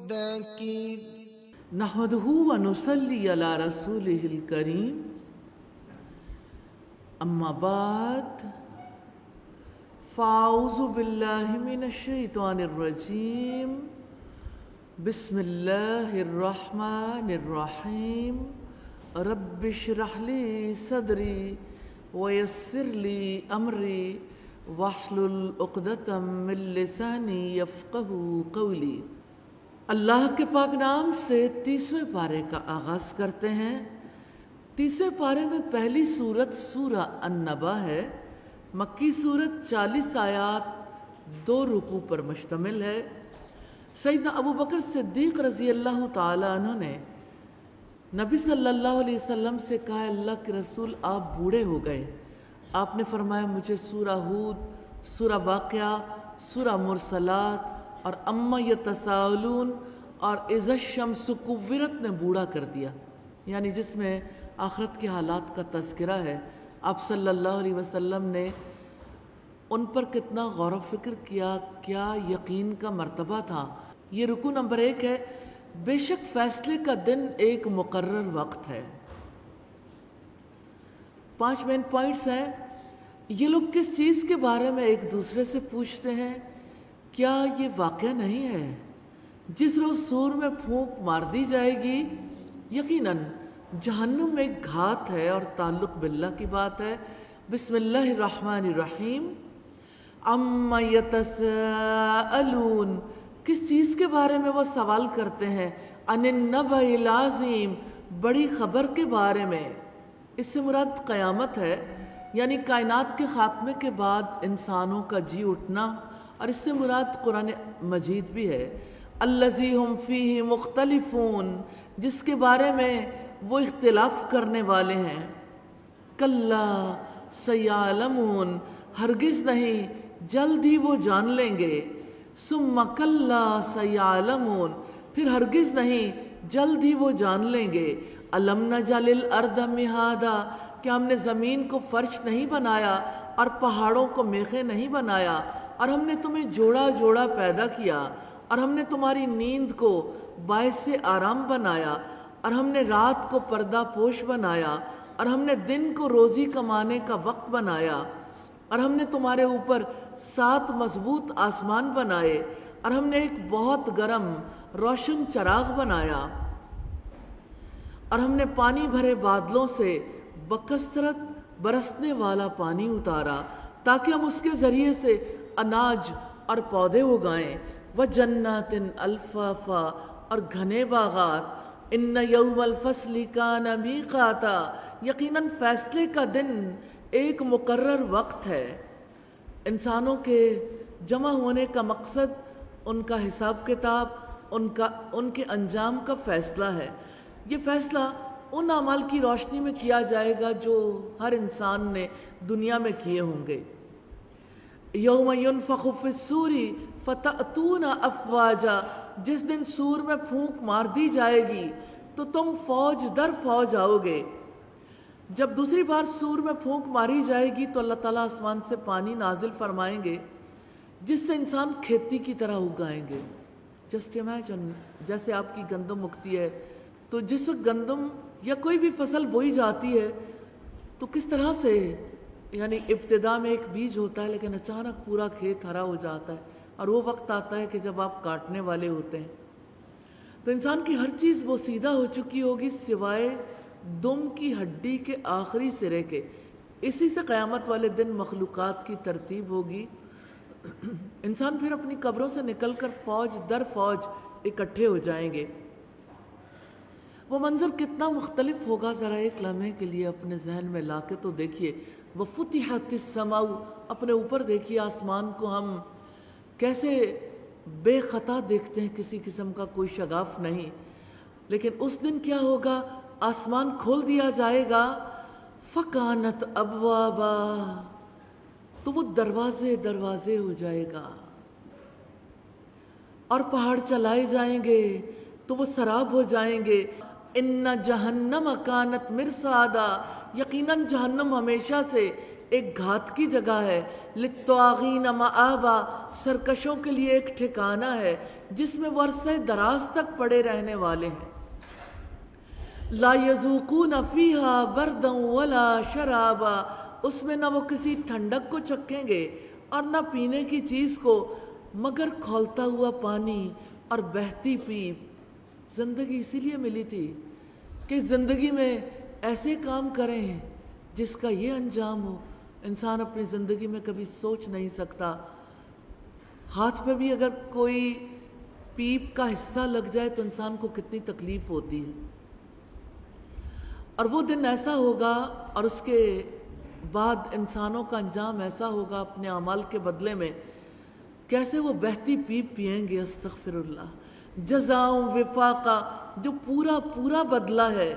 الدَّاكِرِ نحمدہ ونصلی علی رسولہ الکریم اما بعد فاعوذ باللہ من الشیطان الرجیم بسم اللہ الرحمن الرحیم رب اشرح لی صدری ویسر لی امری واحلل عقدۃ من لسانی یفقہوا قولی۔ اللہ کے پاک نام سے 30ویں پارے کا آغاز کرتے ہیں۔ 30ویں پارے میں پہلی سورت سورہ النبا ہے۔ مکی سورت 40 آیات 2 رکوع پر مشتمل ہے۔ سیدنا ابو بکر صدیق رضی اللہ تعالیٰ عنہ نے نبی صلی اللہ علیہ وسلم سے کہا، اللہ کے رسول آپ بوڑھے ہو گئے۔ آپ نے فرمایا مجھے سورہ ہود، سورہ واقعہ، سورہ مرسلات اور اما یتساءلون اور اذا الشمس کورت نے بوڑھا کر دیا، یعنی جس میں آخرت کے حالات کا تذکرہ ہے۔ آپ صلی اللہ علیہ وسلم نے ان پر کتنا غور و فکر کیا، کیا یقین کا مرتبہ تھا۔ یہ رکوع نمبر 1 ہے۔ بے شک فیصلے کا دن ایک مقرر وقت ہے۔ 5 مین پوائنٹس ہیں۔ یہ لوگ کس چیز کے بارے میں ایک دوسرے سے پوچھتے ہیں؟ کیا یہ واقعہ نہیں ہے جس روز سور میں پھونک مار دی جائے گی؟ یقیناً جہنم میں ایک گھات ہے اور تعلق باللہ کی بات ہے۔ بسم اللہ الرحمن الرحیم۔ اما یتساءلون، کس چیز کے بارے میں وہ سوال کرتے ہیں؟ عن النبأ العظیم، بڑی خبر کے بارے میں۔ اس سے مراد قیامت ہے، یعنی کائنات کے خاتمے کے بعد انسانوں کا جی اٹھنا، اور اس سے مراد قرآن مجید بھی ہے۔ الذی ہم فیہ مختلفون، جس کے بارے میں وہ اختلاف کرنے والے ہیں۔ کلا سیعلمون، ہرگز نہیں جلد ہی وہ جان لیں گے۔ ثم کلا سیعلمون، پھر ہرگز نہیں جلد ہی وہ جان لیں گے۔ الم نجعل الارض مہادا، کیا ہم نے زمین کو فرش نہیں بنایا اور پہاڑوں کو میخیں نہیں بنایا، اور ہم نے تمہیں جوڑا جوڑا پیدا کیا، اور ہم نے تمہاری نیند کو باعث آرام بنایا، اور ہم نے رات کو پردہ پوش بنایا، اور ہم نے دن کو روزی کمانے کا وقت بنایا، اور ہم نے تمہارے اوپر 7 مضبوط آسمان بنائے، اور ہم نے ایک بہت گرم روشن چراغ بنایا، اور ہم نے پانی بھرے بادلوں سے بکثرت برسنے والا پانی اتارا تاکہ ہم اس کے ذریعے سے اناج اور پودے اگائیں۔ وَجَنَّاتٍ الْفَافًا، اور گھنے باغات۔ إِنَّ يَوْمَ الْفَصْلِ كَانَ مِيقَاتًا، یقیناً فیصلے کا دن ایک مقرر وقت ہے۔ انسانوں کے جمع ہونے کا مقصد ان کا حساب کتاب، ان کے انجام کا فیصلہ ہے۔ یہ فیصلہ ان اعمال کی روشنی میں کیا جائے گا جو ہر انسان نے دنیا میں کیے ہوں گے۔ یوم ینفخ فی الصور فتأتون افواجا، جس دن سور میں پھونک مار دی جائے گی تو تم فوج در فوج آؤ گے۔ جب دوسری بار سور میں پھونک ماری جائے گی تو اللہ تعالیٰ آسمان سے پانی نازل فرمائیں گے جس سے انسان کھیتی کی طرح اگائیں گے۔ جسٹ امیجن، جیسے آپ کی گندم اگتی ہے تو جس وقت گندم یا کوئی بھی فصل بوئی جاتی ہے تو کس طرح سے، یعنی ابتدا میں ایک بیج ہوتا ہے لیکن اچانک پورا کھیت ہرا ہو جاتا ہے، اور وہ وقت آتا ہے کہ جب آپ کاٹنے والے ہوتے ہیں تو انسان کی ہر چیز وہ سیدھا ہو چکی ہوگی سوائے دم کی ہڈی کے آخری سرے کے۔ اسی سے قیامت والے دن مخلوقات کی ترتیب ہوگی۔ انسان پھر اپنی قبروں سے نکل کر فوج در فوج اکٹھے ہو جائیں گے۔ وہ منظر کتنا مختلف ہوگا، ذرا ایک لمحے کے لیے اپنے ذہن میں لا کے تو دیکھیے۔ وَفُتِحَتِ السَّمَاءُ، اپنے اوپر دیکھیے آسمان کو ہم کیسے بے خطا دیکھتے ہیں، کسی قسم کا کوئی شگاف نہیں، لیکن اس دن کیا ہوگا؟ آسمان کھول دیا جائے گا۔ فَكَانَتْ أَبْوَابًا، تو وہ دروازے دروازے ہو جائے گا، اور پہاڑ چلائے جائیں گے تو وہ سراب ہو جائیں گے۔ ان جہنم کانت مرصادا، یقیناً جہنم ہمیشہ سے ایک گھات کی جگہ ہے، للطاغین مآبا، سرکشوں کے لیے ایک ٹھکانہ ہے جس میں وہ عرصہ دراز تک پڑے رہنے والے ہیں۔ لا یذوقون فیہا بردا ولا شرابا، اس میں نہ وہ کسی ٹھنڈک کو چکھیں گے اور نہ پینے کی چیز کو مگر کھولتا ہوا پانی اور بہتی پیپ۔ زندگی اسی لیے ملی تھی کہ زندگی میں ایسے کام کریں جس کا یہ انجام ہو، انسان اپنی زندگی میں کبھی سوچ نہیں سکتا۔ ہاتھ پہ بھی اگر کوئی پیپ کا حصہ لگ جائے تو انسان کو کتنی تکلیف ہوتی ہے، اور وہ دن ایسا ہوگا اور اس کے بعد انسانوں کا انجام ایسا ہوگا اپنے اعمال کے بدلے میں، کیسے وہ بہتی پیپ پئیں گے۔ استغفر اللہ۔ جزاء وفاقا، جو پورا پورا بدلہ ہے۔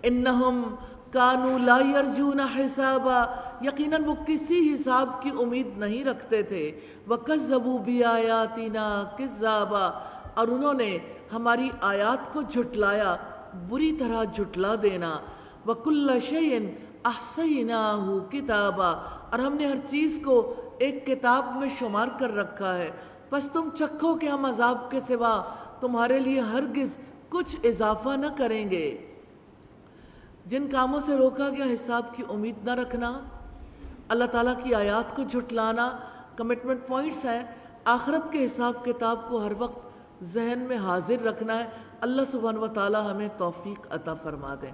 انہم کانوا لا یرجون حسابا، یقیناً وہ کسی حساب کی امید نہیں رکھتے تھے۔ وکذبوا بآیاتنا کذابا، اور انہوں نے ہماری آیات کو جھٹلایا، بری طرح جھٹلا دینا۔ وَكُلَّ شَيْءٍ أَحْصَيْنَاهُ كِتَابًا، اور ہم نے ہر چیز کو ایک کتاب میں شمار کر رکھا ہے۔ بس تم چکھو کہ ہم عذاب کے سوا تمہارے لیے ہرگز کچھ اضافہ نہ کریں گے۔ جن کاموں سے روکا گیا، حساب کی امید نہ رکھنا، اللہ تعالیٰ کی آیات کو جھٹلانا، کمٹمنٹ پوائنٹس ہیں۔ آخرت کے حساب کتاب کو ہر وقت ذہن میں حاضر رکھنا ہے۔ اللہ سبحانہ و تعالیٰ ہمیں توفیق عطا فرما دیں۔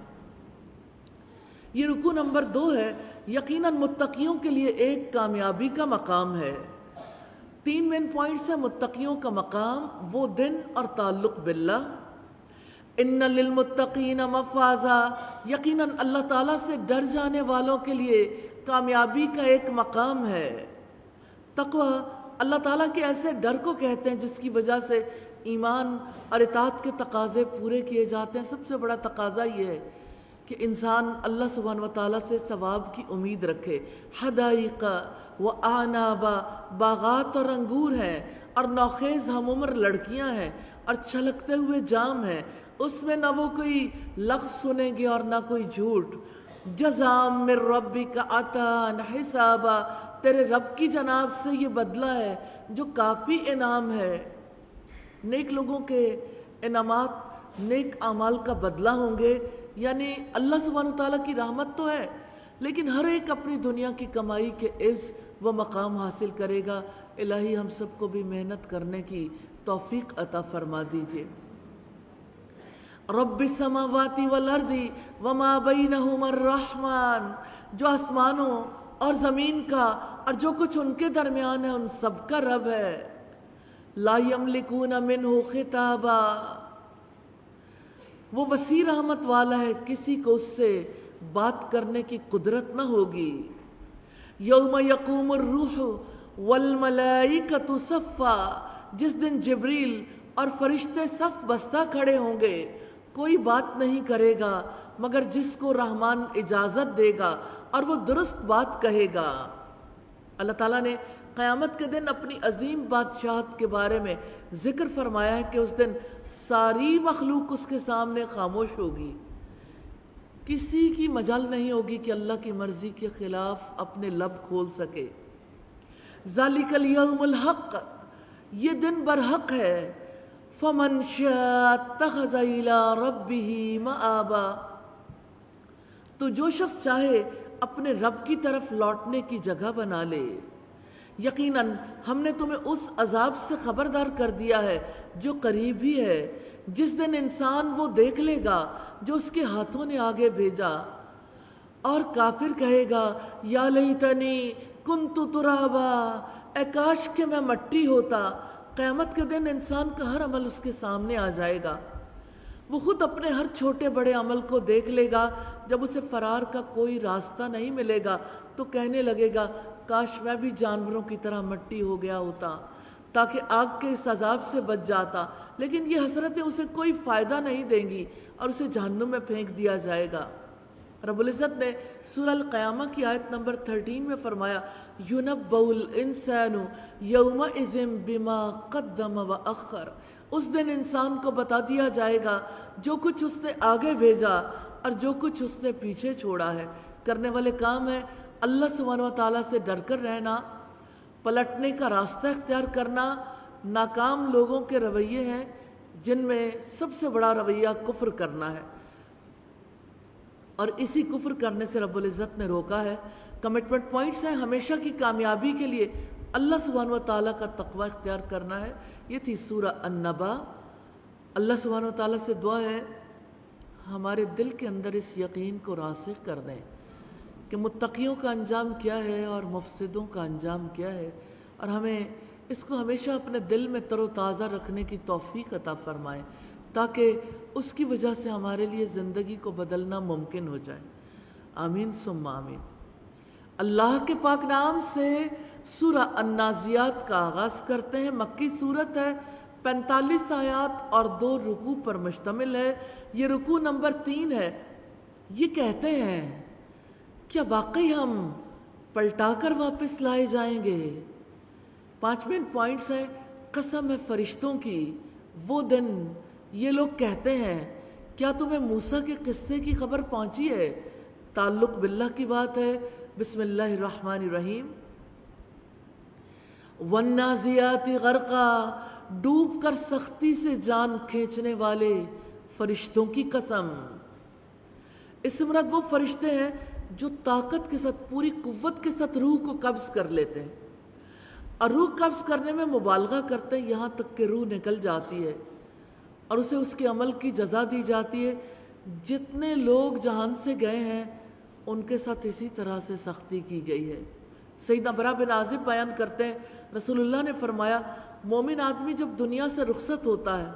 یہ رکوع نمبر 2 ہے۔ یقیناً متقیوں کے لیے ایک کامیابی کا مقام ہے۔ 3 مین پوائنٹس ہیں متقیوں کا مقام، وہ دن اور تعلق باللہ۔ ان للمتقین مفازا، یقیناً اللہ تعالیٰ سے ڈر جانے والوں کے لیے کامیابی کا ایک مقام ہے۔ تقوی اللہ تعالیٰ کے ایسے ڈر کو کہتے ہیں جس کی وجہ سے ایمان اور اطاعت کے تقاضے پورے کیے جاتے ہیں۔ سب سے بڑا تقاضا یہ ہے کہ انسان اللہ سبحانہ و تعالیٰ سے ثواب کی امید رکھے۔ حدائق و اعنابا، باغات اور انگور ہیں، اور نوخیز ہم عمر لڑکیاں ہیں، اور چھلکتے ہوئے جام ہیں، اس میں نہ وہ کوئی لغز سنیں گے اور نہ کوئی جھوٹ۔ جزاء من ربک عطاء حسابا، تیرے رب کی جناب سے یہ بدلہ ہے جو کافی انعام ہے۔ نیک لوگوں کے انعامات نیک اعمال کا بدلہ ہوں گے، یعنی اللہ سبحانہ تعالیٰ کی رحمت تو ہے، لیکن ہر ایک اپنی دنیا کی کمائی کے عز و مقام حاصل کرے گا۔ الہی ہم سب کو بھی محنت کرنے کی توفیق عطا فرما دیجئے۔ رب السماوات والارض وما بینہما الرحمن، جو آسمانوں اور زمین کا اور جو کچھ ان کے درمیان ہے ان سب کا رب ہے۔ لا یملکون منہ خطابا، وہ وسیع رحمت والا ہے، کسی کو اس سے بات کرنے کی قدرت نہ ہوگی۔ یوم یقوم الروح والملائکۃ صفا، جس دن جبریل اور فرشتے صف بستہ کھڑے ہوں گے، کوئی بات نہیں کرے گا مگر جس کو رحمان اجازت دے گا، اور وہ درست بات کہے گا۔ اللہ تعالیٰ نے قیامت کے دن اپنی عظیم بادشاہت کے بارے میں ذکر فرمایا ہے کہ اس دن ساری مخلوق اس کے سامنے خاموش ہوگی، کسی کی مجال نہیں ہوگی کہ اللہ کی مرضی کے خلاف اپنے لب کھول سکے۔ ذالک الیوم الحق، یہ دن برحق ہے۔ فمن شاء اتخذ الی ربہ مآبا، تو جو شخص چاہے اپنے رب کی طرف لوٹنے کی جگہ بنا لے۔ یقیناً ہم نے تمہیں اس عذاب سے خبردار کر دیا ہے جو قریب ہی ہے، جس دن انسان وہ دیکھ لے گا جو اس کے ہاتھوں نے آگے بھیجا، اور کافر کہے گا یا لیتنی کنت ترابا، اے کاش کہ میں مٹی ہوتا۔ قیامت کے دن انسان کا ہر عمل اس کے سامنے آ جائے گا، وہ خود اپنے ہر چھوٹے بڑے عمل کو دیکھ لے گا۔ جب اسے فرار کا کوئی راستہ نہیں ملے گا تو کہنے لگے گا کاش میں بھی جانوروں کی طرح مٹی ہو گیا ہوتا تاکہ آگ کے اس عذاب سے بچ جاتا، لیکن یہ حسرتیں اسے کوئی فائدہ نہیں دیں گی اور اسے جہنم میں پھینک دیا جائے گا۔ رب العزت نے سورہ القیامہ کی آیت نمبر 13 میں فرمایا یُنَبَّأُ الْإِنسَانُ یَوْمَئِذٍ بِمَا قَدَّمَ وَأَخَّرَ، اس دن انسان کو بتا دیا جائے گا جو کچھ اس نے آگے بھیجا اور جو کچھ اس نے پیچھے چھوڑا ہے۔ کرنے والے کام ہیں اللہ سبحانہ و تعالیٰ سے ڈر کر رہنا، پلٹنے کا راستہ اختیار کرنا ناکام لوگوں کے رویے ہیں، جن میں سب سے بڑا رویہ کفر کرنا ہے، اور اسی کفر کرنے سے رب العزت نے روکا ہے۔ کمٹمنٹ پوائنٹس ہیں ہمیشہ کی کامیابی کے لیے اللہ سبحانہ و تعالیٰ کا تقوی اختیار کرنا ہے۔ یہ تھی سورہ النبا۔ اللہ سبحانہ و تعالیٰ سے دعا ہے ہمارے دل کے اندر اس یقین کو راسخ کر دیں کہ متقیوں کا انجام کیا ہے اور مفسدوں کا انجام کیا ہے، اور ہمیں اس کو ہمیشہ اپنے دل میں تر و تازہ رکھنے کی توفیق عطا فرمائے تاکہ اس کی وجہ سے ہمارے لیے زندگی کو بدلنا ممکن ہو جائے۔ آمین ثم آمین۔ اللہ کے پاک نام سے سورہ النازعات کا آغاز کرتے ہیں۔ مکی صورت ہے، 45 آیات اور 2 رکوع پر مشتمل ہے۔ یہ رکوع نمبر 3 ہے۔ یہ کہتے ہیں کیا واقعی ہم پلٹا کر واپس لائے جائیں گے؟ 5 مین پوائنٹس ہیں۔ قسم ہے فرشتوں کی، وہ دن یہ لوگ کہتے ہیں کیا تمہیں موسیٰ کے قصے کی خبر پہنچی ہے؟ تعلق باللہ کی بات ہے۔ بسم اللہ الرحمن الرحیم۔ والنازعات غرقا، ڈوب کر سختی سے جان کھینچنے والے فرشتوں کی قسم۔ اس سے مراد وہ فرشتے ہیں جو طاقت کے ساتھ، پوری قوت کے ساتھ روح کو قبض کر لیتے ہیں، اور روح قبض کرنے میں مبالغہ کرتے ہیں یہاں تک کہ روح نکل جاتی ہے اور اسے اس کے عمل کی جزا دی جاتی ہے۔ جتنے لوگ جہان سے گئے ہیں ان کے ساتھ اسی طرح سے سختی کی گئی ہے۔ سیدنا برا بن عازب بیان کرتے ہیں رسول اللہ نے فرمایا مومن آدمی جب دنیا سے رخصت ہوتا ہے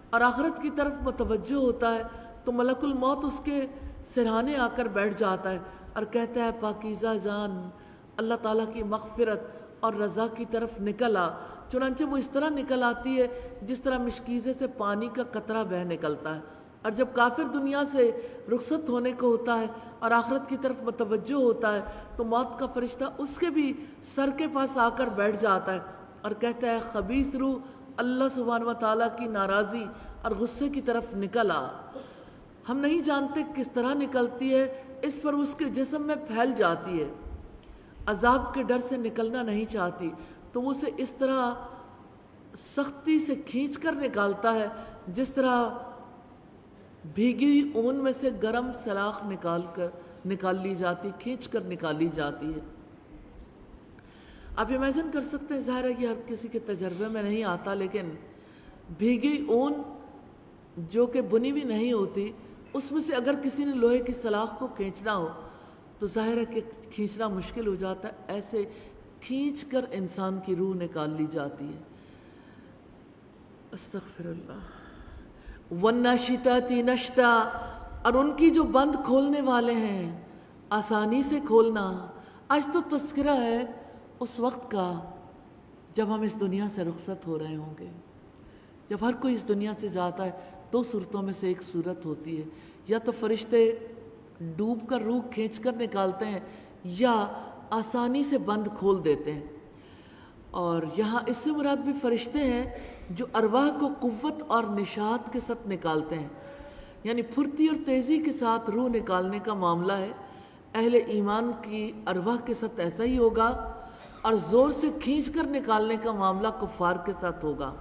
اور آخرت کی طرف متوجہ ہوتا ہے تو ملک الموت اس کے سرہانے آ کر بیٹھ جاتا ہے اور کہتا ہے پاکیزہ جان، اللہ تعالیٰ کی مغفرت اور رضا کی طرف نکل آ۔ چنانچہ وہ اس طرح نکل آتی ہے جس طرح مشکیزے سے پانی کا قطرہ بہہ نکلتا ہے۔ اور جب کافر دنیا سے رخصت ہونے کو ہوتا ہے اور آخرت کی طرف متوجہ ہوتا ہے تو موت کا فرشتہ اس کے بھی سر کے پاس آ کر بیٹھ جاتا ہے اور کہتا ہے خبیث روح، اللہ سبحانہ و تعالیٰ کی ناراضی اور غصے کی طرف نکل آ۔ ہم نہیں جانتے کس طرح نکلتی ہے، اس پر اس کے جسم میں پھیل جاتی ہے، عذاب کے ڈر سے نکلنا نہیں چاہتی تو وہ اسے اس طرح سختی سے کھینچ کر نکالتا ہے جس طرح بھیگی اون میں سے گرم سلاخ نکال لی جاتی، کھینچ کر نکالی جاتی ہے۔ آپ امیجن کر سکتے ہیں، ظاہر ہے کہ ہر کسی کے تجربے میں نہیں آتا، لیکن بھیگی اون جو کہ بنی بھی نہیں ہوتی اس میں سے اگر کسی نے لوہے کی سلاخ کو کھینچنا ہو تو ظاہر ہے کہ کھینچنا مشکل ہو جاتا ہے۔ ایسے کھینچ کر انسان کی روح نکال لی جاتی ہے۔ استغفر اللہ۔ والناشطات نشطا، اور ان کی جو بند کھولنے والے ہیں آسانی سے کھولنا۔ آج تو تذکرہ ہے اس وقت کا جب ہم اس دنیا سے رخصت ہو رہے ہوں گے۔ جب ہر کوئی اس دنیا سے جاتا ہے 2 صورتوں میں سے ایک صورت ہوتی ہے، یا تو فرشتے ڈوب کر روح کھینچ کر نکالتے ہیں یا آسانی سے بند کھول دیتے ہیں۔ اور یہاں اس سے مراد بھی فرشتے ہیں جو ارواح کو قوت اور نشاط کے ساتھ نکالتے ہیں، یعنی پھرتی اور تیزی کے ساتھ روح نکالنے کا معاملہ ہے۔ اہل ایمان کی ارواح کے ساتھ ایسا ہی ہوگا، اور زور سے کھینچ کر نکالنے کا معاملہ کفار کے ساتھ ہوگا۔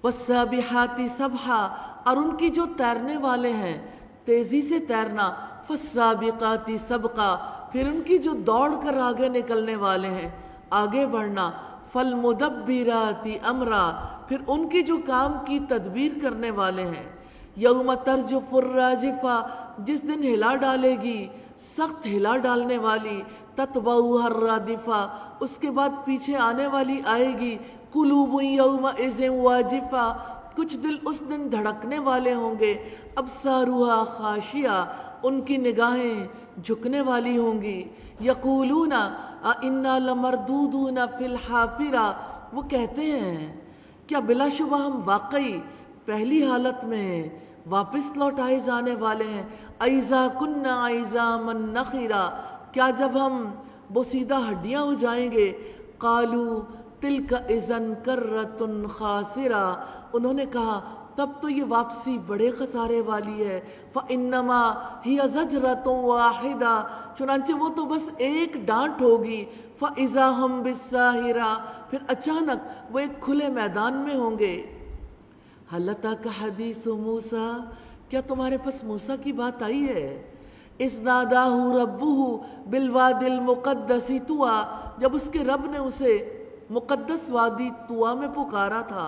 والسابحات سبحا، اور ان کی جو تیرنے والے ہیں تیزی سے تیرنا۔ فالسابقات سبقا، پھر ان کی جو دوڑ کر آگے نکلنے والے ہیں آگے بڑھنا۔ فالمدبرات امرا، پھر ان کی جو کام کی تدبیر کرنے والے ہیں۔ یوم ترجف الراجفہ، جس دن ہلا ڈالے گی سخت ہلا ڈالنے والی۔ تتبعها الرادفہ، اس کے بعد پیچھے آنے والی آئے گی۔ قلوب یومئذ واجفہ، کچھ دل اس دن دھڑکنے والے ہوں گے۔ ابصارها خاشعہ، ان کی نگاہیں جھکنے والی ہوں گی۔ یقولون انا لمردودون فی الحافرہ، وہ کہتے ہیں کیا بلا شبہ ہم واقعی پہلی حالت میں واپس لوٹائے جانے والے ہیں۔ اذا کنا عظاما نخرا، کیا جب ہم بوسیدہ ہڈیاں ہو جائیں گے۔ قالوا تلک اذا کرۃ خاسرہ، انہوں نے کہا تب تو یہ واپسی بڑے خسارے والی ہے۔ فَإِنَّمَا هِيَ زَجْرَةٌ وَاحِدَةٌ، چنانچہ وہ تو بس ایک ڈانٹ ہوگی۔ فَإِذَا هُمْ بِالسَّاهِرَةِ، پھر اچانک وہ ایک کھلے میدان میں ہوں گے۔ هَلْ أَتَاكَ حَدِيثُ مُوسَىٰ، کیا تمہارے پاس موسیٰ کی بات آئی ہے؟ اذ ناداہ ربہ بالوادی المقدس طویٰ، جب اس کے رب نے اسے مقدس وادی طویٰ میں پکارا تھا۔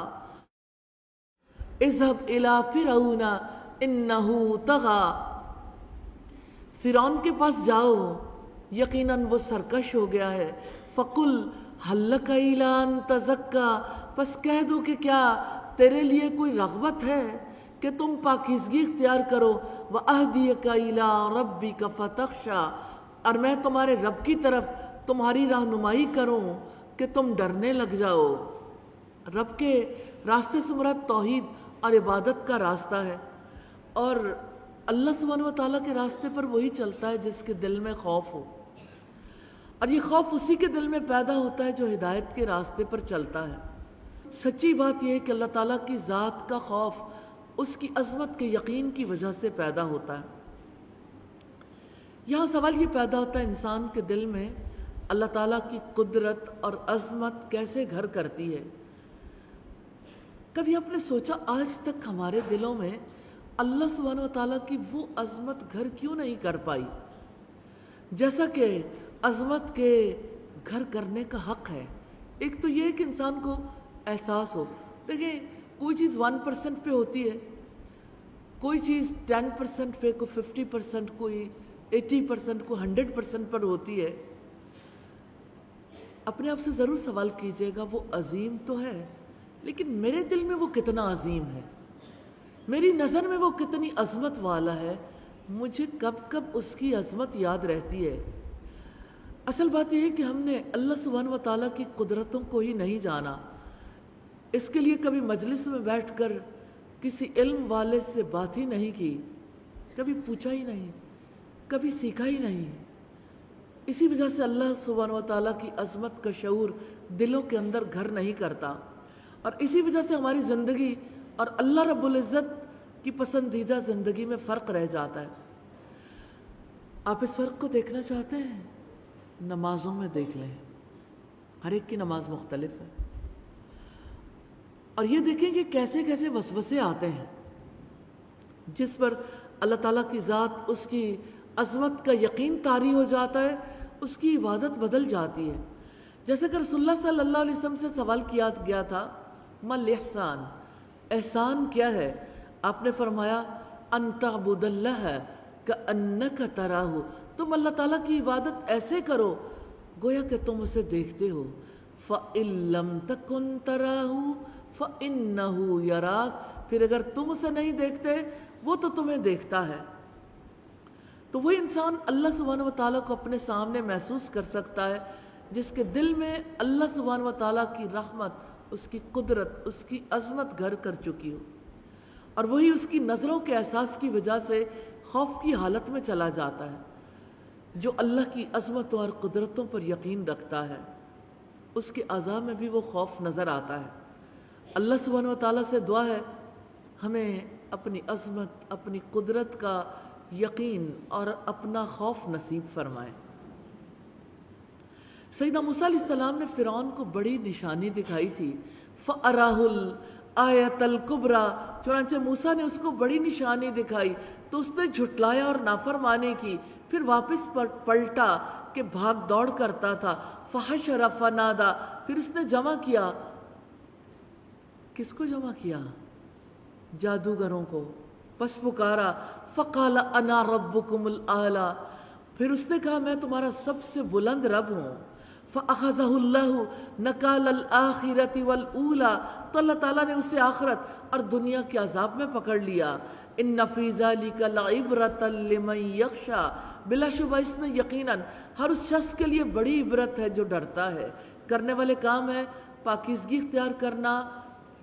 اذهب الی فرعون انہ طغیٰ، فرعون کے پاس جاؤ، یقیناً وہ سرکش ہو گیا ہے۔ فقل هل لک الی ان تزکی، پس کہہ دو کہ کیا تیرے لیے کوئی رغبت ہے کہ تم پاکیزگی اختیار کرو۔ وَأَهْدِيَكَ إِلَىٰ رَبِّكَ فَتَخْشَىٰ، اور میں تمہارے رب کی طرف تمہاری رہنمائی کروں کہ تم ڈرنے لگ جاؤ۔ رب کے راستے سے مراد توحید اور عبادت کا راستہ ہے، اور اللہ سبحانہ وتعالیٰ کے راستے پر وہی چلتا ہے جس کے دل میں خوف ہو، اور یہ خوف اسی کے دل میں پیدا ہوتا ہے جو ہدایت کے راستے پر چلتا ہے۔ سچی بات یہ ہے کہ اللہ تعالیٰ کی ذات کا خوف اس کی عظمت کے یقین کی وجہ سے پیدا ہوتا ہے۔ یہاں سوال یہ پیدا ہوتا ہے انسان کے دل میں اللہ تعالیٰ کی قدرت اور عظمت کیسے گھر کرتی ہے؟ کبھی آپ نے سوچا آج تک ہمارے دلوں میں اللہ سبحانہ وتعالیٰ کی وہ عظمت گھر کیوں نہیں کر پائی جیسا کہ عظمت کے گھر کرنے کا حق ہے؟ ایک تو یہ کہ انسان کو احساس ہو۔ دیکھیں، کوئی چیز 1% پہ ہوتی ہے، کوئی چیز 10% پہ، کوئی 50%، کوئی 80%، کوئی 100% پر ہوتی ہے۔ اپنے آپ سے ضرور سوال کیجئے گا وہ عظیم تو ہے، لیکن میرے دل میں وہ کتنا عظیم ہے، میری نظر میں وہ کتنی عظمت والا ہے، مجھے کب کب اس کی عظمت یاد رہتی ہے۔ اصل بات یہ ہے کہ ہم نے اللہ سبحانہ وتعالیٰ کی قدرتوں کو ہی نہیں جانا، اس کے لیے کبھی مجلس میں بیٹھ کر کسی علم والے سے بات ہی نہیں کی، کبھی پوچھا ہی نہیں، کبھی سیکھا ہی نہیں۔ اسی وجہ سے اللہ سبحانہ وتعالیٰ کی عظمت کا شعور دلوں کے اندر گھر نہیں کرتا، اور اسی وجہ سے ہماری زندگی اور اللہ رب العزت کی پسندیدہ زندگی میں فرق رہ جاتا ہے۔ آپ اس فرق کو دیکھنا چاہتے ہیں؟ نمازوں میں دیکھ لیں، ہر ایک کی نماز مختلف ہے، اور یہ دیکھیں کہ کیسے کیسے وسوسے آتے ہیں جس پر اللہ تعالیٰ کی ذات، اس کی عظمت کا یقین طاری ہو جاتا ہے، اس کی عبادت بدل جاتی ہے۔ جیسے کہ رسول اللہ صلی اللہ علیہ وسلم سے سوال کیا گیا تھا، ما الاحسان، احسان کیا ہے؟ آپ نے فرمایا ان تعبد اللہ کأنک تراہ، تم اللہ تعالیٰ کی عبادت ایسے کرو گویا کہ تم اسے دیکھتے ہو۔ فَإِن لَّمْ تَكُن تَرَاهُ فَإِنَّهُ يَرَاكَ، پھر اگر تم اسے نہیں دیکھتے وہ تو تمہیں دیکھتا ہے۔ تو وہی انسان اللہ سبحانہ وتعالیٰ کو اپنے سامنے محسوس کر سکتا ہے جس کے دل میں اللہ سبحانہ وتعالیٰ کی رحمت، اس کی قدرت، اس کی عظمت گھر کر چکی ہو، اور وہی اس کی نظروں کے احساس کی وجہ سے خوف کی حالت میں چلا جاتا ہے۔ جو اللہ کی عظمتوں اور قدرتوں پر یقین رکھتا ہے اس کے اعضاء میں بھی وہ خوف نظر آتا ہے۔ اللہ سبحانہ وتعالیٰ سے دعا ہے ہمیں اپنی عظمت، اپنی قدرت کا یقین اور اپنا خوف نصیب فرمائے۔ سیدنا موسیٰ علیہ السلام نے فرعون کو بڑی نشانی دکھائی تھی، فَأَرَاهُ الْآيَةَ الْكُبْرَىٰ، چنانچہ موسیٰ نے اس کو بڑی نشانی دکھائی تو اس نے جھٹلایا اور نافرمانی کی، پھر واپس پلٹا کہ بھاگ دوڑ کرتا تھا۔ فَحَشَرَ فَنَادَىٰ، پھر اس نے جمع کیا، کس کو جمع کیا؟ جادوگروں کو، پس پکارا، فَقَالَ أَنَا رَبُّكُمُ الْأَعْلَىٰ، پھر اس نے کہا میں تمہارا سب سے بلند رب ہوں۔ فَأَخَذَهُ اللَّهُ نَكَالَ الْآخِرَةِ وَالْأُولَىٰ، تو اللہ تعالیٰ نے اسے آخرت اور دنیا کے عذاب میں پکڑ لیا۔ إِنَّ فِي ذَلِكَ لَعِبْرَةً لِمَن يَخْشَىٰ، بلا شبہ اس میں یقیناً ہر اس شخص کے لیے بڑی عبرت ہے جو ڈرتا ہے۔ کرنے والے کام ہے پاکیزگی اختیار کرنا،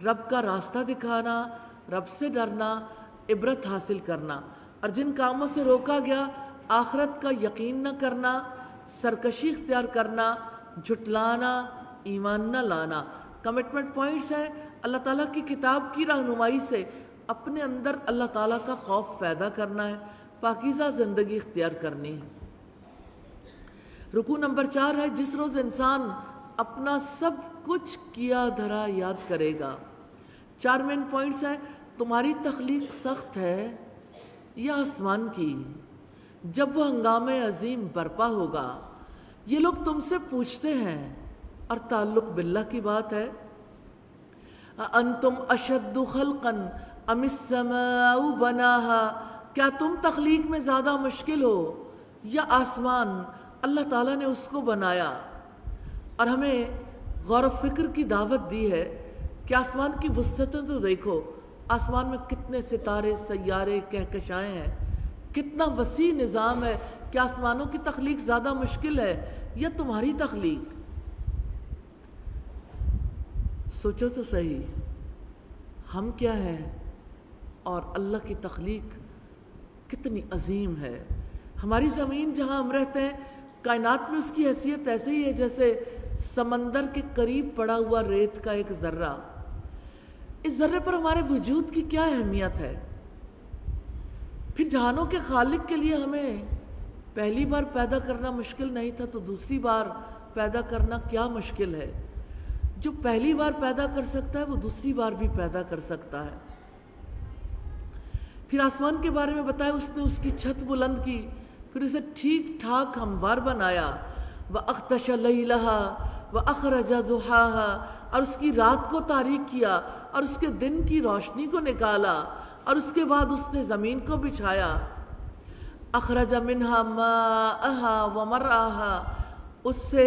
رب کا راستہ دکھانا، رب سے ڈرنا، عبرت حاصل کرنا، اور جن کاموں سے روکا گیا آخرت کا یقین نہ کرنا، سرکشی اختیار کرنا، جھٹلانا، ایمان نہ لانا۔ کمٹمنٹ پوائنٹس ہیں اللہ تعالیٰ کی کتاب کی رہنمائی سے اپنے اندر اللہ تعالیٰ کا خوف پیدا کرنا ہے، پاکیزہ زندگی اختیار کرنی ہے۔ رکوع نمبر 4 ہے جس روز انسان اپنا سب کچھ کیا دھرا یاد کرے گا۔ 4 مین پوائنٹس ہیں۔ تمہاری تخلیق سخت ہے یا آسمان کی، جب وہ ہنگام عظیم برپا ہوگا۔ یہ لوگ تم سے پوچھتے ہیں، اور تعلق باللہ کی بات ہے، انتم اشد خلقا ام السماء بناہا، کیا تم تخلیق میں زیادہ مشکل ہو یا آسمان؟ اللہ تعالیٰ نے اس کو بنایا، اور ہمیں غور و فکر کی دعوت دی ہے کہ آسمان کی وسعتیں تو دیکھو، آسمان میں کتنے ستارے، سیارے، کہکشائیں ہیں، کتنا وسیع نظام ہے۔ کہ آسمانوں کی تخلیق زیادہ مشکل ہے یا تمہاری تخلیق؟ سوچو تو صحیح، ہم کیا ہیں اور اللہ کی تخلیق کتنی عظیم ہے۔ ہماری زمین جہاں ہم رہتے ہیں، کائنات میں اس کی حیثیت ایسے ہی ہے جیسے سمندر کے قریب پڑا ہوا ریت کا ایک ذرہ۔ اس ذرے پر ہمارے وجود کی کیا اہمیت ہے؟ پھر جہانوں کے خالق کے لیے ہمیں پہلی بار پیدا کرنا مشکل نہیں تھا تو دوسری بار پیدا کرنا کیا مشکل ہے؟ جو پہلی بار پیدا کر سکتا ہے وہ دوسری بار بھی پیدا کر سکتا ہے۔ پھر آسمان کے بارے میں بتایا، اس نے اس کی چھت بلند کی، پھر اسے ٹھیک ٹھاک ہموار بنایا۔ وَأَغْطَشَ لَيْلَهَا وَأَخْرَجَ ضُحَاهَا، اور اس کی رات کو تاریک کیا اور اس کے دن کی روشنی کو نکالا، اور اس کے بعد اس نے زمین کو بچھایا۔ اخرج منہا ماءہا ومرعاہا، اس سے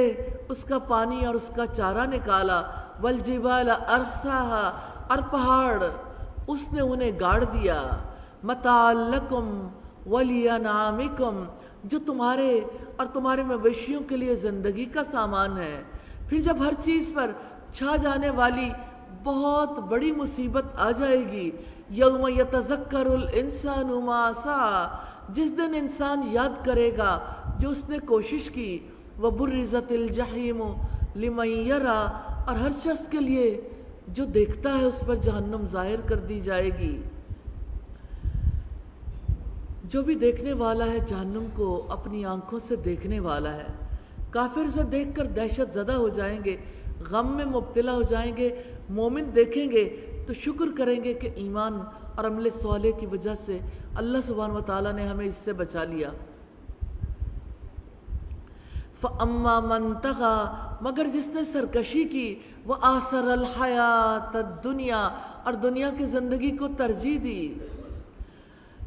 اس کا پانی اور اس کا چارہ نکالا۔ والجبال ارساہا، اور پہاڑ اس نے انہیں گاڑ دیا۔ متاعا لکم ولانعامکم، جو تمہارے اور تمہارے مویشیوں کے لیے زندگی کا سامان ہے۔ پھر جب ہر چیز پر چھا جانے والی بہت بڑی مصیبت آ جائے گی، یوم یتذکر الانسان ما سعی، جس دن انسان یاد کرے گا جو اس نے کوشش کی۔ وبرزت الجحیم لمن یری، اور ہر شخص کے لیے جو دیکھتا ہے اس پر جہنم ظاہر کر دی جائے گی۔ جو بھی دیکھنے والا ہے جہنم کو اپنی آنکھوں سے دیکھنے والا ہے۔ کافر اسے دیکھ کر دہشت زدہ ہو جائیں گے، غم میں مبتلا ہو جائیں گے۔ مومن دیکھیں گے تو شکر کریں گے کہ ایمان اور عمل صالح کی وجہ سے اللہ سبحانہ وتعالیٰ نے ہمیں اس سے بچا لیا۔ فَأَمَّا مَنْ طَغَىٰ، مگر جس نے سرکشی کی، وَآثَرَ الْحَيَاةَ الدُّنْيَا، اور دنیا کی زندگی کو ترجیح دی۔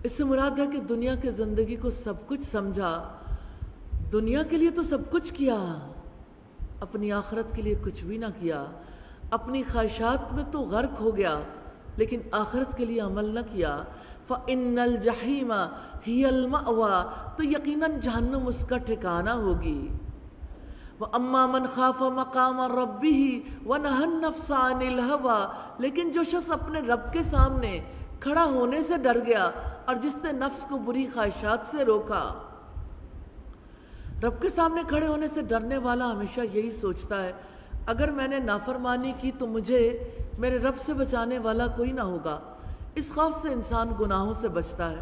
اس سے مراد ہے کہ دنیا کی زندگی کو سب کچھ سمجھا، دنیا کے لیے تو سب کچھ کیا، اپنی آخرت کے لیے کچھ بھی نہ کیا، اپنی خواہشات میں تو غرق ہو گیا لیکن آخرت کے لیے عمل نہ کیا۔ فَإِنَّ الْجَحِيمَ هِيَ الْمَأْوَىٰ، تو یقیناً جہنم اس کا ٹھکانہ ہوگی۔ وَأَمَّا مَنْ خَافَ مَقَامَ رَبِّهِ وَنَهَى النَّفْسَ عَنِ الْهَوَىٰ، لیکن جو شخص اپنے رب کے سامنے کھڑا ہونے سے ڈر گیا اور جس نے نفس کو بری خواہشات سے روکا۔ رب کے سامنے کھڑے ہونے سے ڈرنے والا ہمیشہ یہی سوچتا ہے، اگر میں نے نافرمانی کی تو مجھے میرے رب سے بچانے والا کوئی نہ ہوگا۔ اس خوف سے انسان گناہوں سے بچتا ہے،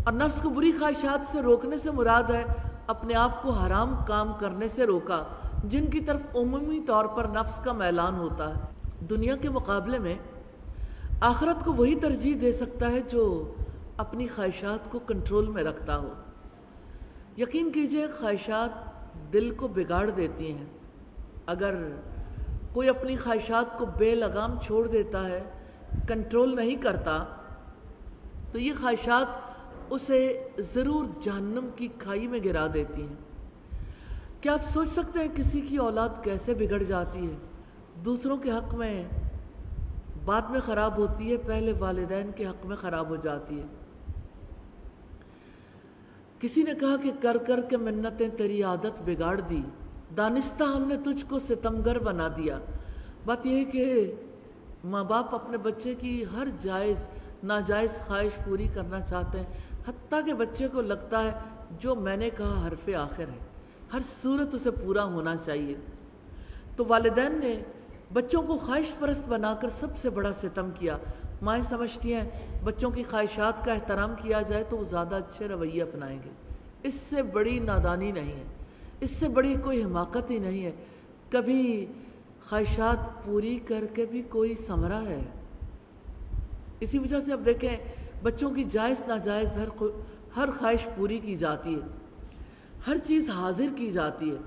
اور نفس کو بری خواہشات سے روکنے سے مراد ہے اپنے آپ کو حرام کام کرنے سے روکا، جن کی طرف عمومی طور پر نفس کا میلان ہوتا ہے۔ دنیا کے مقابلے میں آخرت کو وہی ترجیح دے سکتا ہے جو اپنی خواہشات کو کنٹرول میں رکھتا ہو۔ یقین کیجئے خواہشات دل کو بگاڑ دیتی ہیں۔ اگر کوئی اپنی خواہشات کو بے لگام چھوڑ دیتا ہے، کنٹرول نہیں کرتا، تو یہ خواہشات اسے ضرور جہنم کی کھائی میں گرا دیتی ہیں۔ کیا آپ سوچ سکتے ہیں کسی کی اولاد کیسے بگڑ جاتی ہے؟ دوسروں کے حق میں بعد میں خراب ہوتی ہے، پہلے والدین کے حق میں خراب ہو جاتی ہے۔ کسی نے کہا کہ کر کر کے منتیں تیری عادت بگاڑ دی، دانستہ ہم نے تجھ کو ستمگر بنا دیا۔ بات یہ ہے کہ ماں باپ اپنے بچے کی ہر جائز ناجائز خواہش پوری کرنا چاہتے ہیں، حتیٰ کہ بچے کو لگتا ہے جو میں نے کہا حرف آخر ہے، ہر صورت اسے پورا ہونا چاہیے۔ تو والدین نے بچوں کو خواہش پرست بنا کر سب سے بڑا ستم کیا۔ مائیں سمجھتی ہیں بچوں کی خواہشات کا احترام کیا جائے تو وہ زیادہ اچھے رویے اپنائیں گے. اس سے بڑی نادانی نہیں ہے، اس سے بڑی کوئی حماقت ہی نہیں ہے. کبھی خواہشات پوری کر کے بھی کوئی ثمرہ ہے. اسی وجہ سے اب دیکھیں بچوں کی جائز ناجائز ہر خواہش پوری کی جاتی ہے، ہر چیز حاضر کی جاتی ہے،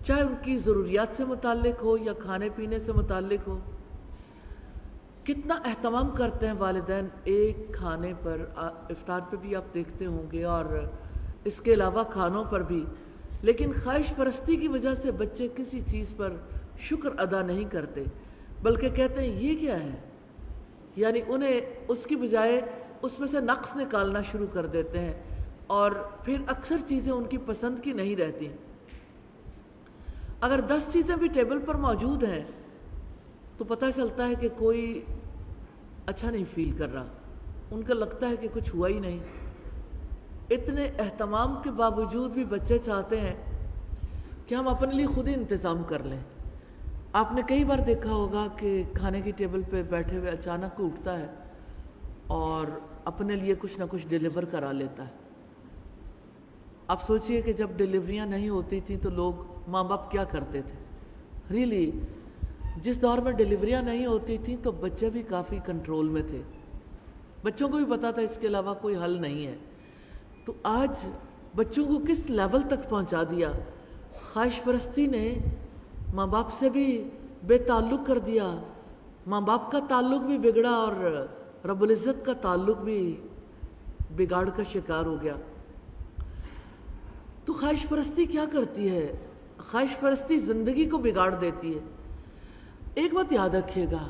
چاہے ان کی ضروریات سے متعلق ہو یا کھانے پینے سے متعلق ہو. کتنا اہتمام کرتے ہیں والدین ایک کھانے پر، افطار پہ بھی آپ دیکھتے ہوں گے اور اس کے علاوہ کھانوں پر بھی. لیکن خواہش پرستی کی وجہ سے بچے کسی چیز پر شکر ادا نہیں کرتے، بلکہ کہتے ہیں یہ کیا ہے، یعنی انہیں اس کی بجائے اس میں سے نقص نکالنا شروع کر دیتے ہیں، اور پھر اکثر چیزیں ان کی پسند کی نہیں رہتی. اگر 10 چیزیں بھی ٹیبل پر موجود ہیں تو پتہ چلتا ہے کہ کوئی اچھا نہیں فیل کر رہا، ان کا لگتا ہے کہ کچھ ہوا ہی نہیں. اتنے اہتمام کے باوجود بھی بچے چاہتے ہیں کہ ہم اپنے لیے خود ہی انتظام کر لیں. آپ نے کئی بار دیکھا ہوگا کہ کھانے کی ٹیبل پہ بیٹھے ہوئے اچانک کوئی اٹھتا ہے اور اپنے لیے کچھ نہ کچھ ڈیلیور کرا لیتا ہے. آپ سوچئے کہ جب ڈیلیوریاں نہیں ہوتی تھیں تو لوگ ماں باپ کیا کرتے تھے. ریئلی جس دور میں ڈیلیوریاں نہیں ہوتی تھیں تو بچے بھی کافی کنٹرول میں تھے، بچوں کو بھی پتا تھا اس کے علاوہ کوئی حل نہیں ہے. تو آج بچوں کو کس لیول تک پہنچا دیا، خواہش پرستی نے ماں باپ سے بھی بے تعلق کر دیا، ماں باپ کا تعلق بھی بگڑا اور رب العزت کا تعلق بھی بگاڑ کا شکار ہو گیا. تو خواہش پرستی کیا کرتی ہے؟ خواہش پرستی زندگی کو بگاڑ دیتی ہے. ایک بات یاد رکھیے گا،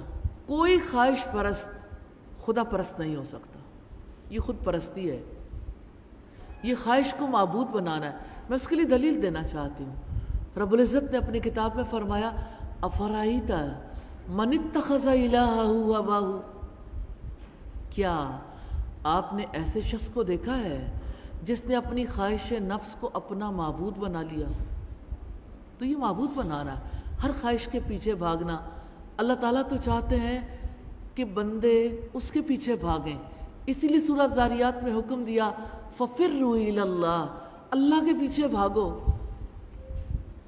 کوئی خواہش پرست خدا پرست نہیں ہو سکتا. یہ خود پرستی ہے، یہ خواہش کو معبود بنانا ہے. میں اس کے لیے دلیل دینا چاہتی ہوں. رب العزت نے اپنی کتاب میں فرمایا افرائیت من اتخذ الہہ ہواہ، کیا آپ نے ایسے شخص کو دیکھا ہے جس نے اپنی خواہش نفس کو اپنا معبود بنا لیا؟ تو یہ معبود بنانا، ہر خواہش کے پیچھے بھاگنا. اللہ تعالیٰ تو چاہتے ہیں کہ بندے اس کے پیچھے بھاگیں، اسی لیے سورہ زاریات میں حکم دیا فَفِرُّوا إِلَى اللَّهِ، اللہ کے پیچھے بھاگو.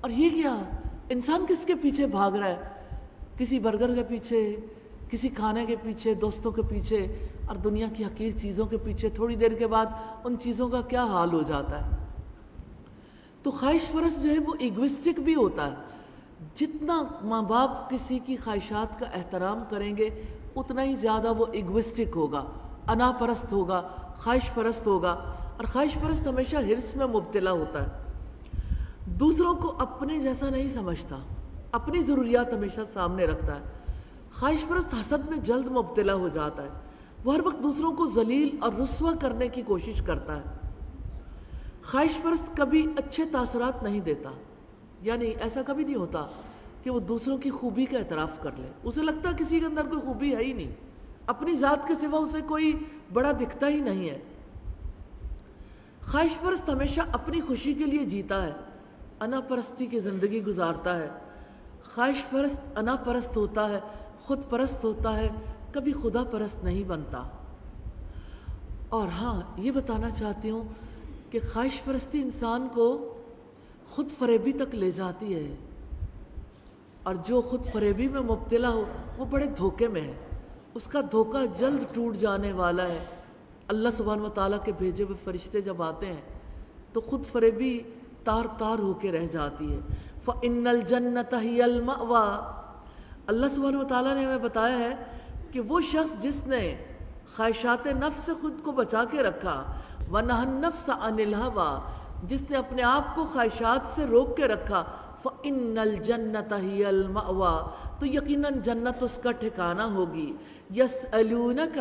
اور یہ کیا، انسان کس کے پیچھے بھاگ رہا ہے؟ کسی برگر کے پیچھے، کسی کھانے کے پیچھے، دوستوں کے پیچھے اور دنیا کی حقیر چیزوں کے پیچھے. تھوڑی دیر کے بعد ان چیزوں کا کیا حال ہو جاتا ہے. تو خواہش پرست جو ہے وہ ایگوسٹک بھی ہوتا ہے. جتنا ماں باپ کسی کی خواہشات کا احترام کریں گے اتنا ہی زیادہ وہ ایگوسٹک ہوگا، انا پرست ہوگا، خواہش پرست ہوگا. اور خواہش پرست ہمیشہ حرص میں مبتلا ہوتا ہے، دوسروں کو اپنے جیسا نہیں سمجھتا، اپنی ضروریات ہمیشہ سامنے رکھتا ہے. خواہش پرست حسد میں جلد مبتلا ہو جاتا ہے، وہ ہر وقت دوسروں کو ذلیل اور رسوا کرنے کی کوشش کرتا ہے. خواہش پرست کبھی اچھے تاثرات نہیں دیتا، یعنی ایسا کبھی نہیں ہوتا کہ وہ دوسروں کی خوبی کا اعتراف کر لے. اسے لگتا ہے کسی کے اندر کوئی خوبی ہے ہی نہیں، اپنی ذات کے سوا اسے کوئی بڑا دکھتا ہی نہیں ہے. خواہش پرست ہمیشہ اپنی خوشی کے لیے جیتا ہے، انا پرستی کی زندگی گزارتا ہے. خواہش پرست انا پرست ہوتا ہے، خود پرست ہوتا ہے، کبھی خدا پرست نہیں بنتا. اور ہاں یہ بتانا چاہتی ہوں کہ خواہش پرستی انسان کو خود فریبی تک لے جاتی ہے، اور جو خود فریبی میں مبتلا ہو وہ بڑے دھوکے میں ہے، اس کا دھوکہ جلد ٹوٹ جانے والا ہے. اللہ سبحانہ وتعالیٰ کے بھیجے ہوئے فرشتے جب آتے ہیں تو خود فریبی تار تار ہو کے رہ جاتی ہے. فَإِنَّ الْجَنَّةَ هِيَ الْمَأْوَى، اللہ سبحانہ وتعالیٰ نے ہمیں بتایا ہے کہ وہ شخص جس نے خواہشات نفس سے خود کو بچا کے رکھا، وَنَهَى النَّفْسَ عَنِ الْهَوَىٰ، جس نے اپنے آپ کو خواہشات سے روک کے رکھا، فَإِنَّ الْجَنَّةَ هِيَ الْمَأْوَىٰ، تو یقیناً جنت اس کا ٹھکانہ ہوگی. يَسْأَلُونَكَ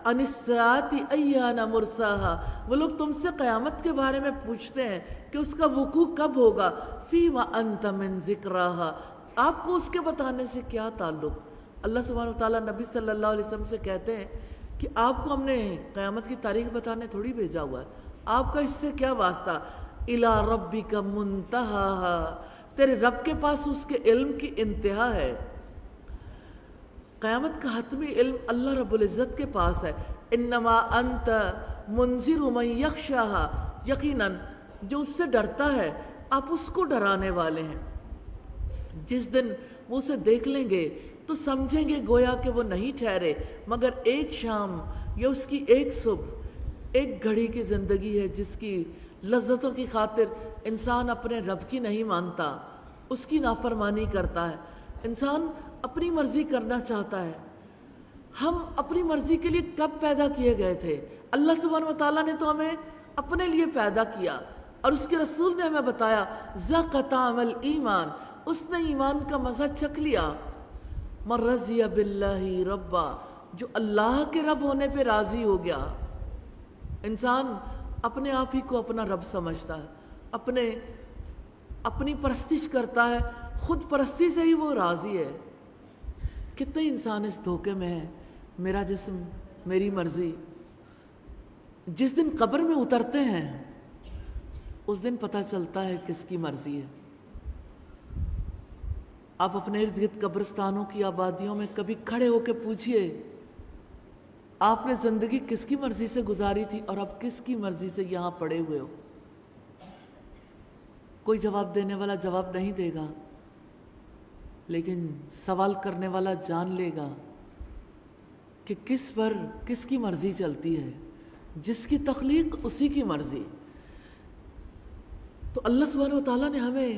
عَنِ السَّاعَةِ أَيَّانَ مُرْسَاهَا، وہ لوگ تم سے قیامت کے بارے میں پوچھتے ہیں کہ اس کا وقوع کب ہوگا. فِيمَ أَنْتَ مِنْ ذِكْرَاهَا، آپ کو اس کے بتانے سے کیا تعلق. اللہ سبحانہ وتعالیٰ نبی صلی اللہ علیہ وسلم سے کہتے ہیں کہ آپ کو ہم نے قیامت کی تاریخ بتانے تھوڑی بھیجا ہوا ہے، آپ کا اس سے کیا واسطہ. إِلَىٰ رَبِّكَ مُنْتَهَاهَا، تیرے رب کے پاس اس کے علم کی انتہا ہے. قیامت کا حتمی علم اللہ رب العزت کے پاس ہے. انما انت منذر من یخشاہا، یقیناً جو اس سے ڈرتا ہے آپ اس کو ڈرانے والے ہیں. جس دن وہ اسے دیکھ لیں گے تو سمجھیں گے گویا کہ وہ نہیں ٹھہرے مگر ایک شام یا اس کی ایک صبح، ایک گھڑی کی زندگی ہے جس کی لذتوں کی خاطر انسان اپنے رب کی نہیں مانتا، اس کی نافرمانی کرتا ہے. انسان اپنی مرضی کرنا چاہتا ہے. ہم اپنی مرضی کے لیے کب پیدا کیے گئے تھے؟ اللہ سبحانہ و تعالیٰ نے تو ہمیں اپنے لیے پیدا کیا اور اس کے رسول نے ہمیں بتایا ذاق طعم الایمان، اس نے ایمان کا مزہ چکھ لیا. من رضی باللہ ربا، جو اللہ کے رب ہونے پہ راضی ہو گیا. انسان اپنے آپ ہی کو اپنا رب سمجھتا ہے، اپنی پرستش کرتا ہے، خود پرستی سے ہی وہ راضی ہے. کتنے انسان اس دھوکے میں ہیں، میرا جسم میری مرضی. جس دن قبر میں اترتے ہیں اس دن پتہ چلتا ہے کس کی مرضی ہے. آپ اپنے ارد گرد قبرستانوں کی آبادیوں میں کبھی کھڑے ہو کے پوچھئے آپ نے زندگی کس کی مرضی سے گزاری تھی اور اب کس کی مرضی سے یہاں پڑے ہوئے ہو؟ کوئی جواب دینے والا جواب نہیں دے گا، لیکن سوال کرنے والا جان لے گا کہ کس پر کس کی مرضی چلتی ہے. جس کی تخلیق اسی کی مرضی. تو اللہ سبحانہ و تعالیٰ نے ہمیں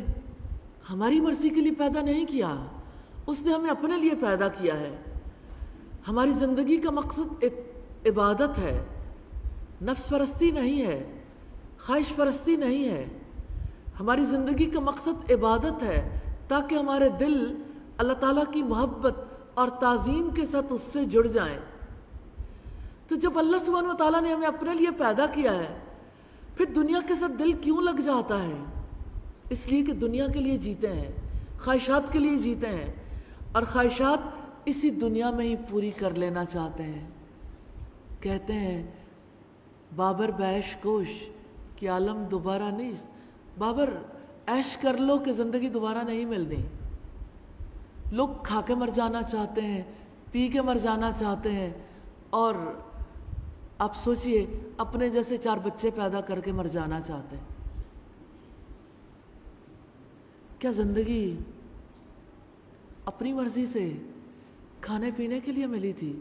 ہماری مرضی کے لیے پیدا نہیں کیا، اس نے ہمیں اپنے لیے پیدا کیا ہے. ہماری زندگی کا مقصد عبادت ہے، نفس پرستی نہیں ہے، خواہش پرستی نہیں ہے. ہماری زندگی کا مقصد عبادت ہے تاکہ ہمارے دل اللہ تعالیٰ کی محبت اور تعظیم کے ساتھ اس سے جڑ جائیں. تو جب اللہ سبحانہ و تعالیٰ نے ہمیں اپنے لیے پیدا کیا ہے پھر دنیا کے ساتھ دل کیوں لگ جاتا ہے؟ اس لیے کہ دنیا کے لیے جیتے ہیں، خواہشات کے لیے جیتے ہیں اور خواہشات اسی دنیا میں ہی پوری کر لینا چاہتے ہیں. کہتے ہیں بابر بیش کوش کہ عالم دوبارہ نہیں. بابر عیش کر لو کہ زندگی دوبارہ نہیں ملنی. لوگ کھا کے مر جانا چاہتے ہیں، پی کے مر جانا چاہتے ہیں، اور آپ سوچئے اپنے جیسے 4 بچے پیدا کر کے مر جانا چاہتے ہیں. کیا زندگی اپنی مرضی سے کھانے پینے کے لیے ملی تھی؟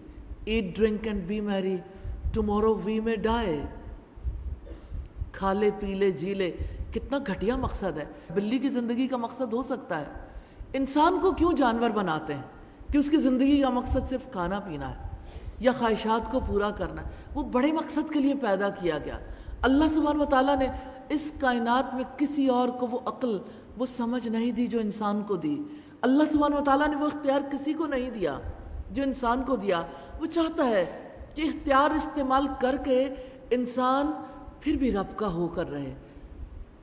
ایٹ ڈرنک اینڈ بی میری ٹمورو وی میں ڈائے. کھا لے پی لے جی لے، کتنا گھٹیا مقصد ہے. بلی کی زندگی کا مقصد ہو سکتا ہے. انسان کو کیوں جانور بناتے ہیں کہ اس کی زندگی کا مقصد صرف کھانا پینا ہے یا خواہشات کو پورا کرنا ہے؟ وہ بڑے مقصد کے لیے پیدا کیا گیا. اللہ سبحانہ و تعالیٰ نے اس کائنات میں کسی اور کو وہ عقل، وہ سمجھ نہیں دی جو انسان کو دی. اللہ سبحانہ و تعالیٰ نے وہ اختیار کسی کو نہیں دیا جو انسان کو دیا. وہ چاہتا ہے کہ اختیار استعمال کر کے انسان پھر بھی رب کا ہو کر رہے.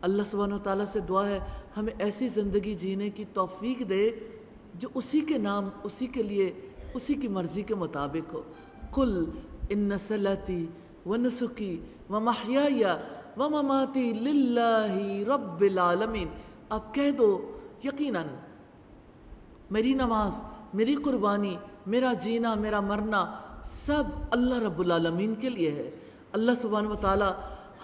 اللہ سبحانہ و تعالیٰ سے دعا ہے ہمیں ایسی زندگی جینے کی توفیق دے جو اسی کے نام، اسی کے لیے، اسی کی مرضی کے مطابق ہو. قل ان صلاتی ونسکی ومحیای ومماتی للہ رب العالمین. آپ کہہ دو یقیناً میری نماز، میری قربانی، میرا جینا، میرا مرنا سب اللہ رب العالمین کے لیے ہے. اللہ سبحانہ و تعالیٰ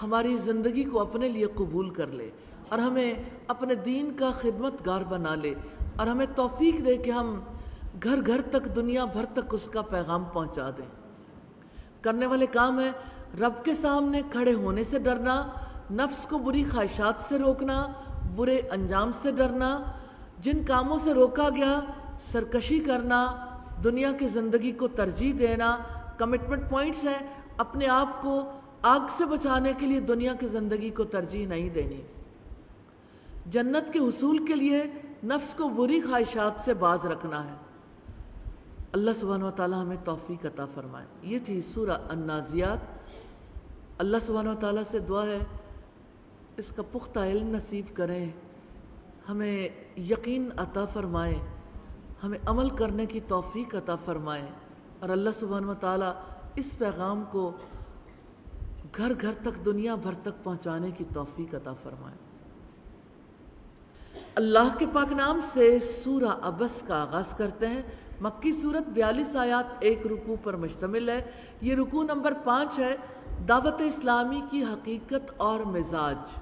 ہماری زندگی کو اپنے لیے قبول کر لے اور ہمیں اپنے دین کا خدمت گار بنا لے اور ہمیں توفیق دے کہ ہم گھر گھر تک، دنیا بھر تک اس کا پیغام پہنچا دیں. کرنے والے کام ہیں رب کے سامنے کھڑے ہونے سے ڈرنا، نفس کو بری خواہشات سے روکنا، برے انجام سے ڈرنا، جن کاموں سے روکا گیا سرکشی کرنا، دنیا کی زندگی کو ترجیح دینا. کمٹمنٹ پوائنٹس ہیں. اپنے آپ کو آگ سے بچانے کے لیے دنیا کی زندگی کو ترجیح نہیں دینی. جنت کے حصول کے لیے نفس کو بری خواہشات سے باز رکھنا ہے. اللہ سبحانہ و تعالیٰ ہمیں توفیق عطا فرمائے. یہ تھی سورہ النازعات. اللہ سبحانہ و تعالیٰ سے دعا ہے اس کا پختہ علم نصیب کریں، ہمیں یقین عطا فرمائے، ہمیں عمل کرنے کی توفیق عطا فرمائے، اور اللہ سبحانہ و تعالیٰ اس پیغام کو گھر گھر تک، دنیا بھر تک پہنچانے کی توفیق عطا فرمائے. اللہ کے پاک نام سے سورہ عبس کا آغاز کرتے ہیں. مکی صورت 42 آیات ایک رکوع پر مشتمل ہے۔ یہ رکوع نمبر 5 ہے، دعوت اسلامی کی حقیقت اور مزاج۔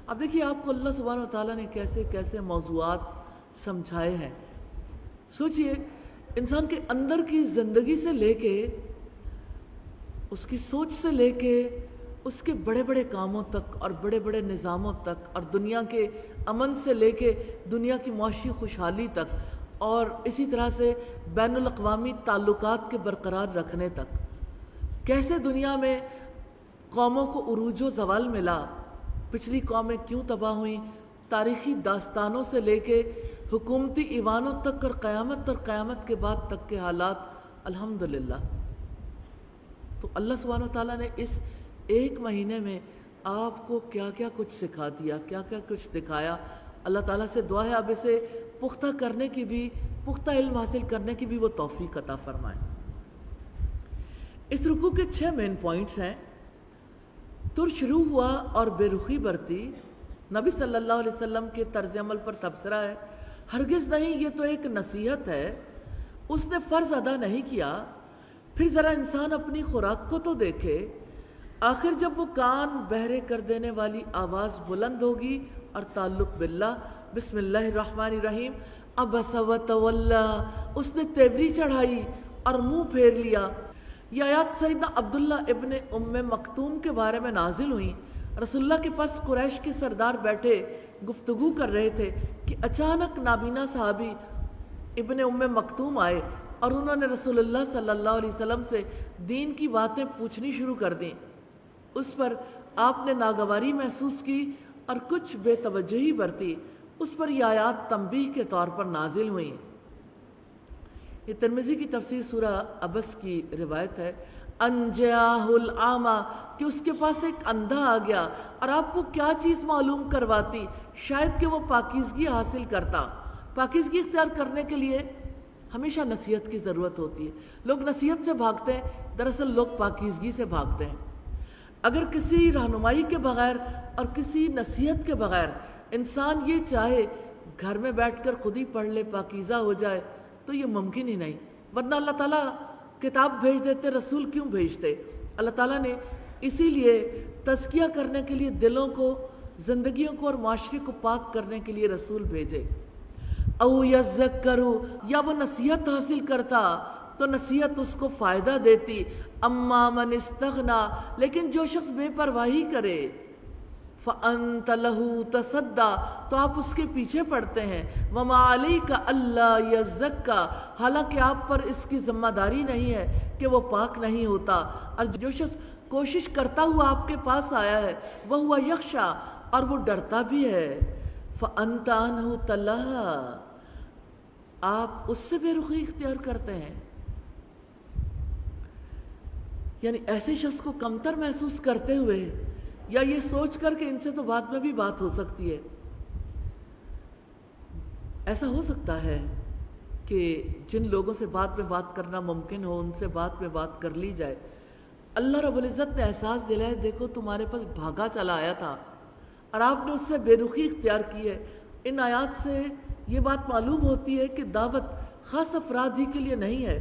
اب دیکھیے آپ کو اللہ سبحانہ و تعالیٰ نے کیسے کیسے موضوعات سمجھائے ہیں۔ سوچئے انسان کے اندر کی زندگی سے لے کے، اس کی سوچ سے لے کے، اس کے بڑے بڑے کاموں تک اور بڑے بڑے نظاموں تک، اور دنیا کے امن سے لے کے دنیا کی معاشی خوشحالی تک، اور اسی طرح سے بین الاقوامی تعلقات کے برقرار رکھنے تک، کیسے دنیا میں قوموں کو عروج و زوال ملا، پچھلی قومیں کیوں تباہ ہوئیں، تاریخی داستانوں سے لے کے حکومتی ایوانوں تک اور قیامت کے بعد تک کے حالات، الحمدللہ۔ تو اللہ سبحانہ وتعالیٰ نے اس ایک مہینے میں آپ کو کیا کیا کچھ سکھا دیا، کیا کیا کچھ دکھایا۔ اللہ تعالیٰ سے دعا ہے اب اسے پختہ کرنے کی بھی، پختہ علم حاصل کرنے کی بھی وہ توفیق عطا فرمائے۔ اس رکوع کے 6 مین پوائنٹس ہیں۔ ترش روح ہوا اور بے رخی برتی، نبی صلی اللہ علیہ وسلم کے طرز عمل پر تبصرہ ہے۔ ہرگز نہیں، یہ تو ایک نصیحت ہے، اس نے فرض ادا نہیں کیا۔ پھر ذرا انسان اپنی خوراک کو تو دیکھے، آخر جب وہ کان بہرے کر دینے والی آواز بلند ہوگی اور تعلق باللہ، بسم اللہ الرحمن الرحیم، عبس و تولی، اس نے تیوری چڑھائی اور منہ پھیر لیا۔ یہ آیات سیدنا عبداللہ ابن مکتوم کے بارے میں نازل ہوئیں۔ رسول اللہ کے پاس قریش کے سردار بیٹھے گفتگو کر رہے تھے کہ اچانک نابینا صحابی ابن مکتوم آئے اور انہوں نے رسول اللہ صلی اللہ علیہ وسلم سے دین کی باتیں پوچھنی شروع کر دیں۔ اس پر آپ نے ناگواری محسوس کی اور کچھ بے توجہی برتی۔ اس پر یہ آیات تنبیہ کے طور پر نازل ہوئیں۔ یہ ترمذی کی تفسیر سورہ عبس کی روایت ہے۔ انجاہ العامہ، کہ اس کے پاس ایک اندھا آ گیا اور آپ کو کیا چیز معلوم کرواتی، شاید کہ وہ پاکیزگی حاصل کرتا۔ پاکیزگی اختیار کرنے کے لیے ہمیشہ نصیحت کی ضرورت ہوتی ہے۔ لوگ نصیحت سے بھاگتے ہیں، دراصل لوگ پاکیزگی سے بھاگتے ہیں۔ اگر کسی رہنمائی کے بغیر اور کسی نصیحت کے بغیر انسان یہ چاہے گھر میں بیٹھ کر خود ہی پڑھ لے، پاکیزہ ہو جائے، تو یہ ممکن ہی نہیں۔ ورنہ اللہ تعالیٰ کتاب بھیج دیتے، رسول کیوں بھیجتے؟ اللہ تعالیٰ نے اسی لیے تزکیہ کرنے کے لیے دلوں کو، زندگیوں کو اور معاشرے کو پاک کرنے کے لیے رسول بھیجے۔ او یذکروا، یا وہ نصیحت حاصل کرتا تو نصیحت اس کو فائدہ دیتی۔ اما من استغنا، لیکن جو شخص بے پرواہی کرے، فأنت لہ تصدی، تو آپ اس کے پیچھے پڑتے ہیں۔ وما علیک الا یزکا، حالانکہ آپ پر اس کی ذمہ داری نہیں ہے کہ وہ پاک نہیں ہوتا۔ اور جو شخص کوشش کرتا ہوا آپ کے پاس آیا ہے، وہو یخشا، اور وہ ڈرتا بھی ہے، فأنت عنہ تلہا، آپ اس سے بے رخی اختیار کرتے ہیں۔ یعنی ایسے شخص کو کمتر محسوس کرتے ہوئے، یا یہ سوچ کر کہ ان سے تو بعد میں بھی بات ہو سکتی ہے۔ ایسا ہو سکتا ہے کہ جن لوگوں سے بعد میں بات کرنا ممکن ہو، ان سے بعد میں بات کر لی جائے۔ اللہ رب العزت نے احساس دلایا، دیکھو تمہارے پاس بھاگا چلا آیا تھا اور آپ نے اس سے بے رخی اختیار کی ہے۔ ان آیات سے یہ بات معلوم ہوتی ہے کہ دعوت خاص افراد ہی کے لیے نہیں ہے،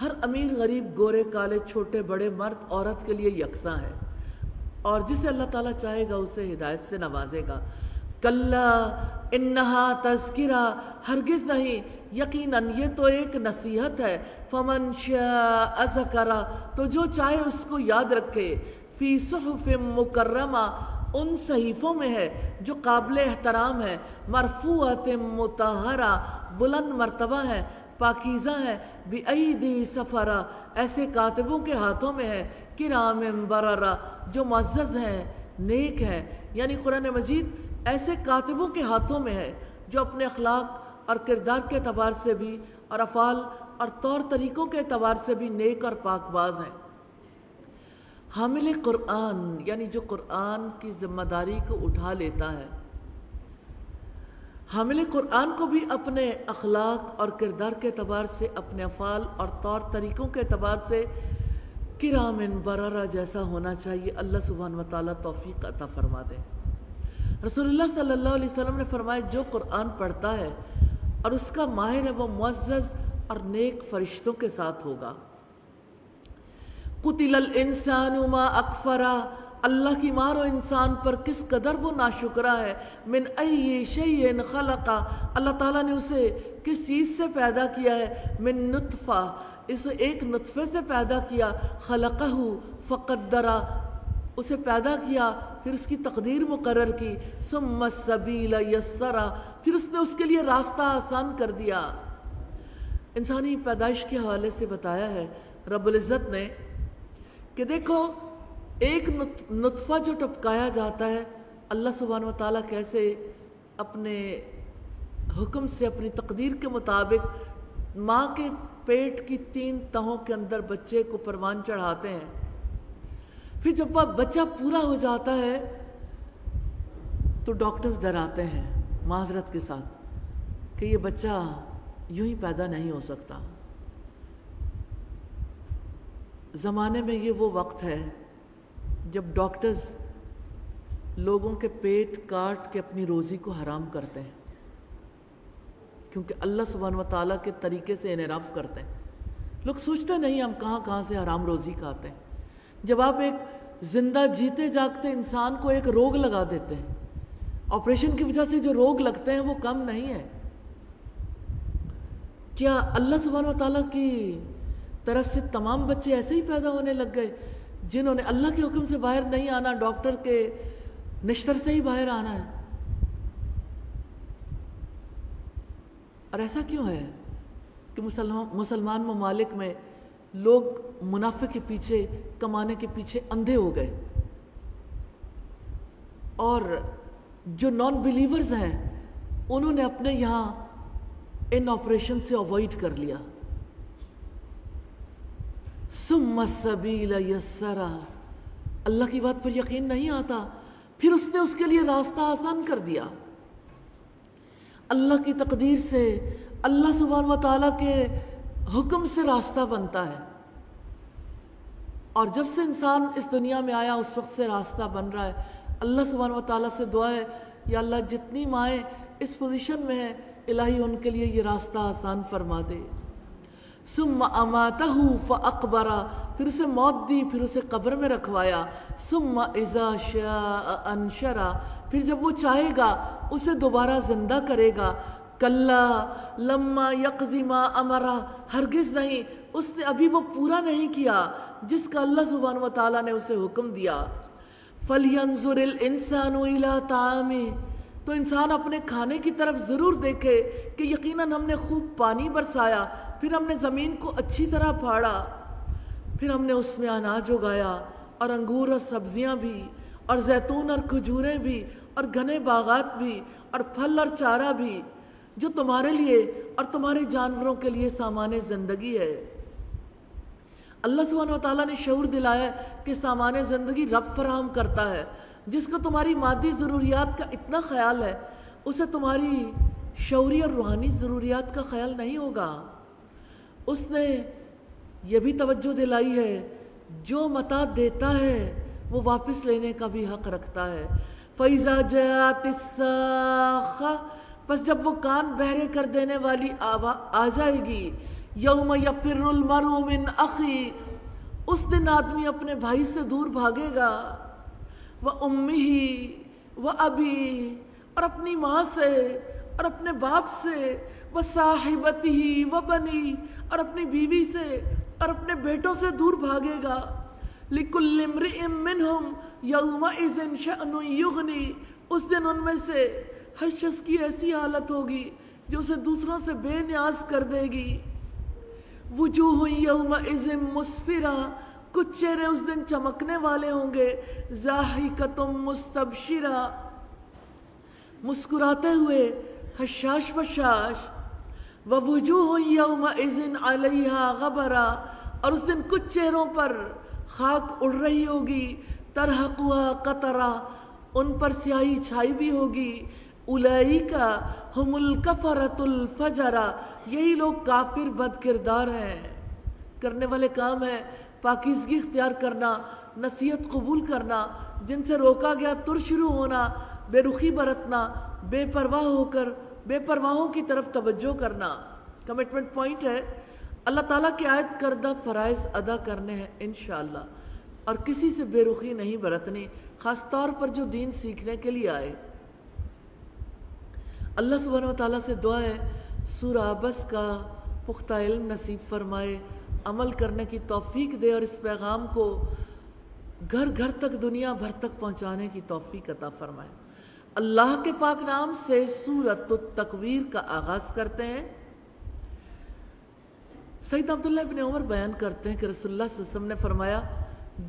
ہر امیر غریب، گورے کالے، چھوٹے بڑے، مرد عورت کے لیے یکساں ہے، اور جسے اللہ تعالیٰ چاہے گا اسے ہدایت سے نوازے گا۔ کلا انہا تذکرہ، ہرگز نہیں، یقیناً یہ تو ایک نصیحت ہے۔ فمن شاء ذکرہ، تو جو چاہے اس کو یاد رکھے۔ فی صحف مکرمہ، ان صحیفوں میں ہے جو قابل احترام ہے۔ مرفوعۃ مطہرہ، بلند مرتبہ ہیں، پاکیزہ ہیں۔ بِأَیْدِی سفرہ، ایسے کاتبوں کے ہاتھوں میں ہے۔ کرام بررہ، جو معزز ہیں، نیک ہیں۔ یعنی قرآن مجید ایسے کاتبوں کے ہاتھوں میں ہے جو اپنے اخلاق اور کردار کے اعتبار سے بھی، اور افعال اور طور طریقوں کے اعتبار سے بھی نیک اور پاک باز ہیں۔ حامل قرآن، یعنی جو قرآن کی ذمہ داری کو اٹھا لیتا ہے، حامل قرآن کو بھی اپنے اخلاق اور کردار کے اعتبار سے، اپنے افعال اور طور طریقوں کے اعتبار سے کرام بررہ جیسا ہونا چاہیے۔ اللہ سبحانہ وتعالیٰ توفیق عطا فرما دے۔ رسول اللہ صلی اللہ علیہ وسلم نے فرمایا، جو قرآن پڑھتا ہے اور اس کا ماہر ہے وہ معزز اور نیک فرشتوں کے ساتھ ہوگا۔ قتل الانسان ما اکفرا، اللہ کی مارو انسان پر کس قدر وہ ناشکرا ہے۔ من ای شیء خلقا، اللہ تعالیٰ نے اسے کس چیز سے پیدا کیا ہے۔ من نطفہ، اسے ایک نطفے سے پیدا کیا۔ خلقہ فقدرا، اسے پیدا کیا پھر اس کی تقدیر مقرر کی۔ ثم السبیل یسرا، پھر اس نے اس کے لیے راستہ آسان کر دیا۔ انسانی پیدائش کے حوالے سے بتایا ہے رب العزت نے کہ دیکھو ایک نطفہ جو ٹپکایا جاتا ہے، اللہ سبحانہ وتعالیٰ کیسے اپنے حکم سے اپنی تقدیر کے مطابق ماں کے پیٹ کی 3 تہوں کے اندر بچے کو پروان چڑھاتے ہیں۔ پھر جب وہ بچہ پورا ہو جاتا ہے تو ڈاکٹرز ڈراتے ہیں معذرت کے ساتھ کہ یہ بچہ یوں ہی پیدا نہیں ہو سکتا۔ زمانے میں یہ وہ وقت ہے جب ڈاکٹرز لوگوں کے پیٹ کاٹ کے اپنی روزی کو حرام کرتے ہیں، کیونکہ اللہ سبحانہ وتعالیٰ کے طریقے سے انحراف کرتے ہیں۔ لوگ سوچتے نہیں ہم کہاں سے حرام روزی کھاتے ہیں۔ جب آپ ایک زندہ جیتے جاگتے انسان کو ایک روگ لگا دیتے ہیں، آپریشن کی وجہ سے جو روگ لگتے ہیں وہ کم نہیں ہے۔ کیا اللہ سبحانہ وتعالیٰ کی طرف سے تمام بچے ایسے ہی پیدا ہونے لگ گئے جنہوں نے اللہ کے حکم سے باہر نہیں آنا، ڈاکٹر کے نشتر سے ہی باہر آنا ہے؟ اور ایسا کیوں ہے کہ مسلمان ممالک میں لوگ منافع کے پیچھے، کمانے کے پیچھے اندھے ہو گئے، اور جو نان بلیورز ہیں انہوں نے اپنے یہاں ان آپریشن سے اوائڈ کر لیا۔ ثم السبیل یسرا، اللہ کی بات پر یقین نہیں آتا، پھر اس نے اس کے لیے راستہ آسان کر دیا۔ اللہ کی تقدیر سے، اللہ سبحانہ وتعالیٰ کے حکم سے راستہ بنتا ہے، اور جب سے انسان اس دنیا میں آیا اس وقت سے راستہ بن رہا ہے۔ اللہ سبحانہ وتعالیٰ سے دعا ہے یا اللہ جتنی مائیں اس پوزیشن میں ہیں الہی ان کے لیے یہ راستہ آسان فرما دے۔ ثم اماتہ فاقبرہ، پھر اسے موت دی، پھر اسے قبر میں رکھوایا۔ ثم اذا شاء انشرہ، پھر جب وہ چاہے گا اسے دوبارہ زندہ کرے گا۔ کلا لما یقض ما امرہ، ہرگز نہیں، اس نے ابھی وہ پورا نہیں کیا جس کا اللہ سبحانہ وتعالیٰ نے اسے حکم دیا۔ فَلْيَنْظُرِ الْإِنسَانُ إِلَىٰ طَعَامِهِ، تو انسان اپنے کھانے کی طرف ضرور دیکھے کہ یقیناً ہم نے خوب پانی برسایا، پھر ہم نے زمین کو اچھی طرح پھاڑا، پھر ہم نے اس میں اناج اگایا، اور انگور اور سبزیاں بھی، اور زیتون اور کھجوریں بھی، اور گھنے باغات بھی، اور پھل اور چارہ بھی، جو تمہارے لیے اور تمہارے جانوروں کے لیے سامان زندگی ہے۔ اللہ سبحانہ وتعالیٰ نے شعور دلایا کہ سامان زندگی رب فراہم کرتا ہے۔ جس کو تمہاری مادی ضروریات کا اتنا خیال ہے اسے تمہاری شعوری اور روحانی ضروریات کا خیال نہیں ہوگا۔ اس نے یہ بھی توجہ دلائی ہے جو متاع دیتا ہے وہ واپس لینے کا بھی حق رکھتا ہے۔ فَإِذَا جَاءَتِ السَّاخَّةُ، بس جب وہ کان بہرے کر دینے والی آ جائے گی، یوم یفر المرء من اخی، اس دن آدمی اپنے بھائی سے دور بھاگے گا، وَأُمِّهِ وَأَبِيهِ، اور اپنی ماں سے اور اپنے باپ سے، وَصَاحِبَتِهِ وَبَنِيهِ، اور اپنی بیوی سے اور اپنے بیٹوں سے دور بھاگے گا۔ لِكُلِّ امْرِئٍ مِّنْهُمْ يَوْمَئِذٍ شَأْنٌ يُغْنِي، اس دن ان میں سے ہر شخص کی ایسی حالت ہوگی جو اسے دوسروں سے بے نیاز کر دے گی۔ وجوہ یومئذ مسفرہ، کچھ چہرے اس دن چمکنے والے ہوں گے، ضاحکۃ مستبشرہ، مسکراتے ہوئے، حشاش بشاش۔ ووجوہ یومئذ علیہا غبرہ، اور اس دن کچھ چہروں پر خاک اڑ رہی ہوگی، ترہقها قطرہ، ان پر سیاہی چھائی بھی ہوگی۔ اولئک ھم الکفرۃ الفجرہ، یہی لوگ کافر بد کردار ہیں۔ کرنے والے کام ہے پاکیزگی اختیار کرنا، نصیحت قبول کرنا، جن سے روکا گیا تر شروع ہونا، بے رخی برتنا، بے پرواہ ہو کر بے پرواہوں کی طرف توجہ کرنا کمٹمنٹ پوائنٹ ہے. اللہ تعالیٰ کی عائد کردہ فرائض ادا کرنے ہیں انشاءاللہ، اور کسی سے بے رخی نہیں برتنی، خاص طور پر جو دین سیکھنے کے لیے آئے. اللہ سبحانہ و تعالیٰ سے دعا ہے سورہ عبس کا پختہ علم نصیب فرمائے، عمل کرنے کی توفیق دے، اور اس پیغام کو گھر گھر تک دنیا بھر تک پہنچانے کی توفیق عطا فرمائے. اللہ کے پاک نام سے سورۃ التکویر کا آغاز کرتے ہیں. سید عبداللہ ابن عمر بیان کرتے ہیں کہ رسول اللہ صلی اللہ علیہ وسلم نے فرمایا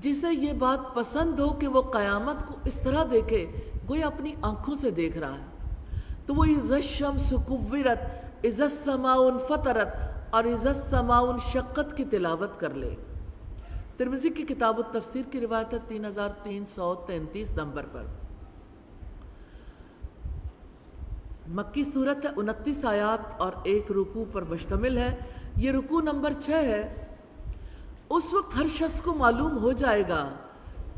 جسے یہ بات پسند ہو کہ وہ قیامت کو اس طرح دیکھے گویا اپنی آنکھوں سے دیکھ رہا ہے، تو وہ اذا الشمس کورت، اذا السماء انفطرت اور اذا السماء انشقت کی تلاوت کر لے. ترمذی کی کتاب التفسیر کی روایت ہے 3333 نمبر پر. مکی صورت ہے، 29 آیات اور 1 رکوع پر مشتمل ہے. یہ رکوع نمبر 6 ہے. اس وقت ہر شخص کو معلوم ہو جائے گا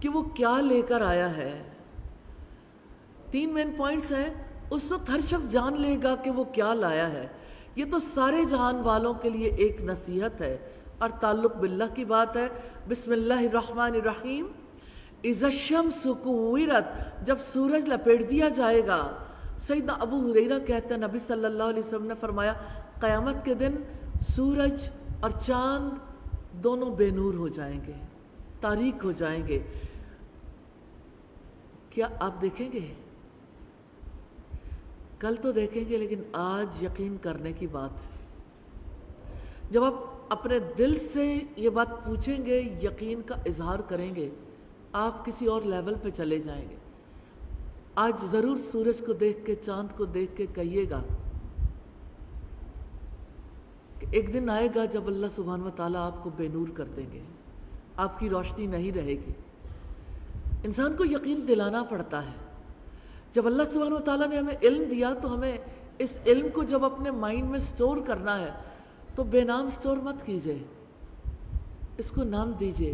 کہ وہ کیا لے کر آیا ہے. 3 مین پوائنٹس ہیں. اس وقت ہر شخص جان لے گا کہ وہ کیا لایا ہے. یہ تو سارے جہان والوں کے لیے ایک نصیحت ہے اور تعلق باللہ کی بات ہے. بسم اللہ الرحمن الرحیم. اذا الشمس کورت، جب سورج لپیٹ دیا جائے گا. سیدنا ابو ہریرہ کہتے ہیں نبی صلی اللہ علیہ وسلم نے فرمایا قیامت کے دن سورج اور چاند دونوں بے نور ہو جائیں گے، تاریک ہو جائیں گے. کیا آپ دیکھیں گے؟ کل تو دیکھیں گے، لیکن آج یقین کرنے کی بات ہے. جب آپ اپنے دل سے یہ بات پوچھیں گے، یقین کا اظہار کریں گے، آپ کسی اور لیول پہ چلے جائیں گے. آج ضرور سورج کو دیکھ کے، چاند کو دیکھ کے کہیے گا کہ ایک دن آئے گا جب اللہ سبحانہ و تعالیٰ آپ کو بے نور کر دیں گے، آپ کی روشنی نہیں رہے گی. انسان کو یقین دلانا پڑتا ہے. جب اللہ سبحانہ و تعالیٰ نے ہمیں علم دیا تو ہمیں اس علم کو جب اپنے مائنڈ میں سٹور کرنا ہے تو بے نام سٹور مت کیجئے، اس کو نام دیجئے.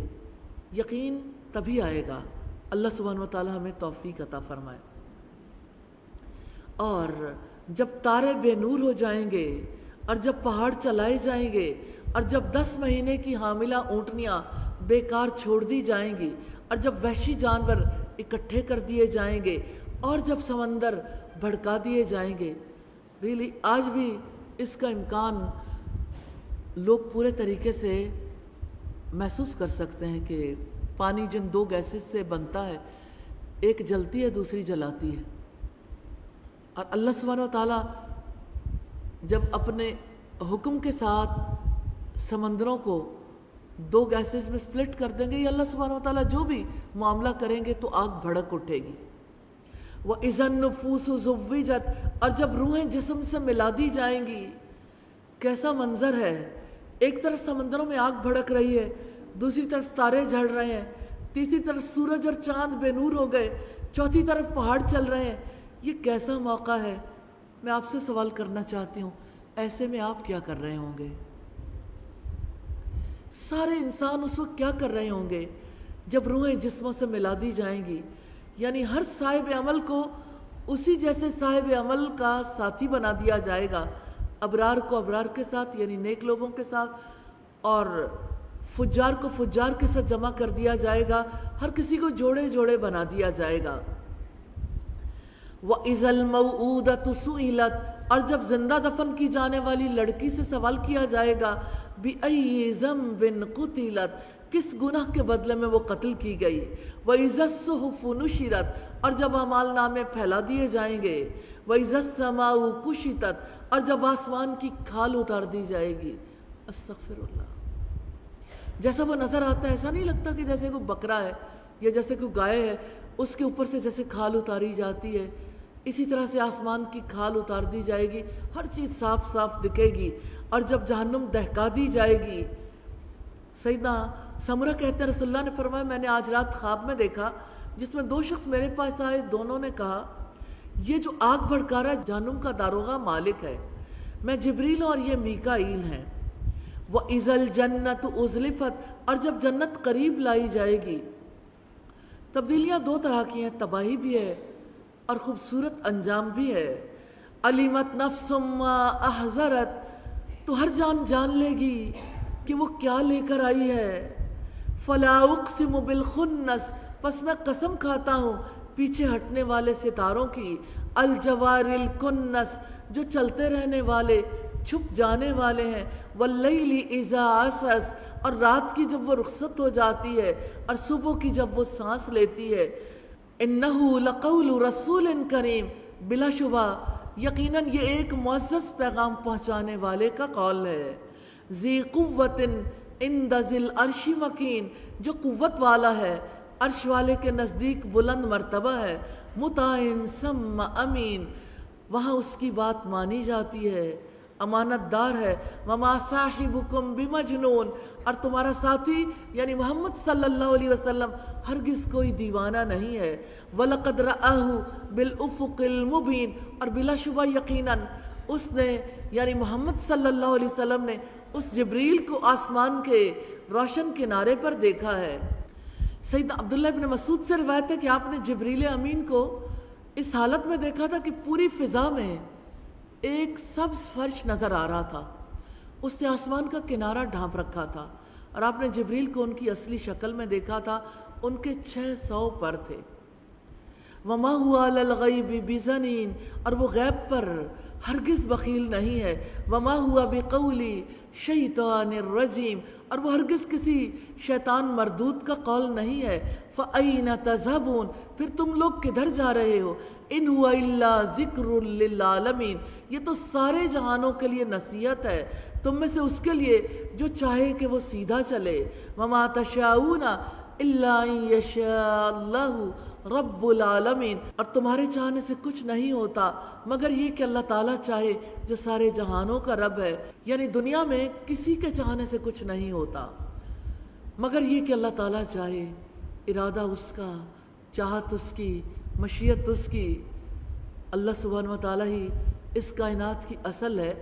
یقین تبھی آئے گا. اللہ سبحانہ و تعالیٰ ہمیں توفیق عطا فرمائے. اور جب تارے بے نور ہو جائیں گے، اور جب پہاڑ چلائے جائیں گے، اور جب 10 مہینے کی حاملہ اونٹنیاں بیکار چھوڑ دی جائیں گی، اور جب وحشی جانور اکٹھے کر دیے جائیں گے، اور جب سمندر بھڑکا دیے جائیں گے. ریلی آج بھی اس کا امکان لوگ پورے طریقے سے محسوس کر سکتے ہیں کہ پانی جن 2 گیسز سے بنتا ہے، ایک جلتی ہے دوسری جلاتی ہے. اور اللہ سبحانہ و تعالیٰ جب اپنے حکم کے ساتھ سمندروں کو 2 گیسز میں سپلٹ کر دیں گے، یہ اللہ سبحانہ و تعالیٰ جو بھی معاملہ کریں گے تو آگ بھڑک اٹھے گی. وَإِذَا النُّفُوسُ زُوِّجَتْ، اور جب روحیں جسم سے ملا دی جائیں گی. کیسا منظر ہے! ایک طرف سمندروں میں آگ بھڑک رہی ہے، دوسری طرف تارے جھڑ رہے ہیں، تیسری طرف سورج اور چاند بے نور ہو گئے، چوتھی طرف پہاڑ چل رہے ہیں. یہ کیسا موقع ہے! میں آپ سے سوال کرنا چاہتی ہوں، ایسے میں آپ کیا کر رہے ہوں گے؟ سارے انسان اس وقت کیا کر رہے ہوں گے جب روحیں جسموں سے ملا دی جائیں گی؟ یعنی ہر صاحب عمل کو اسی جیسے صاحب عمل کا ساتھی بنا دیا جائے گا. ابرار کو ابرار کے ساتھ یعنی نیک لوگوں کے ساتھ، اور فجار کو فجار کے ساتھ جمع کر دیا جائے گا. ہر کسی کو جوڑے جوڑے بنا دیا جائے گا. وَإِذَا الْمَوْءُودَةُ سُئِلَتْ، اور جب زندہ دفن کی جانے والی لڑکی سے سوال کیا جائے گا بِأَيِّ ذَنبٍ قُتِلَتْ، کس گناہ کے بدلے میں وہ قتل کی گئی. وَإِذَا الصُّحُفُ نُشِرَتْ، اور جب اعمال نامے پھیلا دیے جائیں گے. وَإِذَا السَّمَاءُ كُشِطَتْ، اور جب آسمان کی کھال اتار دی جائے گی. استغفر اللہ. جیسا وہ نظر آتا ہے ایسا نہیں لگتا کہ جیسے کوئی بکرا ہے یا جیسے کوئی گائے ہے، اس کے اوپر سے جیسے کھال اتاری جاتی ہے، اسی طرح سے آسمان کی کھال اتار دی جائے گی. ہر چیز صاف صاف دکھے گی. اور جب جہنم دہکا دی جائے گی. سیدنا سمرہ کہتے ہیں رسول اللہ نے فرمایا میں نے آج رات خواب میں دیکھا جس میں 2 شخص میرے پاس آئے. دونوں نے کہا یہ جو آگ بھڑکا رہا ہے جہنم کا داروغہ مالک ہے، میں جبریل اور یہ میکائیل ہیں. وَإِذَا الْجَنَّةُ أُزْلِفَتْ، اور جب جنت قریب لائی جائے گی. تبدیلیاں 2 طرح کی ہیں، تباہی بھی ہے اور خوبصورت انجام بھی ہے. علیمت نفس ما احضرت، تو ہر جان جان لے گی کہ وہ کیا لے کر آئی ہے۔ فلا اقسم بالخنس، پس میں قسم کھاتا ہوں پیچھے ہٹنے والے ستاروں کی، الجوار الکنس، جو چلتے رہنے والے چھپ جانے والے ہیں، واللیل اذا عسعس، اور رات کی جب وہ رخصت ہو جاتی ہے اور صبح کی جب وہ سانس لیتی ہے۔ انہ لقول رسول کریم، بلا شبہ یقیناً یہ ایک معزز پیغام پہنچانے والے کا قول ہے۔ ذی قوت عند ذی العرش مکین، جو قوت والا ہے، عرش والے کے نزدیک بلند مرتبہ ہے۔ مطاع ثم امین، وہاں اس کی بات مانی جاتی ہے، امانت دار ہے۔ وما صاحبکم بمجنون، اور تمہارا ساتھی یعنی محمد صلی اللہ علیہ وسلم ہرگز کوئی دیوانہ نہیں ہے۔ وَلَقَدْ رَآهُ بِالْأُفُقِ الْمُبِينِ، اور بلا شبہ یقیناً اس نے یعنی محمد صلی اللہ علیہ وسلم نے اس جبریل کو آسمان کے روشن کنارے پر دیکھا ہے۔ سیدنا عبداللہ ابن مسعود سے روایت ہے کہ آپ نے جبریل امین کو اس حالت میں دیکھا تھا کہ پوری فضا میں ایک سبز فرش نظر آ رہا تھا، اس نے آسمان کا کنارہ ڈھانپ رکھا تھا، اور آپ نے جبریل کو ان کی اصلی شکل میں دیکھا تھا، ان کے 600 پر تھے۔ وما هو علی الغیب بضنین، اور وہ غیب پر ہرگز بخیل نہیں ہے۔ وما هو بقول شیطان الرجیم، اور وہ ہرگز کسی شیطان مردود کا قول نہیں ہے۔ فأین تذهبون، پھر تم لوگ کدھر جا رہے ہو؟ ان هو الا ذکر للعالمین، یہ تو سارے جہانوں کے لیے نصیحت ہے، تم میں سے اس کے لیے جو چاہے کہ وہ سیدھا چلے۔ وما تشاءون الا ان یشاء اللہ رب العالمین، اور تمہارے چاہنے سے کچھ نہیں ہوتا مگر یہ کہ اللہ تعالیٰ چاہے جو سارے جہانوں کا رب ہے۔ یعنی دنیا میں کسی کے چاہنے سے کچھ نہیں ہوتا مگر یہ کہ اللہ تعالیٰ چاہے، ارادہ اس کا، چاہت اس کی، مشیت اس کی۔ اللہ سبحانہ و تعالیٰ ہی اس کائنات کی اصل ہے،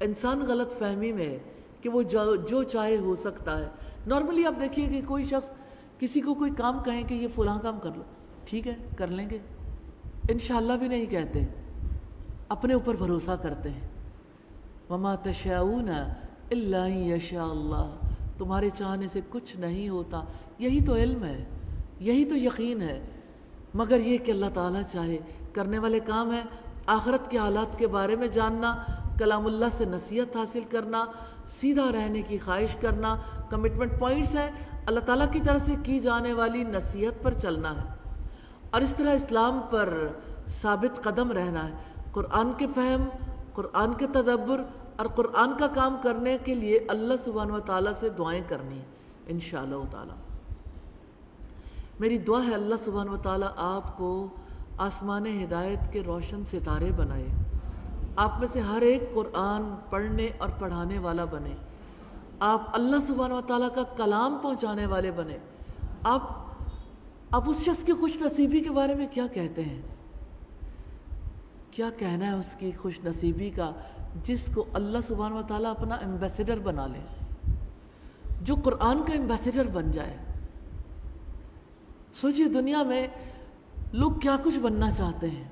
انسان غلط فہمی میں ہے کہ وہ جو چاہے ہو سکتا ہے۔ نارملی آپ دیکھیے کہ کوئی شخص کسی کو کوئی کام کہیں کہ یہ فلاں کام کر لو، ٹھیک ہے کر لیں گے، انشاءاللہ بھی نہیں کہتے، اپنے اوپر بھروسہ کرتے ہیں۔ وما تشاءون الا ان یشاء اللہ، تمہارے چاہنے سے کچھ نہیں ہوتا، یہی تو علم ہے، یہی تو یقین ہے، مگر یہ کہ اللہ تعالیٰ چاہے۔ کرنے والے کام ہیں آخرت کے حالات کے بارے میں جاننا، کلام اللہ سے نصیحت حاصل کرنا، سیدھا رہنے کی خواہش کرنا، کمٹمنٹ پوائنٹس ہیں، اللہ تعالیٰ کی طرف سے کی جانے والی نصیحت پر چلنا ہے، اور اس طرح اسلام پر ثابت قدم رہنا ہے۔ قرآن کے فہم، قرآن کے تدبر اور قرآن کا کام کرنے کے لیے اللہ سبحانہ و تعالیٰ سے دعائیں کرنی ہیں انشاءاللہ تعالیٰ۔ میری دعا ہے اللہ سبحانہ و تعالیٰ آپ کو آسمان ہدایت کے روشن ستارے بنائے، آپ میں سے ہر ایک قرآن پڑھنے اور پڑھانے والا بنے، آپ اللہ سبحانہ و تعالیٰ کا کلام پہنچانے والے بنے۔ آپ اس شخص کی خوش نصیبی کے بارے میں کیا کہتے ہیں؟ کیا کہنا ہے اس کی خوش نصیبی کا جس کو اللہ سبحانہ و تعالیٰ اپنا ایمبیسیڈر بنا لے، جو قرآن کا ایمبیسیڈر بن جائے۔ سوچیے دنیا میں لوگ کیا کچھ بننا چاہتے ہیں،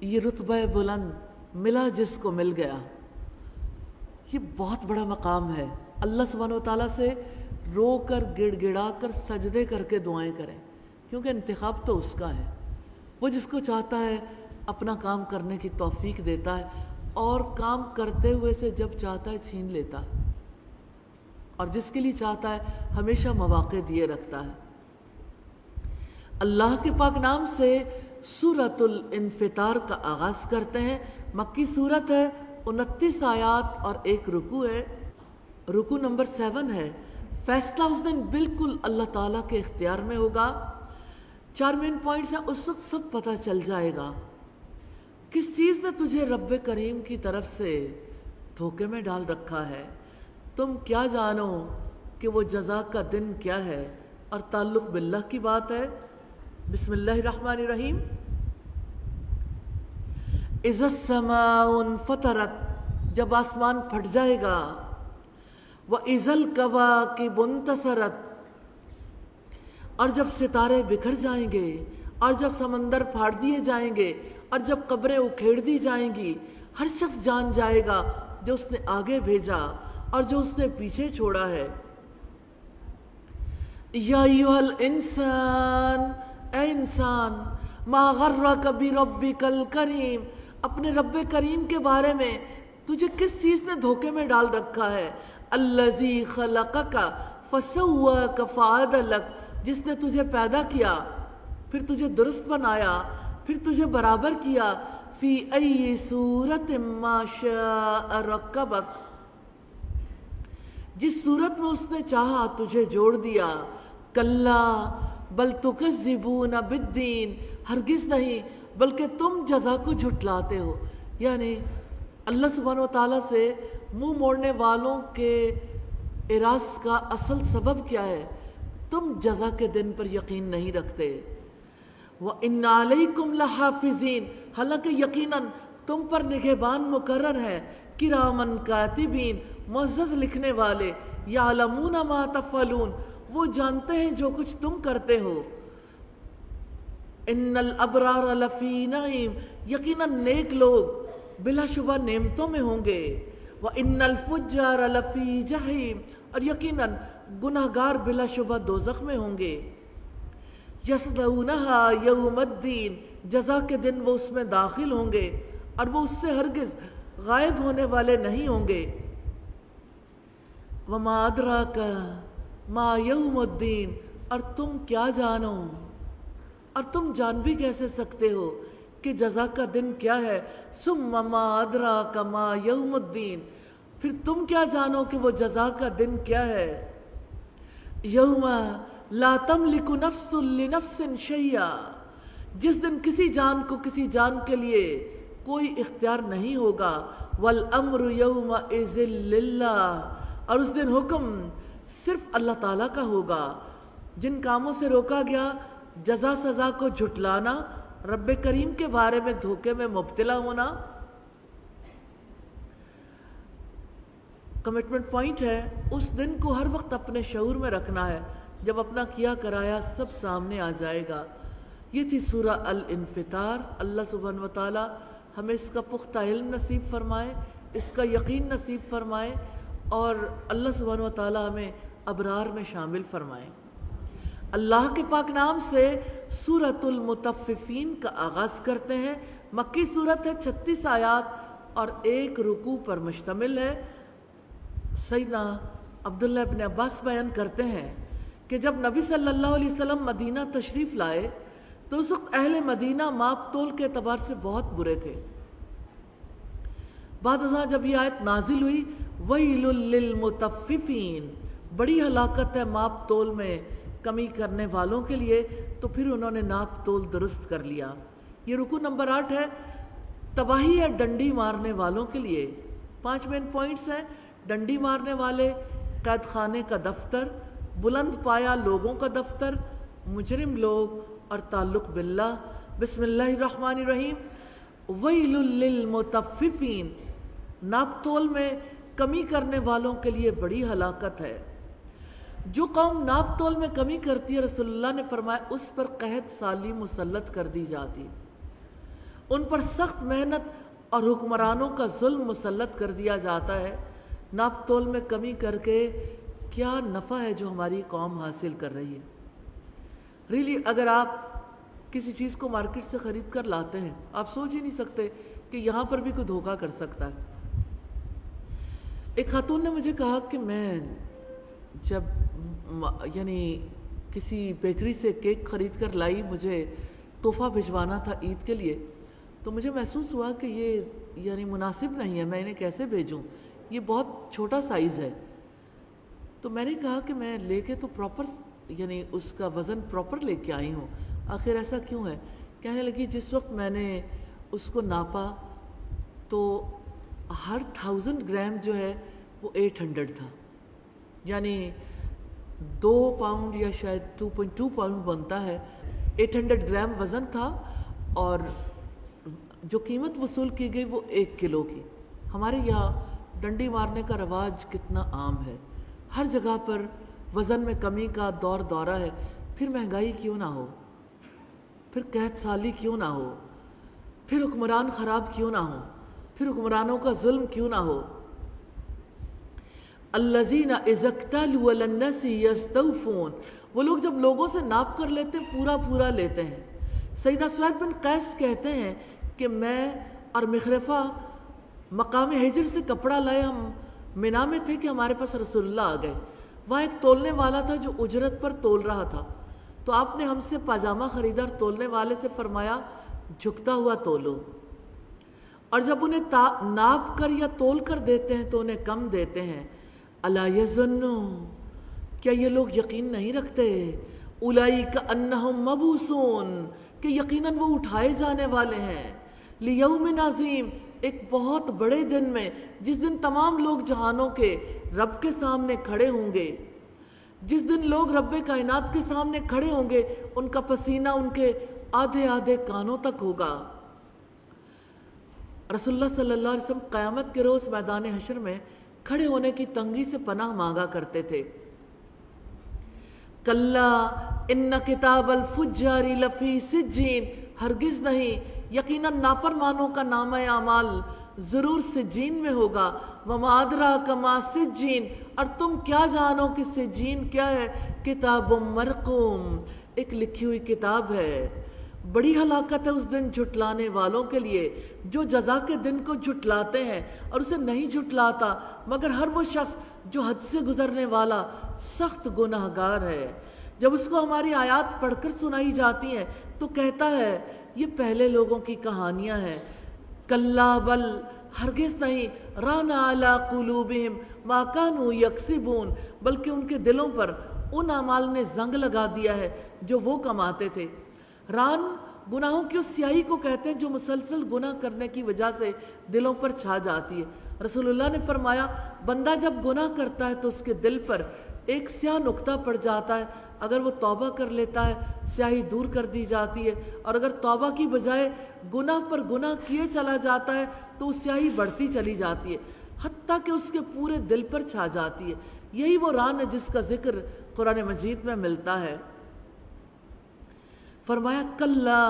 یہ رتبہ بلند ملا جس کو مل گیا، یہ بہت بڑا مقام ہے۔ اللہ سبحانہ و تعالیٰ سے رو کر گڑ گڑا کر سجدے کر کے دعائیں کریں، کیونکہ انتخاب تو اس کا ہے، وہ جس کو چاہتا ہے اپنا کام کرنے کی توفیق دیتا ہے، اور کام کرتے ہوئے سے جب چاہتا ہے چھین لیتا ہے، اور جس کے لیے چاہتا ہے ہمیشہ مواقع دیے رکھتا ہے۔ اللہ کے پاک نام سے سورۃ الانفطار کا آغاز کرتے ہیں۔ مکی سورت ہے، 29 آیات اور 1 رکوع ہے، رکوع نمبر 7 ہے۔ فیصلہ اس دن بالکل اللہ تعالیٰ کے اختیار میں ہوگا۔ 4 مین پوائنٹس ہیں، اس وقت سب پتہ چل جائے گا کس چیز نے تجھے رب کریم کی طرف سے دھوکے میں ڈال رکھا ہے، تم کیا جانو کہ وہ جزا کا دن کیا ہے، اور تعلق باللہ کی بات ہے۔ بسم اللہ الرحمن الرحیم۔ اذا السماء انفطرت، جب آسمان پھٹ جائے گا، وَإِذَا الْكَوَاكِبُ انتَثَرَتْ، اور جب ستارے بکھر جائیں گے، اور جب سمندر پھاڑ دیے جائیں گے، اور جب قبریں اکھیڑ دی جائیں گی ہر شخص جان جائے گا جو اس نے آگے بھیجا اور جو اس نے پیچھے چھوڑا ہے۔ یا ایھا الانسان، اے انسان، ما غرک بربک الکریم، اپنے رب کریم کے بارے میں تجھے کس چیز نے دھوکے میں ڈال رکھا ہے؟ الذی خلقک فسواک فعدلک، جس نے تجھے پیدا کیا پھر تجھے درست بنایا پھر تجھے برابر کیا، فی ای صورت ما شاء رکبک، جس صورت میں اس نے چاہا تجھے جوڑ دیا۔ کلا بل تکذبون بالدین، ہرگز نہیں بلکہ تم جزا کو جھٹلاتے ہو۔ یعنی اللہ سبحانہ وتعالیٰ سے منہ موڑنے والوں کے اعراض کا اصل سبب کیا ہے؟ تم جزا کے دن پر یقین نہیں رکھتے۔ وَإِنَّ عَلَيْكُمْ لَحَافِظِينَ، حالانکہ یقیناً تم پر نگہبان مقرر ہیں، کِرَامًا کاتبین، معزز لکھنے والے، یعلمون ما تفعلون، وہ جانتے ہیں جو کچھ تم کرتے ہو۔ ان الابرار لفی نعیم، یقیناً نیک لوگ بلا شبہ نعمتوں میں ہوں گے۔ وان الفجار لفی جحیم، اور یقیناً گناہگار بلا شبہ دوزخ میں ہوں گے۔ یصلونھا یوم الدین، جزا کے دن وہ اس میں داخل ہوں گے اور وہ اس سے ہرگز غائب ہونے والے نہیں ہوں گے۔ وما ادراک ما یوم الدین، اور تم کیا جانو، اور تم جان بھی کیسے سکتے ہو کہ جزا کا دن کیا ہے؟ ثم ما ادراک ما یوم الدین، پھر تم کیا جانو کہ وہ جزا کا دن کیا ہے؟ یوم لا تملک نفس لنفس شیئا، جس دن کسی جان کو کسی جان کے لیے کوئی اختیار نہیں ہوگا۔ والامر یومئذ للہ، اور اس دن حکم صرف اللہ تعالیٰ کا ہوگا۔ جن کاموں سے روکا گیا، جزا سزا کو جھٹلانا، رب کریم کے بارے میں دھوکے میں مبتلا ہونا، کمٹمنٹ پوائنٹ ہے اس دن کو ہر وقت اپنے شعور میں رکھنا ہے، جب اپنا کیا کرایا سب سامنے آ جائے گا۔ یہ تھی سورہ الانفطار۔ اللہ سبحانہ وتعالی ہمیں اس کا پختہ علم نصیب فرمائے، اس کا یقین نصیب فرمائے، اور اللہ سبحانہ وتعالی ہمیں ابرار میں شامل فرمائے۔ اللہ کے پاک نام سے سورۃ المطففین کا آغاز کرتے ہیں۔ مکی صورت ہے، 36 آیات اور 1 رکوع پر مشتمل ہے۔ سیدنا عبداللہ ابن عباس بیان کرتے ہیں کہ جب نبی صلی اللہ علیہ وسلم مدینہ تشریف لائے تو اس وقت اہل مدینہ ماپ تول کے اعتبار سے بہت برے تھے۔ بعد ازاں جب یہ آیت نازل ہوئی، وَيْلٌ لِّلْمُطَفِّفِينَ، بڑی ہلاکت ہے ماپ تول میں کمی کرنے والوں کے لیے، تو پھر انہوں نے ناپ تول درست کر لیا۔ یہ رکوع نمبر 8 ہے۔ تباہی ہے ڈنڈی مارنے والوں کے لیے۔ 5 مین پوائنٹس ہیں: ڈنڈی مارنے والے، قید خانے کا دفتر، بلند پایا لوگوں کا دفتر، مجرم لوگ، اور تعلق باللہ۔ بسم اللہ الرحمن الرحیم۔ ویل للمطففین، ناپ تول میں کمی کرنے والوں کے لیے بڑی ہلاکت ہے۔ جو قوم ناپ تول میں کمی کرتی ہے، رسول اللہ نے فرمایا اس پر قحط سالی مسلط کر دی جاتی، ان پر سخت محنت اور حکمرانوں کا ظلم مسلط کر دیا جاتا ہے۔ ناپ تول میں کمی کر کے کیا نفع ہے جو ہماری قوم حاصل کر رہی ہے؟ ریلی اگر آپ کسی چیز کو مارکیٹ سے خرید کر لاتے ہیں، آپ سوچ ہی نہیں سکتے کہ یہاں پر بھی کوئی دھوکہ کر سکتا ہے۔ ایک خاتون نے مجھے کہا کہ میں جب یعنی کسی بیکری سے کیک خرید کر لائی، مجھے تحفہ بھجوانا تھا عید کے لیے، تو مجھے محسوس ہوا کہ یہ یعنی مناسب نہیں ہے، میں انہیں کیسے بھیجوں، یہ بہت چھوٹا سائز ہے۔ تو میں نے کہا کہ میں لے کے تو پراپر یعنی اس کا وزن پراپر لے کے آئی ہوں، آخر ایسا کیوں ہے؟ کہنے لگی جس وقت میں نے اس کو ناپا تو ہر 1000 گرام جو ہے وہ 800 تھا، یعنی 2 پاؤنڈ یا شاید 2.2 پاؤنڈ بنتا ہے، 800 گرام وزن تھا، اور جو قیمت وصول کی گئی وہ 1 کلو کی۔ ہمارے یہاں ڈنڈی مارنے کا رواج کتنا عام ہے، ہر جگہ پر وزن میں کمی کا دور دورہ ہے، پھر مہنگائی کیوں نہ ہو، پھر قحط سالی کیوں نہ ہو، پھر حکمران خراب کیوں نہ ہو، پھر حکمرانوں کا ظلم کیوں نہ ہو۔ الذین اذا اکتالوا علی الناس یستوفون، وہ لوگ جب لوگوں سے ناپ کر لیتے پورا پورا لیتے ہیں۔ سیدنا سوید بن قیس کہتے ہیں کہ میں اور مخرفہ مقام ہجر سے کپڑا لائے، ہم منا میں تھے کہ ہمارے پاس رسول اللہ آ گئے۔ وہاں ایک تولنے والا تھا جو اجرت پر تول رہا تھا، تو آپ نے ہم سے پاجامہ خریدا اور تولنے والے سے فرمایا جھکتا ہوا تولو، اور جب انہیں ناپ کر یا تول کر دیتے ہیں تو انہیں کم دیتے ہیں۔ الا یظنوا، کیا یہ لوگ یقین نہیں رکھتے، اولئک انہم مبعوثون، کہ یقیناً وہ اٹھائے جانے والے ہیں، لیوم عظیم، ایک بہت بڑے دن میں، جس دن تمام لوگ جہانوں کے رب کے سامنے کھڑے ہوں گے، جس دن لوگ رب کائنات کے سامنے کھڑے ہوں گے، ان کا پسینہ ان کے آدھے آدھے کانوں تک ہوگا۔ رسول اللہ صلی اللہ علیہ وسلم قیامت کے روز میدان حشر میں کھڑے ہونے کی تنگی سے پناہ مانگا کرتے تھے۔ کلا ان کتاب الفجار لفی سجین، ہرگز نہیں، یقیناً نافرمانوں کا نامہ اعمال ضرور سجین میں ہوگا۔ وما ادراک ما سجین، اور تم کیا جانو کہ سجین کیا ہے؟ کتاب مرقوم، ایک لکھی ہوئی کتاب ہے۔ بڑی ہلاکت ہے اس دن جھٹلانے والوں کے لیے جو جزا کے دن کو جھٹلاتے ہیں اور اسے نہیں جھٹلاتا مگر ہر وہ شخص جو حد سے گزرنے والا سخت گناہ گار ہے۔ جب اس کو ہماری آیات پڑھ کر سنائی جاتی ہیں تو کہتا ہے یہ پہلے لوگوں کی کہانیاں ہیں۔ کلا بل، ہرگز نہیں، ران علی قلوبہم ما کانوا یکسبون، بلکہ ان کے دلوں پر ان اعمال نے زنگ لگا دیا ہے جو وہ کماتے تھے۔ ران گناہوں کی اس سیاہی کو کہتے ہیں جو مسلسل گناہ کرنے کی وجہ سے دلوں پر چھا جاتی ہے۔ رسول اللہ نے فرمایا بندہ جب گناہ کرتا ہے تو اس کے دل پر ایک سیاہ نقطہ پڑ جاتا ہے، اگر وہ توبہ کر لیتا ہے سیاہی دور کر دی جاتی ہے، اور اگر توبہ کی بجائے گناہ پر گناہ کیے چلا جاتا ہے تو وہ سیاہی بڑھتی چلی جاتی ہے حتیٰ کہ اس کے پورے دل پر چھا جاتی ہے۔ یہی وہ ران ہے جس کا ذکر قرآن مجید میں ملتا ہے۔ فرمایا کلا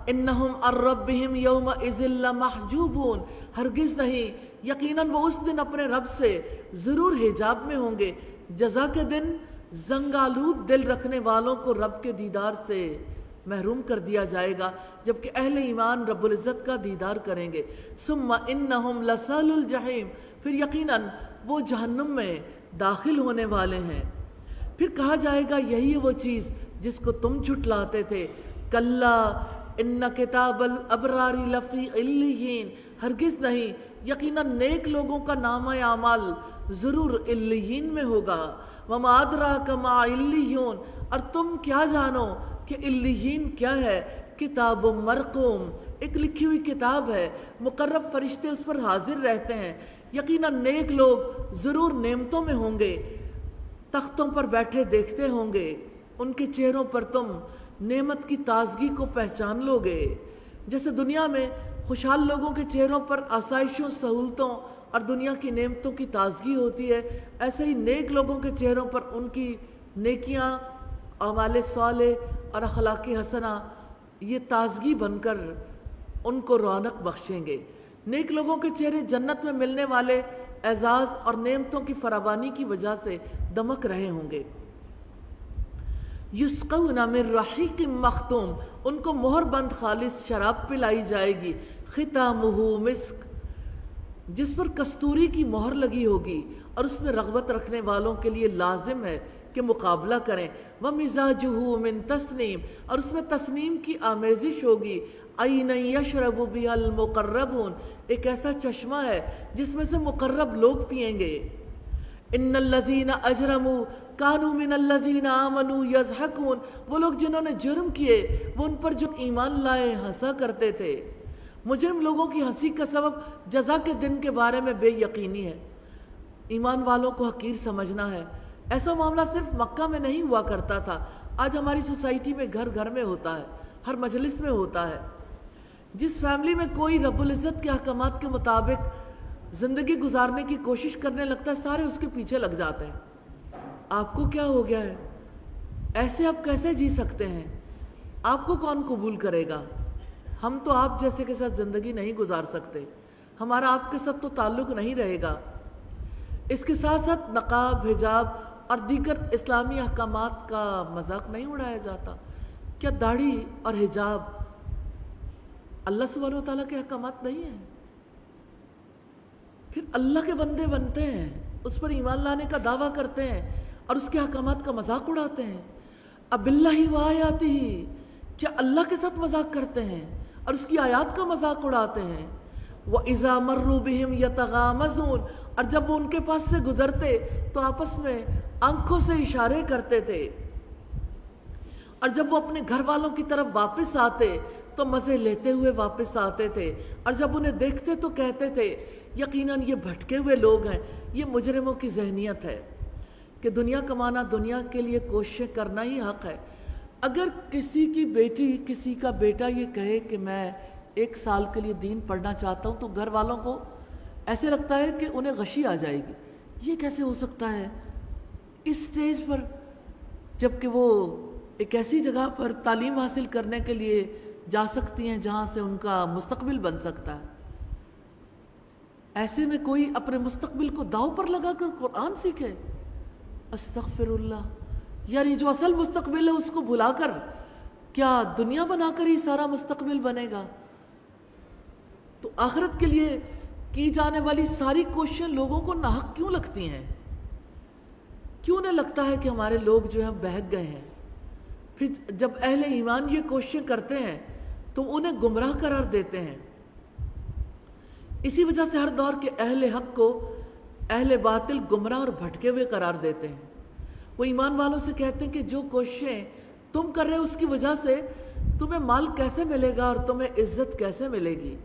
انہم عن ربہم یومئذ لمحجوبون، ہرگز نہیں، یقیناً وہ اس دن اپنے رب سے ضرور حجاب میں ہوں گے۔ جزا کے دن زنگالود دل رکھنے والوں کو رب کے دیدار سے محروم کر دیا جائے گا، جبکہ اہل ایمان رب العزت کا دیدار کریں گے۔ ثم انہم لصال الجحیم، پھر یقیناً وہ جہنم میں داخل ہونے والے ہیں۔ پھر کہا جائے گا یہی وہ چیز جس کو تم جھٹلاتے تھے۔ کلا ان کتاب الابرار لفی علیین، ہرگز نہیں، یقیناً نیک لوگوں کا نامہ اعمال ضرور علیین میں ہوگا۔ وما ادراک ما علیون، اور تم کیا جانو کہ علیین کیا ہے؟ کتاب مرقوم، ایک لکھی ہوئی کتاب ہے، مقرب فرشتے اس پر حاضر رہتے ہیں۔ یقیناً نیک لوگ ضرور نعمتوں میں ہوں گے، تختوں پر بیٹھے دیکھتے ہوں گے، ان کے چہروں پر تم نعمت کی تازگی کو پہچان لو گے۔ جیسے دنیا میں خوشحال لوگوں کے چہروں پر آسائشوں، سہولتوں اور دنیا کی نعمتوں کی تازگی ہوتی ہے، ایسے ہی نیک لوگوں کے چہروں پر ان کی نیکیاں، اعمال صالح اور اخلاق حسنہ یہ تازگی بن کر ان کو رونق بخشیں گے۔ نیک لوگوں کے چہرے جنت میں ملنے والے اعزاز اور نعمتوں کی فراوانی کی وجہ سے دمک رہے ہوں گے۔ یسقون من رحیق مختوم، ان کو مہر بند خالص شراب پلائی جائے گی، ختامہ مسک، جس پر کستوری کی مہر لگی ہوگی، اور اس میں رغبت رکھنے والوں کے لیے لازم ہے کہ مقابلہ کریں۔ ومزاجہ من تسنیم، اور اس میں تسنیم کی آمیزش ہوگی۔ عین یشرب بها المقربون، ایک ایسا چشمہ ہے جس میں سے مقرب لوگ پئیں گے۔ ان الذین اجرموا کانوا من الذین آمنوا یضحکون، وہ لوگ جنہوں نے جرم کیے وہ ان پر جو ایمان لائے ہنسا کرتے تھے۔ مجرم لوگوں کی ہنسی کا سبب جزا کے دن کے بارے میں بے یقینی ہے، ایمان والوں کو حقیر سمجھنا ہے۔ ایسا معاملہ صرف مکہ میں نہیں ہوا کرتا تھا، آج ہماری سوسائٹی میں گھر گھر میں ہوتا ہے، ہر مجلس میں ہوتا ہے۔ جس فیملی میں کوئی رب العزت کے احکامات کے مطابق زندگی گزارنے کی کوشش کرنے لگتا ہے، سارے اس کے پیچھے لگ جاتے ہیں۔ آپ کو کیا ہو گیا ہے؟ ایسے آپ کیسے جی سکتے ہیں؟ آپ کو کون قبول کرے گا؟ ہم تو آپ جیسے کے ساتھ زندگی نہیں گزار سکتے، ہمارا آپ کے ساتھ تو تعلق نہیں رہے گا۔ اس کے ساتھ ساتھ نقاب، حجاب اور دیگر اسلامی احکامات کا مذاق نہیں اڑایا جاتا۔ کیا داڑھی اور حجاب اللہ سبحانہ وتعالیٰ کے احکامات نہیں ہیں؟ پھر اللہ کے بندے بنتے ہیں، اس پر ایمان لانے کا دعویٰ کرتے ہیں اور اس کے احکامات کا مذاق اڑاتے ہیں۔ اب اللہ و آیاتہ، کیا اللہ کے ساتھ مذاق کرتے ہیں اور اس کی آیات کا مذاق اڑاتے ہیں۔ وَإِذَا مَرُّوا بِهِمْ يَتَغَامَزُونَ، اور جب وہ ان کے پاس سے گزرتے تو آپس میں آنکھوں سے اشارے کرتے تھے، اور جب وہ اپنے گھر والوں کی طرف واپس آتے تو مزے لیتے ہوئے واپس آتے تھے، اور جب انہیں دیکھتے تو کہتے تھے یقیناً یہ بھٹکے ہوئے لوگ ہیں۔ یہ مجرموں کی ذہنیت ہے کہ دنیا کمانا، دنیا کے لیے کوششیں کرنا ہی حق ہے۔ اگر کسی کی بیٹی، کسی کا بیٹا یہ کہے کہ میں 1 سال کے لیے دین پڑھنا چاہتا ہوں، تو گھر والوں کو ایسے لگتا ہے کہ انہیں غشی آ جائے گی، یہ کیسے ہو سکتا ہے اس سٹیج پر، جبکہ وہ ایک ایسی جگہ پر تعلیم حاصل کرنے کے لیے جا سکتی ہیں جہاں سے ان کا مستقبل بن سکتا ہے۔ ایسے میں کوئی اپنے مستقبل کو داؤ پر لگا کر قرآن سیکھے، استغفر اللہ، یعنی جو اصل مستقبل ہے اس کو بھلا کر کیا دنیا بنا کر ہی سارا مستقبل بنے گا؟ تو آخرت کے لیے کی جانے والی ساری کوششیں لوگوں کو ناحق کیوں لگتی ہیں؟ کیوں انہیں لگتا ہے کہ ہمارے لوگ جو ہیں بہک گئے ہیں؟ پھر جب اہل ایمان یہ کوششیں کرتے ہیں تو انہیں گمراہ قرار دیتے ہیں۔ اسی وجہ سے ہر دور کے اہل حق کو اہل باطل گمراہ اور بھٹکے ہوئے قرار دیتے ہیں۔ وہ ایمان والوں سے کہتے ہیں کہ جو کوششیں تم کر رہے ہو اس کی وجہ سے تمہیں مال کیسے ملے گا اور تمہیں عزت کیسے ملے گی۔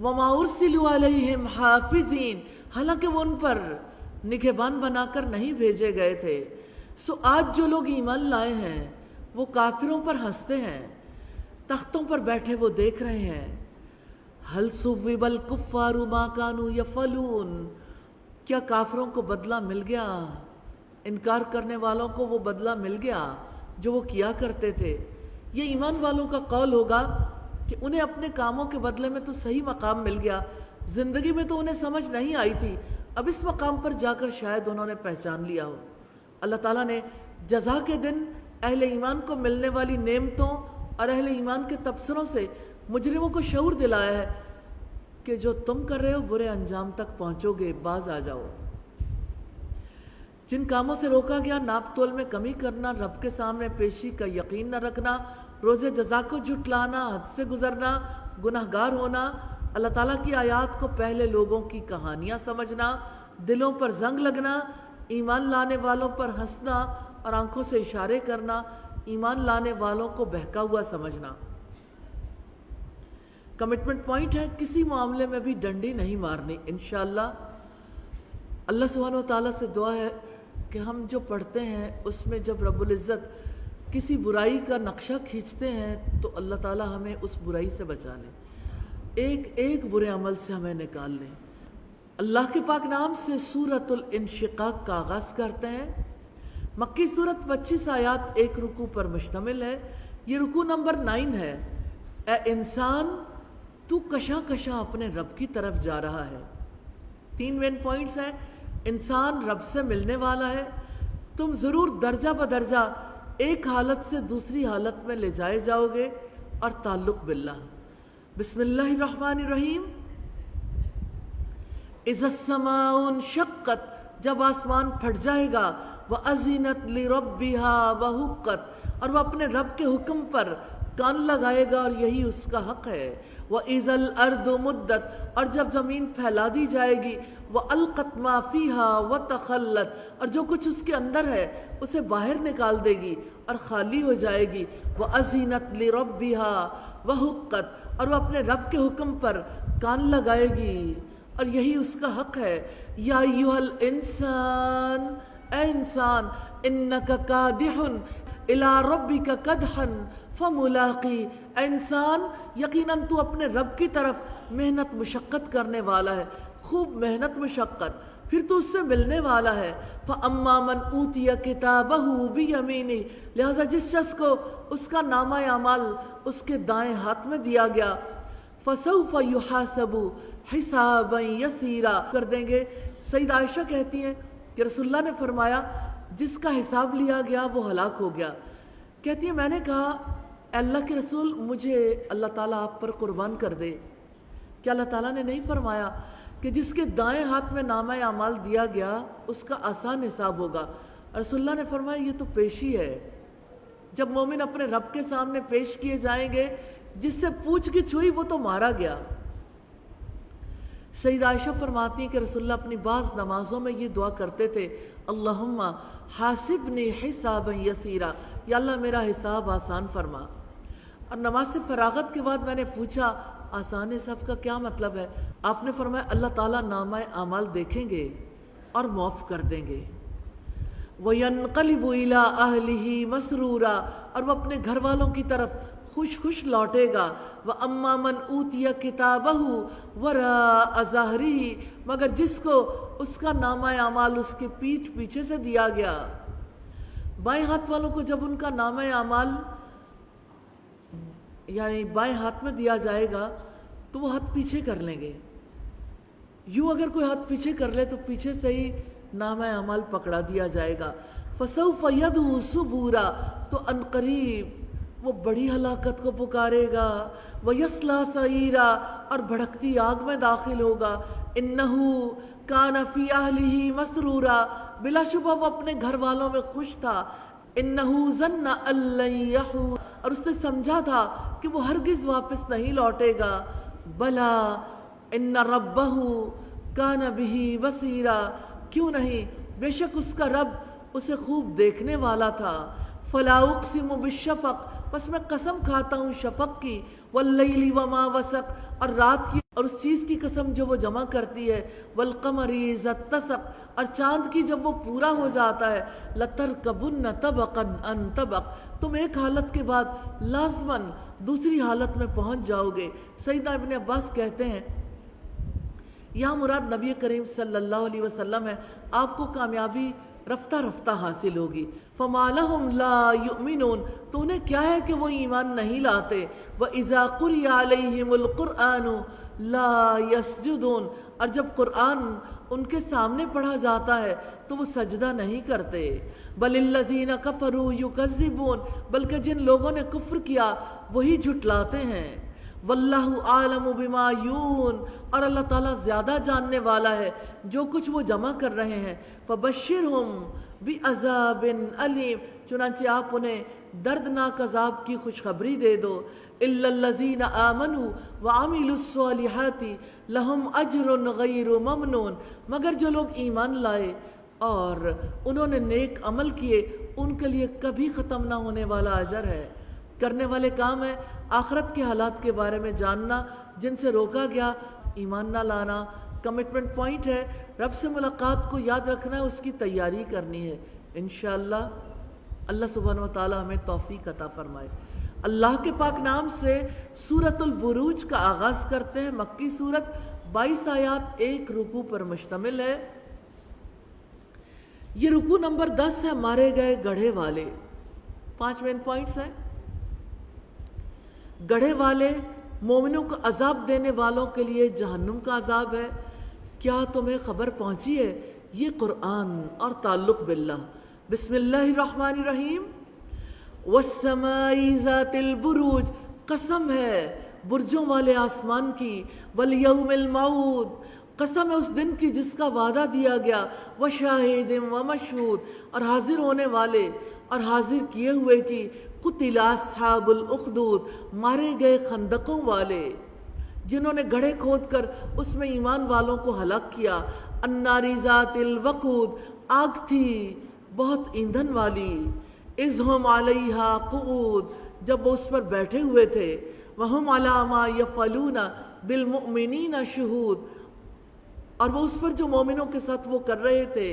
وَمَا أُرْسِلُوا عَلَيْهِمْ حَافِظِينَ، حالانکہ وہ ان پر نگہبان بنا کر نہیں بھیجے گئے تھے۔ سو آج جو لوگ ایمان لائے ہیں وہ کافروں پر ہنستے ہیں، تختوں پر بیٹھے وہ دیکھ رہے ہیں۔ هَلْ ثُوِّبَ الْكُفَّارُ مَا كَانُوا يَفْعَلُونَ، کیا کافروں کو بدلہ مل گیا؟ انکار کرنے والوں کو وہ بدلہ مل گیا جو وہ کیا کرتے تھے۔ یہ ایمان والوں کا قول ہوگا کہ انہیں اپنے کاموں کے بدلے میں تو صحیح مقام مل گیا، زندگی میں تو انہیں سمجھ نہیں آئی تھی، اب اس مقام پر جا کر شاید انہوں نے پہچان لیا ہو۔ اللہ تعالیٰ نے جزا کے دن اہل ایمان کو ملنے والی نعمتوں اور اہل ایمان کے تبصروں سے مجرموں کو شعور دلایا ہے کہ جو تم کر رہے ہو برے انجام تک پہنچو گے، باز آ جاؤ۔ جن کاموں سے روکا گیا، ناپ تول میں کمی کرنا، رب کے سامنے پیشی کا یقین نہ رکھنا، روز جزا کو جھٹلانا، حد سے گزرنا، گناہگار ہونا، اللہ تعالیٰ کی آیات کو پہلے لوگوں کی کہانیاں سمجھنا، دلوں پر زنگ لگنا، ایمان لانے والوں پر ہنسنا اور آنکھوں سے اشارے کرنا، ایمان لانے والوں کو بہکا ہوا سمجھنا۔ کمٹمنٹ پوائنٹ ہے، کسی معاملے میں بھی ڈنڈی نہیں مارنی انشاءاللہ۔ اللہ سبحانہ و تعالیٰ سے دعا ہے کہ ہم جو پڑھتے ہیں اس میں جب رب العزت کسی برائی کا نقشہ کھینچتے ہیں تو اللہ تعالیٰ ہمیں اس برائی سے بچا لیں، ایک ایک برے عمل سے ہمیں نکال لیں۔ اللہ کے پاک نام سے سورۃ الانشقاق کا آغاز کرتے ہیں۔ مکی سورت 25 آیات، ایک رکوع پر مشتمل ہے۔ یہ رکوع نمبر 9 ہے۔ اے انسان، تو کشاں کشاں اپنے رب کی طرف جا رہا ہے۔ 3 مین پوائنٹس ہیں۔ انسان رب سے ملنے والا ہے، تم ضرور درجہ بدرجہ ایک حالت سے دوسری حالت میں لے جائے جاؤ گے، اور تعلق باللہ۔ بسم اللہ الرحمن الرحیم۔ اذا السماء انشقت، جب آسمان پھٹ جائے گا، وَأَذِنَتْ لِرَبِّهَا وَحُقَّتْ، اور وہ اپنے رب کے حکم پر کان لگائے گا اور یہی اس کا حق ہے۔ وَإِذَا الْأَرْضُ مُدَّتْ، اور جب زمین پھیلا دی جائے گی، وَأَلْقَتْ مَا فِيهَا وَتَخَلَّتْ، اور جو کچھ اس کے اندر ہے اسے باہر نکال دے گی اور خالی ہو جائے گی۔ وَأَذِنَتْ لِرَبِّهَا وَحُقَّتْ، اور وہ اپنے رب کے حکم پر کان لگائے گی اور یہی اس کا حق ہے۔ یا ایھا الانسان، اے انسان، انک کادح الی ربک کدحا فملاقی، اے انسان یقیناً تو اپنے رب کی طرف محنت مشقت کرنے والا ہے، خوب محنت مشقت۔ پھر تو اس سے ملنے والا ہے۔ فَأَمَّا مَنْ أُوتِيَ كِتَابَهُ بِيَمِينِهِ، لہٰذا جس شخص کو اس کا نامہ اعمال اس کے دائیں ہاتھ میں دیا گیا، فَسَوْفَ يُحَاسَبُ حِسَابًا يَسِيرًا، کر دیں گے۔ سید عائشہ کہتی ہیں کہ رسول اللہ نے فرمایا جس کا حساب لیا گیا وہ ہلاک ہو گیا۔ کہتی ہیں میں نے کہا اے اللہ کے رسول مجھے اللہ تعالیٰ آپ پر قربان کر دے، کہ اللہ تعالیٰ نے نہیں فرمایا کہ جس کے دائیں ہاتھ میں نامہ اعمال دیا گیا اس کا آسان حساب ہوگا؟ رسول اللہ نے فرمایا یہ تو پیشی ہے، جب مومن اپنے رب کے سامنے پیش کیے جائیں گے جس سے پوچھ گچھ ہوئی وہ تو مارا گیا۔ سید عائشہ فرماتی ہیں کہ رسول اللہ اپنی بعض نمازوں میں یہ دعا کرتے تھے، اللہم حاسبنی حسابا یسیرا، یا اللہ میرا حساب آسان فرما۔ اور نماز سے فراغت کے بعد میں نے پوچھا آسان حساب کا کیا مطلب ہے؟ آپ نے فرمایا اللہ تعالیٰ نامہ اعمال دیکھیں گے اور معاف کر دیں گے۔ وَيَنْقَلِبُ إِلَىٰ أَهْلِهِ مَسْرُورًا، اور وہ اپنے گھر والوں کی طرف خوش خوش لوٹے گا۔ وَأَمَّا مَنْ أُوتِيَ كِتَابَهُ وَرَاءَ ظَهْرِهِ، مگر جس کو اس کا نامہ اعمال اس کے پیٹھ پیچھے سے دیا گیا۔ بائیں ہاتھ والوں کو جب ان کا نامہ اعمال یعنی بائیں ہاتھ میں دیا جائے گا تو وہ ہاتھ پیچھے کر لیں گے۔ یوں اگر کوئی ہاتھ پیچھے کر لے تو پیچھے سے ہی نامہ اعمال پکڑا دیا جائے گا۔ فَسَوْفَ يَدْعُو ثُبُورًا، تو عنقریب وہ بڑی ہلاکت کو پکارے گا۔ وَيَصْلَىٰ سَعِيرًا، اور بھڑکتی آگ میں داخل ہوگا۔ إِنَّهُ كَانَ فِي أَهْلِهِ مَسْرُورًا، بلا شبہ وہ اپنے گھر والوں میں خوش تھا۔ إِنَّهُ ظَنَّ أَن لَّن يَحُورَ، اور اس نے سمجھا تھا کہ وہ ہرگز واپس نہیں لوٹے گا۔ بلا ان ربہ کان بہ بصیرا، کیوں نہیں بے شک اس کا رب اسے خوب دیکھنے والا تھا۔ فلا اقسم بالشفق، پس میں قسم کھاتا ہوں شفق کی، واللیل وما وسق، اور رات کی اور اس چیز کی قسم جو وہ جمع کرتی ہے، والقمر اذا اتسق، اور چاند کی جب وہ پورا ہو جاتا ہے، لترکبن طبقا عن طبق، تم ایک حالت کے بعد لازماً دوسری حالت میں پہنچ جاؤ گے۔ سیدنا ابن عباس کہتے ہیں یہاں مراد نبی کریم صلی اللہ علیہ وسلم ہے، آپ کو کامیابی رفتہ رفتہ حاصل ہوگی۔ فما لہم لا یؤمنون، تو انہیں کیا ہے کہ وہ ایمان نہیں لاتے۔ وَإِذَا قُرِئَ عَلَيْهِمُ الْقُرْآنُ لَا يَسْجُدُونَ، اور جب قرآن ان کے سامنے پڑھا جاتا ہے تو وہ سجدہ نہیں کرتے۔ بل الذین کفروا یکذبون، بلکہ جن لوگوں نے کفر کیا وہی جھٹلاتے ہیں۔ واللہ عالم بما یون، اور اللہ تعالیٰ زیادہ جاننے والا ہے جو کچھ وہ جمع کر رہے ہیں۔ فبشرہم بعذاب علیم، چنانچہ آپ انہیں دردناک عذاب کی خوشخبری دے دو۔ الا الذین آمنوا وعملوا الصالحات لہم اجر غیر ممنون، مگر جو لوگ ایمان لائے اور انہوں نے نیک عمل کیے ان کے لیے کبھی ختم نہ ہونے والا اجر ہے۔ کرنے والے کام ہے آخرت کے حالات کے بارے میں جاننا جن سے روکا گیا، ایمان نہ لانا۔ کمٹمنٹ پوائنٹ ہے رب سے ملاقات کو یاد رکھنا ہے، اس کی تیاری کرنی ہے۔ انشاءاللہ اللہ سبحانہ وتعالی ہمیں توفیق عطا فرمائے۔ اللہ کے پاک نام سے سورۃ البروج کا آغاز کرتے ہیں۔ مکی سورت 22 آیات، ایک رکوع پر مشتمل ہے۔ یہ رکوع نمبر 10 ہے، مارے گئے گڑھے والے۔ 5 مین پوائنٹس ہیں۔ گڑھے والے مومنوں کو عذاب دینے والوں کے لیے جہنم کا عذاب ہے۔ کیا تمہیں خبر پہنچی ہے؟ یہ قرآن اور تعلق باللہ۔ بسم اللہ الرحمن الرحیم۔ والسماء ذات البروج، قسم ہے برجوں والے آسمان کی۔ والیوم الموعود، قسم ہے اس دن کی جس کا وعدہ دیا گیا۔ وشاہد ومشہود، اور حاضر ہونے والے اور حاضر کیے ہوئے کی۔ قتل اصحاب الاخدود، مارے گئے خندقوں والے جنہوں نے گڑھے کھود کر اس میں ایمان والوں کو ہلاک کیا۔ النار ذات الوقود، آگ تھی بہت ایندھن والی۔ اذ ہم علیہا قعود، جب وہ اس پر بیٹھے ہوئے تھے۔ وہم علی ما یفعلون بالمؤمنین شہود، اور وہ اس پر جو مومنوں کے ساتھ وہ کر رہے تھے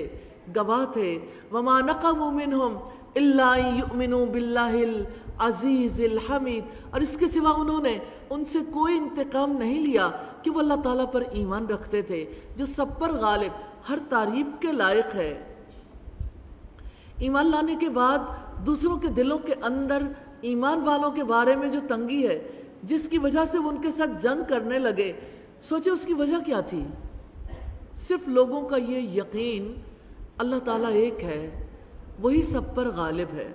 گواہ تھے۔ وما نقموا منہم الا ان یؤمنوا باللہ العزیز الحمید، اور اس کے سوا انہوں نے ان سے کوئی انتقام نہیں لیا کہ وہ اللہ تعالیٰ پر ایمان رکھتے تھے جو سب پر غالب ہر تعریف کے لائق ہے۔ ایمان لانے کے بعد دوسروں کے دلوں کے اندر ایمان والوں کے بارے میں جو تنگی ہے، جس کی وجہ سے وہ ان کے ساتھ جنگ کرنے لگے، سوچے اس کی وجہ کیا تھی؟ صرف لوگوں کا یہ یقین اللہ تعالیٰ ایک ہے، وہی سب پر غالب ہے۔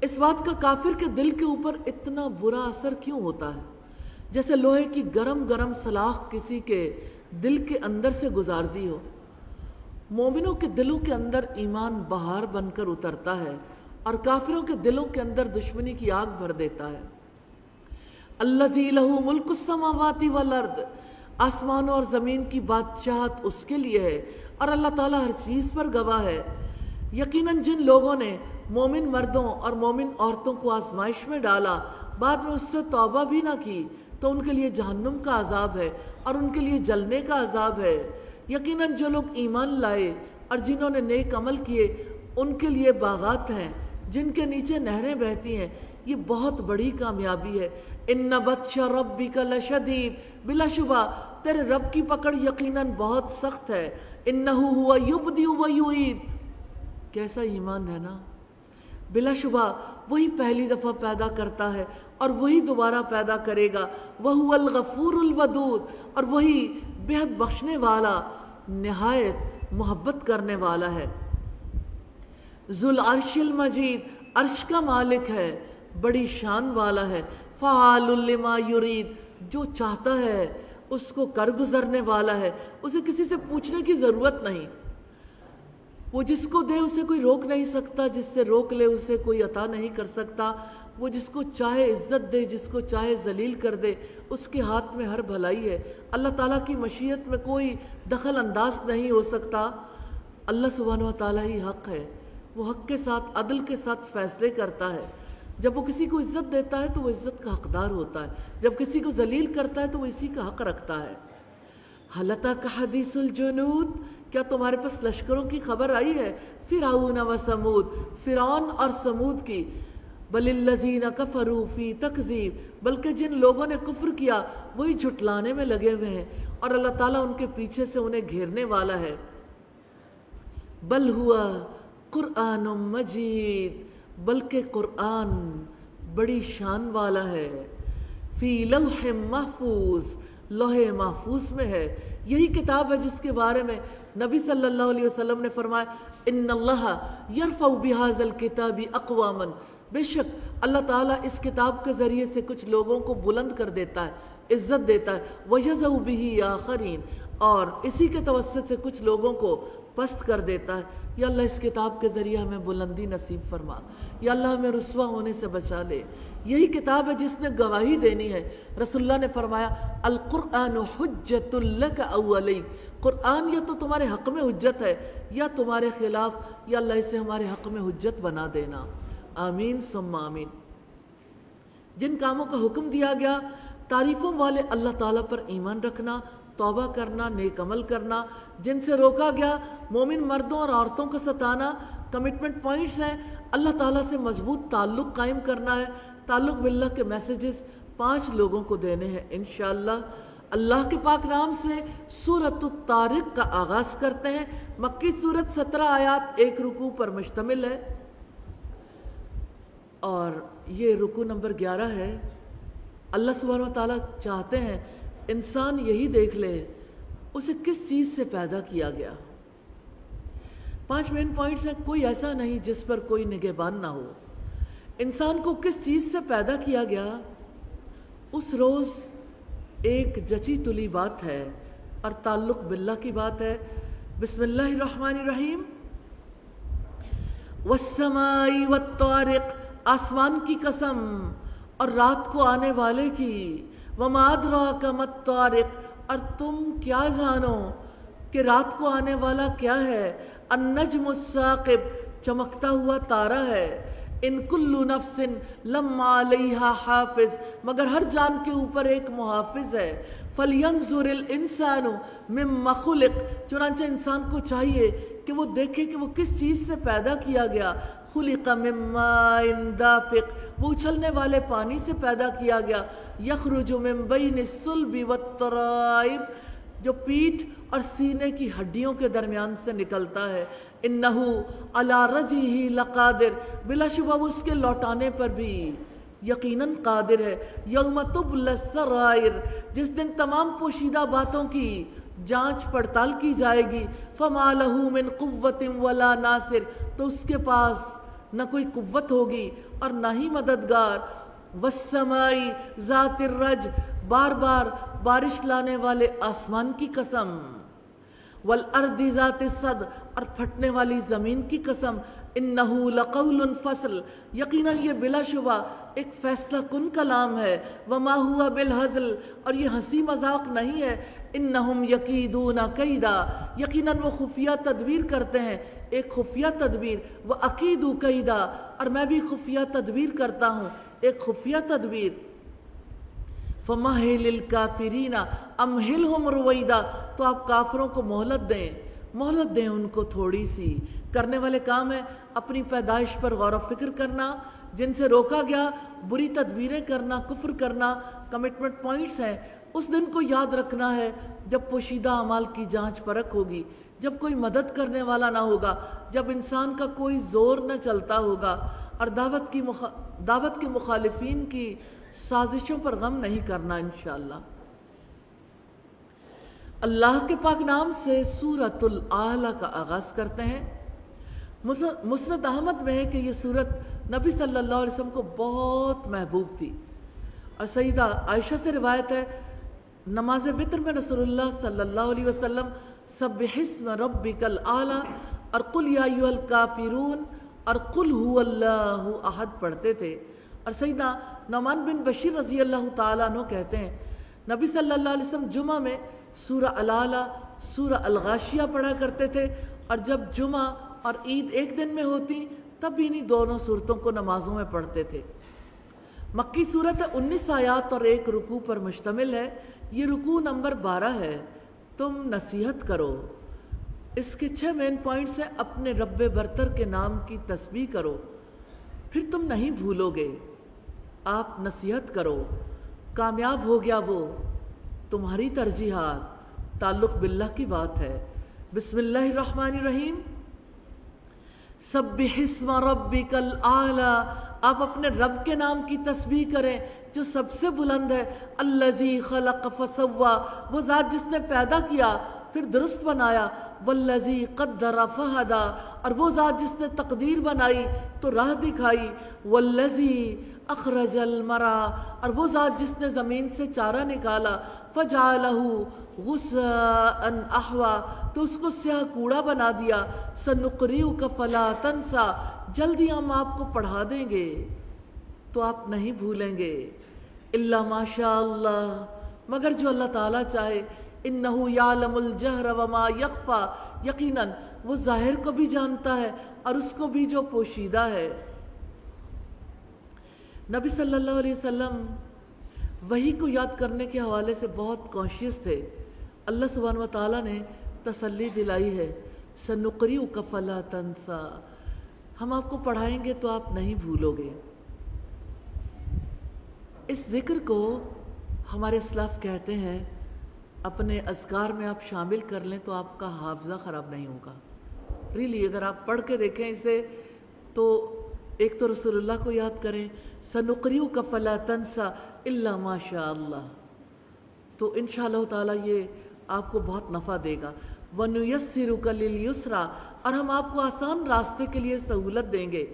اس بات کا کافر کے دل کے اوپر اتنا برا اثر کیوں ہوتا ہے؟ جیسے لوہے کی گرم گرم سلاخ کسی کے دل کے اندر سے گزار دی ہو۔ مومنوں کے دلوں کے اندر ایمان بہار بن کر اترتا ہے اور کافروں کے دلوں کے اندر دشمنی کی آگ بھر دیتا ہے۔ الذی لہ ملک السماوات والارض، آسمانوں اور زمین کی بادشاہت اس کے لیے ہے اور اللہ تعالیٰ ہر چیز پر گواہ ہے۔ یقیناً جن لوگوں نے مومن مردوں اور مومن عورتوں کو آزمائش میں ڈالا، بعد میں اس سے توبہ بھی نہ کی، تو ان کے لیے جہنم کا عذاب ہے اور ان کے لیے جلنے کا عذاب ہے۔ یقیناً جو لوگ ایمان لائے اور جنہوں نے نیک عمل کیے، ان کے لیے باغات ہیں جن کے نیچے نہریں بہتی ہیں، یہ بہت بڑی کامیابی ہے۔ ان بطش ربک لشدید، بلا شبہ تیرے رب کی پکڑ یقیناً بہت سخت ہے۔ انہ ہوا یبدئ و یعید، کیسا ایمان ہے نا، بلا شبہ وہی پہلی دفعہ پیدا کرتا ہے اور وہی دوبارہ پیدا کرے گا۔ وہو الغفور الودود، اور وہی بےحد بخشنے والا، نہایت محبت کرنے والا ہے۔ ذو العرش المجید، عرش کا مالک ہے، بڑی شان والا ہے۔ فعال لما یرید، جو چاہتا ہے اس کو کر گزرنے والا ہے، اسے کسی سے پوچھنے کی ضرورت نہیں۔ وہ جس کو دے اسے کوئی روک نہیں سکتا، جس سے روک لے اسے کوئی عطا نہیں کر سکتا۔ وہ جس کو چاہے عزت دے، جس کو چاہے ذلیل کر دے، اس کے ہاتھ میں ہر بھلائی ہے۔ اللہ تعالیٰ کی مشیت میں کوئی دخل انداز نہیں ہو سکتا۔ اللہ سبحانہ و تعالیٰ ہی حق ہے، وہ حق کے ساتھ عدل کے ساتھ فیصلے کرتا ہے۔ جب وہ کسی کو عزت دیتا ہے تو وہ عزت کا حقدار ہوتا ہے، جب کسی کو ذلیل کرتا ہے تو وہ اسی کا حق رکھتا ہے۔ هل أتاك حدیث الجنود، کیا تمہارے پاس لشکروں کی خبر آئی ہے؟ فرعون و سمود، فرعون اور سمود کی۔ بل الذین کفروا فی تکذیب، بلکہ جن لوگوں نے کفر کیا وہی جھٹلانے میں لگے ہوئے ہیں، اور اللہ تعالیٰ ان کے پیچھے سے انہیں گھیرنے والا ہے۔ بل ہوا قرآن مجید، بلکہ قرآن بڑی شان والا ہے۔ فی لوح محفوظ، لوح محفوظ میں ہے۔ یہی کتاب ہے جس کے بارے میں نبی صلی اللہ علیہ وسلم نے فرمایا، ان اللہ یرفع بہذا الکتاب اقواما، بے شک اللہ تعالیٰ اس کتاب کے ذریعے سے کچھ لوگوں کو بلند کر دیتا ہے، عزت دیتا ہے۔ وَيَضَعُ بِهِ آخَرِينَ، اور اسی کے توسط سے کچھ لوگوں کو پست کر دیتا ہے۔ یا اللہ اس کتاب کے ذریعے ہمیں بلندی نصیب فرما، یا اللہ ہمیں رسوا ہونے سے بچا لے۔ یہی کتاب ہے جس نے گواہی دینی ہے۔ رسول اللہ نے فرمایا، القرآن حجت لک او علیک، قرآن یا تو تمہارے حق میں حجت ہے یا تمہارے خلاف، یا اللہ اسے ہمارے حق میں حجت بنا دینا۔ آمین ثم آمین۔ جن کاموں کا حکم دیا گیا، تعریفوں والے اللہ تعالیٰ پر ایمان رکھنا، توبہ کرنا، نیک عمل کرنا۔ جن سے روکا گیا، مومن مردوں اور عورتوں کو ستانا۔ کمٹمنٹ پوائنٹس ہیں، اللہ تعالیٰ سے مضبوط تعلق قائم کرنا ہے۔ تعلق باللہ کے میسیجز 5 لوگوں کو دینے ہیں انشاءاللہ۔ اللہ کے پاک نام سے سورۃ الطارق کا آغاز کرتے ہیں۔ مکی سورت 17 آیات 1 رکوع پر مشتمل ہے، اور یہ رکوع نمبر 11 ہے۔ اللہ سبحانہ و تعالیٰ چاہتے ہیں انسان یہی دیکھ لے اسے کس چیز سے پیدا کیا گیا۔ 5 مین پوائنٹس ہیں۔ کوئی ایسا نہیں جس پر کوئی نگہبان نہ ہو۔ انسان کو کس چیز سے پیدا کیا گیا، اس روز ایک جچی تلی بات ہے، اور تعلق باللہ کی بات ہے۔ بسم اللہ الرحمن الرحیم۔ والسماء والطارق، آسمان کی قسم اور رات کو آنے والے کی۔ وما ادراک ما الطارق، اور تم کیا جانو کہ رات کو آنے والا کیا ہے۔ النجم الثاقب، چمکتا ہوا تارا ہے۔ ان کل نفس لما علیہا حافظ، مگر ہر جان کے اوپر ایک محافظ ہے۔ فلینظر الانسان مما خلق، چنانچہ انسان کو چاہیے کہ وہ دیکھے کہ وہ کس چیز سے پیدا کیا گیا۔ خلق من ماء دافق، وہ اچھلنے والے پانی سے پیدا کیا گیا۔ یخرج من بین الصلب والترائب، جو پیٹھ اور سینے کی ہڈیوں کے درمیان سے نکلتا ہے. انہو علی رجعہ لقادر، بلا شبہ وہ اس کے لوٹانے پر بھی یقیناً قادر ہے. یوم تبلی السرائر، جس دن تمام پوشیدہ باتوں کی جانچ پڑتال کی جائے گی. فما لہ من قوت ولا ناصر، تو اس کے پاس نہ کوئی قوت ہوگی اور نہ ہی مددگار. والسماء ذات الرج، بار بار بارش لانے والے آسمان کی قسم. والارض ذات الصدع، اور پھٹنے والی زمین کی قسم. انہو لقول فصل، یقیناً یہ بلا شبہ ایک فیصلہ کن کلام ہے. وما ہوا بالہزل، اور یہ ہنسی مذاق نہیں ہے. انہم یکیدون کیدا، یقیناً وہ خفیہ تدبیر کرتے ہیں ایک خفیہ تدبیر. وَأَكِيدُ كَيْدًا، اور میں بھی خفیہ تدبیر کرتا ہوں ایک خفیہ تدبیر. فَمَهِّلِ الْكَافِرِينَ أَمْهِلْهُمْ رُوَيْدًا، تو آپ کافروں کو مہلت دیں ان کو تھوڑی سی. کرنے والے کام ہے اپنی پیدائش پر غور و فکر کرنا، جن سے روکا گیا بری تدبیریں کرنا، کفر کرنا. کمٹمنٹ پوائنٹس ہیں. اس دن کو یاد رکھنا ہے جب پوشیدہ اعمال کی جانچ پرکھ ہوگی، جب کوئی مدد کرنے والا نہ ہوگا، جب انسان کا کوئی زور نہ چلتا ہوگا، اور دعوت کے مخالفین کی سازشوں پر غم نہیں کرنا انشاءاللہ. اللہ کے پاک نام سے سورۃ الاعلیٰ کا آغاز کرتے ہیں. مسند احمد میں ہے کہ یہ سورت نبی صلی اللہ علیہ وسلم کو بہت محبوب تھی. اور سیدہ عائشہ سے روایت ہے نماز وتر میں رسول اللہ صلی اللہ علیہ وسلم سبح اسم ربک الاعلیٰ اور قل یا ایھا الکافرون اور قل ھو اللہ احد پڑھتے تھے. اور سیدہ نعمان بن بشیر رضی اللہ تعالیٰ عنہ کہتے ہیں نبی صلی اللہ علیہ وسلم جمعہ میں سورہ الاعلیٰ، سورہ الغاشیہ پڑھا کرتے تھے، اور جب جمعہ اور عید ایک دن میں ہوتی تب بھی انہی دونوں صورتوں کو نمازوں میں پڑھتے تھے. مکی صورت 19 آیات اور 1 رکوع پر مشتمل ہے. یہ رکوع نمبر 12 ہے. تم نصیحت کرو. اس کے 6 مین پوائنٹس ہیں. اپنے رب برتر کے نام کی تسبیح کرو، پھر تم نہیں بھولو گے. آپ نصیحت کرو، کامیاب ہو گیا وہ. تمہاری ترجیحات تعلق باللہ کی بات ہے. بسم اللہ الرحمن الرحیم. سبح اسم ربک الاعلیٰ، آپ اپنے رب کے نام کی تسبیح کریں جو سب سے بلند ہے. الذی خلق فسوی، وہ ذات جس نے پیدا کیا پھر درست بنایا. والذی قدر فہدی، اور وہ ذات جس نے تقدیر بنائی تو راہ دکھائی. والذی اخرج المرعی، اور وہ ذات جس نے زمین سے چارہ نکالا. فجعلہ غثاء احوی، تو اس کو سیاہ کوڑا بنا دیا. سنقرئک فلا تنسیٰ، جلدی ہم آپ کو پڑھا دیں گے تو آپ نہیں بھولیں گے. الا ما شاء اللہ، مگر جو اللہ تعالیٰ چاہے. انہ یعلم الجہر وما یخفی، یقیناً وہ ظاہر کو بھی جانتا ہے اور اس کو بھی جو پوشیدہ ہے. نبی صلی اللہ علیہ وسلم وحی کو یاد کرنے کے حوالے سے بہت کانشیس تھے. اللہ سبحانہ و تعالیٰ نے تسلی دلائی ہے سنقرئک فلا تنسیٰ، ہم آپ کو پڑھائیں گے تو آپ نہیں بھولو گے. اس ذکر کو ہمارے اسلاف کہتے ہیں اپنے اذکار میں آپ شامل کر لیں تو آپ کا حافظہ خراب نہیں ہوگا. ریلی اگر آپ پڑھ کے دیکھیں اسے تو ایک تو رسول اللہ کو یاد کریں سنقرئک فلا تنسیٰ الا ما شاء اللہ، تو انشاءاللہ تعالیٰ یہ آپ کو بہت نفع دے گا. وَنُيَسِّرُكَ لِلْيُسْرَىٰ، اور ہم آپ کو آسان راستے کے لیے سہولت دیں گے.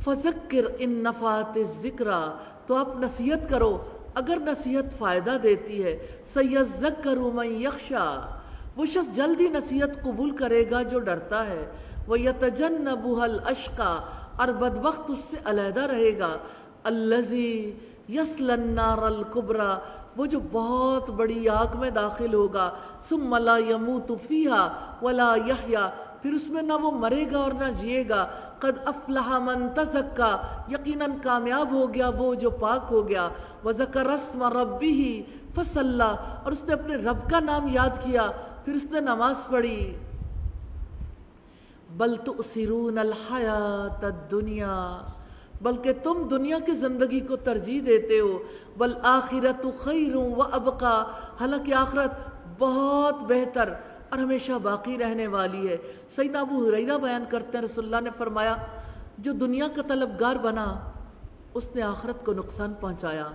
فَذَكِّرْ إِن نَفَعَتِ الذِّكْرَىٰ، تو آپ نصیحت کرو اگر نصیحت فائدہ دیتی ہے. سَيَذَّكَّرُ مَن يَخْشَىٰ، وہ شخص جلدی نصیحت قبول کرے گا جو ڈرتا ہے. وَيَتَجَنَّبُهَا الْأَشْقَىٰ، اور بدبخت اس سے علیحدہ رہے گا. الَّذِي يَصْلَى النَّارَ الْكُبْرَىٰ، وہ جو بہت بڑی آگ میں داخل ہوگا. ثُمَّ لَا يَمُوتُ فِيهَا وَلَا يَحْيَىٰ، پھر اس میں نہ وہ مرے گا اور نہ جیے گا. قَدْ أَفْلَحَ مَن تَزَكَّىٰ، یقیناً کامیاب ہو گیا وہ جو پاک ہو گیا. وَذَكَرَ اسْمَ رَبِّهِ فَصَلَّىٰ، اور اس نے اپنے رب کا نام یاد کیا پھر اس نے نماز پڑھی. بل تؤثرون الحیات الدنیا، بلکہ تم دنیا کی زندگی کو ترجیح دیتے ہو. والآخرۃ خیر وابقیٰ، حالانکہ آخرت بہت بہتر اور ہمیشہ باقی رہنے والی ہے۔ سیدنا ابو ہریرہ بیان کرتے ہیں رسول اللہ نے فرمایا جو دنیا کا طلبگار بنا اس نے آخرت کو نقصان پہنچایا،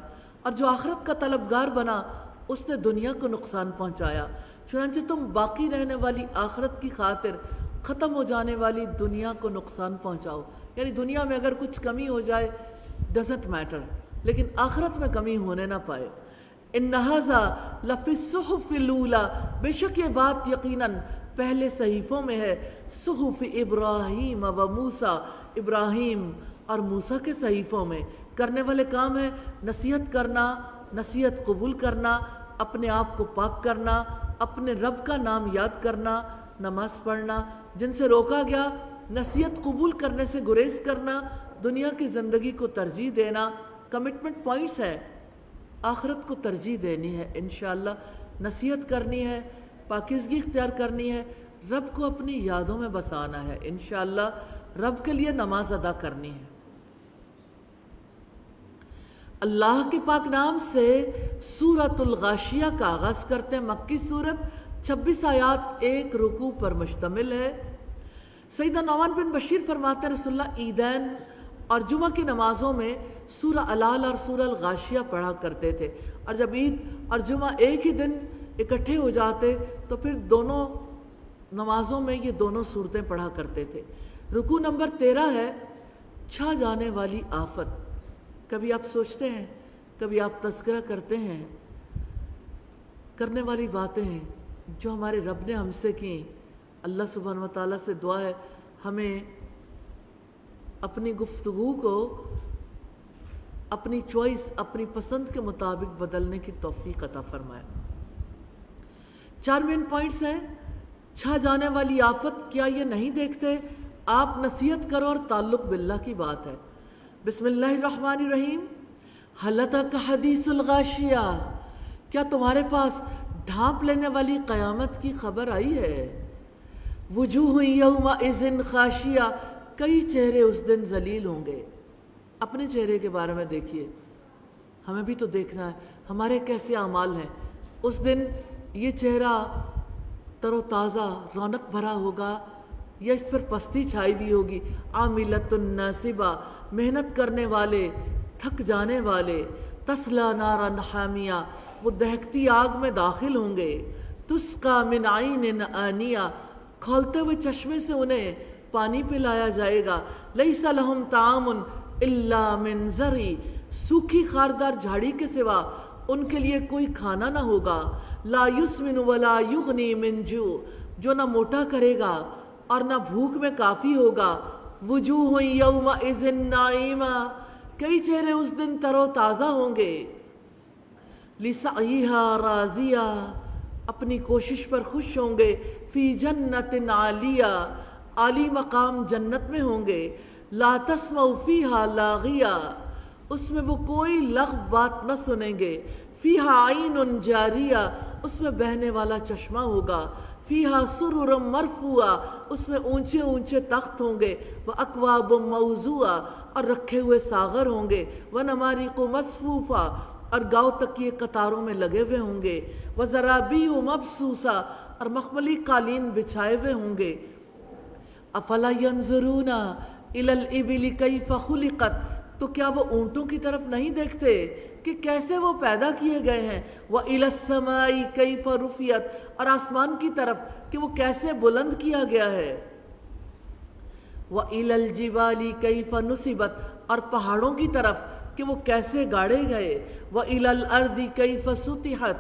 اور جو آخرت کا طلبگار بنا اس نے دنیا کو نقصان پہنچایا۔ چنانچہ تم باقی رہنے والی آخرت کی خاطر ختم ہو جانے والی دنیا کو نقصان پہنچاؤ، یعنی دنیا میں اگر کچھ کمی ہو جائے ڈزنٹ میٹر، لیکن آخرت میں کمی ہونے نہ پائے۔ ان ھذا لفی الصحف الاولی، بے شک یہ بات یقیناً پہلے صحیفوں میں ہے، صحف ابراہیم و موسیٰ، ابراہیم اور موسیٰ کے صحیفوں میں۔ کرنے والے کام ہے نصیحت کرنا، نصیحت قبول کرنا، اپنے آپ کو پاک کرنا، اپنے رب کا نام یاد کرنا، نماز پڑھنا، جن سے روکا گیا نصیحت قبول کرنے سے گریز کرنا، دنیا کی زندگی کو ترجیح دینا۔ کمٹمنٹ پوائنٹس ہے، آخرت کو ترجیح دینی ہے، انشاءاللہ نصیحت کرنی ہے، پاکیزگی اختیار کرنی ہے، رب کو اپنی یادوں میں بسانا ہے، انشاءاللہ رب کے لیے نماز ادا کرنی ہے۔ اللہ کے پاک نام سے سورۃ الغاشیہ کا آغاز کرتے ہیں۔ مکی سورت 26 آیات، 1 رکوع پر مشتمل ہے۔ سیدنا نعمان بن بشیر فرماتے ہیں رسول اللہ عیدین اور جمعہ کی نمازوں میں سورہ العال اور سورہ الغاشیہ پڑھا کرتے تھے، اور جب عید اور جمعہ ایک ہی دن اکٹھے ہو جاتے تو پھر دونوں نمازوں میں یہ دونوں صورتیں پڑھا کرتے تھے۔ رکوع نمبر 13 ہے چھا جانے والی آفت۔ کبھی آپ سوچتے ہیں، کبھی آپ تذکرہ کرتے ہیں، کرنے والی باتیں ہیں جو ہمارے رب نے ہم سے کی۔ اللہ سبحانہ وتعالیٰ سے دعا ہے ہمیں اپنی گفتگو کو اپنی چوائس، اپنی پسند کے مطابق بدلنے کی توفیق عطا فرمائے۔ 4 مین پوائنٹس ہیں۔ چھا جانے والی آفت، کیا یہ نہیں دیکھتے آپ؟ نصیحت کرو اور تعلق باللہ کی بات ہے۔ بسم اللہ الرحمن الرحیم۔ هل اتاک حدیث الغاشیہ، کیا تمہارے پاس ڈھانپ لینے والی قیامت کی خبر آئی ہے؟ وجوہ یومئذ خاشیہ، کئی چہرے اس دن ذلیل ہوں گے۔ اپنے چہرے کے بارے میں دیکھیے، ہمیں بھی تو دیکھنا ہے ہمارے کیسے اعمال ہیں۔ اس دن یہ چہرہ تر و تازہ رونق بھرا ہوگا یا اس پر پستی چھائی بھی ہوگی؟ عاملۃ ناصبہ، محنت کرنے والے، تھک جانے والے۔ تسلی نارا حامیہ، وہ دہکتی آگ میں داخل ہوں گے۔ تسقی من عین آنیہ، کھولتے ہوئے چشمے سے انہیں پانی پلایا جائے گا۔ لیس لہم طعام الا من ضرع، سوکھی خاردار جھاڑی کے سوا ان کے لیے کوئی کھانا نہ ہوگا۔ لا یسمن ولا یغنی من جوع، جو نہ موٹا کرے گا اور نہ بھوک میں کافی ہوگا۔ وجوہ یومئذ ناعمہ، کئی چہرے اس دن تر و تازہ ہوں گے۔ لسعیہا راضیہ، اپنی کوشش پر خوش ہوں گے۔ فی جنت عالیہ، عالی مقام جنت میں ہوں گے۔ لا تسمع فیہا لاغیہ، اس میں وہ کوئی لغو بات نہ سنیں گے۔ فیہا عین جاریہ، اس میں بہنے والا چشمہ ہوگا۔ فیہا سرر مرفوعہ، اس میں اونچے اونچے تخت ہوں گے۔ واکواب موضوعہ، اور رکھے ہوئے ساغر ہوں گے۔ ونماریق مصفوفہ، اور گاؤ تکیے قطاروں میں لگے ہوئے ہوں گے۔ وزرابی مبثوثہ، اور مخملی قالین بچھائے ہوئے ہوں گے۔ افلا ینظرون الی الابل کیف خلقت، تو کیا وہ اونٹوں کی طرف نہیں دیکھتے کہ کیسے وہ پیدا کیے گئے ہیں؟ وَإِلَى السَّمَاءِ كَيْفَ رُفِعَتْ، اور آسمان کی طرف کہ وہ کیسے بلند کیا گیا ہے۔ وَإِلَى الْجِبَالِ كَيْفَ نُصِبَتْ، اور پہاڑوں کی طرف کہ وہ کیسے گاڑے گئے۔ وَإِلَى الْأَرْضِ كَيْفَ سُطِحَتْ،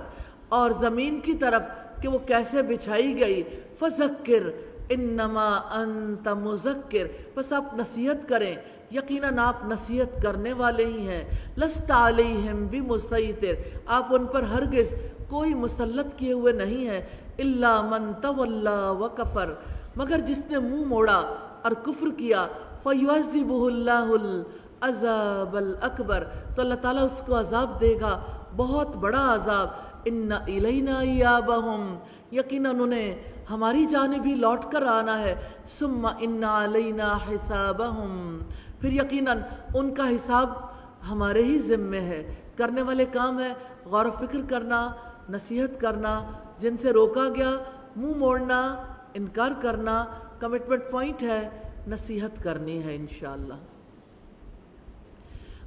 اور زمین کی طرف کہ وہ کیسے بچھائی گئی۔ فَذَكِّرْ انما انت مذکر، بس آپ نصیحت کریں، یقیناً آپ نصیحت کرنے والے ہی ہیں۔ لست علیہم بمسیطر، آپ ان پر ہرگز کوئی مسلط کیے ہوئے نہیں ہیں۔ الا من تولی وکفر، مگر جس نے منہ موڑا اور کفر کیا۔ فیعذبہ اللہ العذاب الاکبر، تو اللہ تعالیٰ اس کو عذاب دے گا، بہت بڑا عذاب۔ ان الینا ایابہم، یقیناً انہیں ہماری جانب ہی لوٹ کر آنا ہے۔ ثم ان علینا حسابہم، پھر یقیناً ان کا حساب ہمارے ہی ذمے ہے۔ کرنے والے کام ہے غور و فکر کرنا، نصیحت کرنا، جن سے روکا گیا منہ موڑنا، انکار کرنا، کمٹمنٹ پوائنٹ ہے، نصیحت کرنی ہے انشاءاللہ۔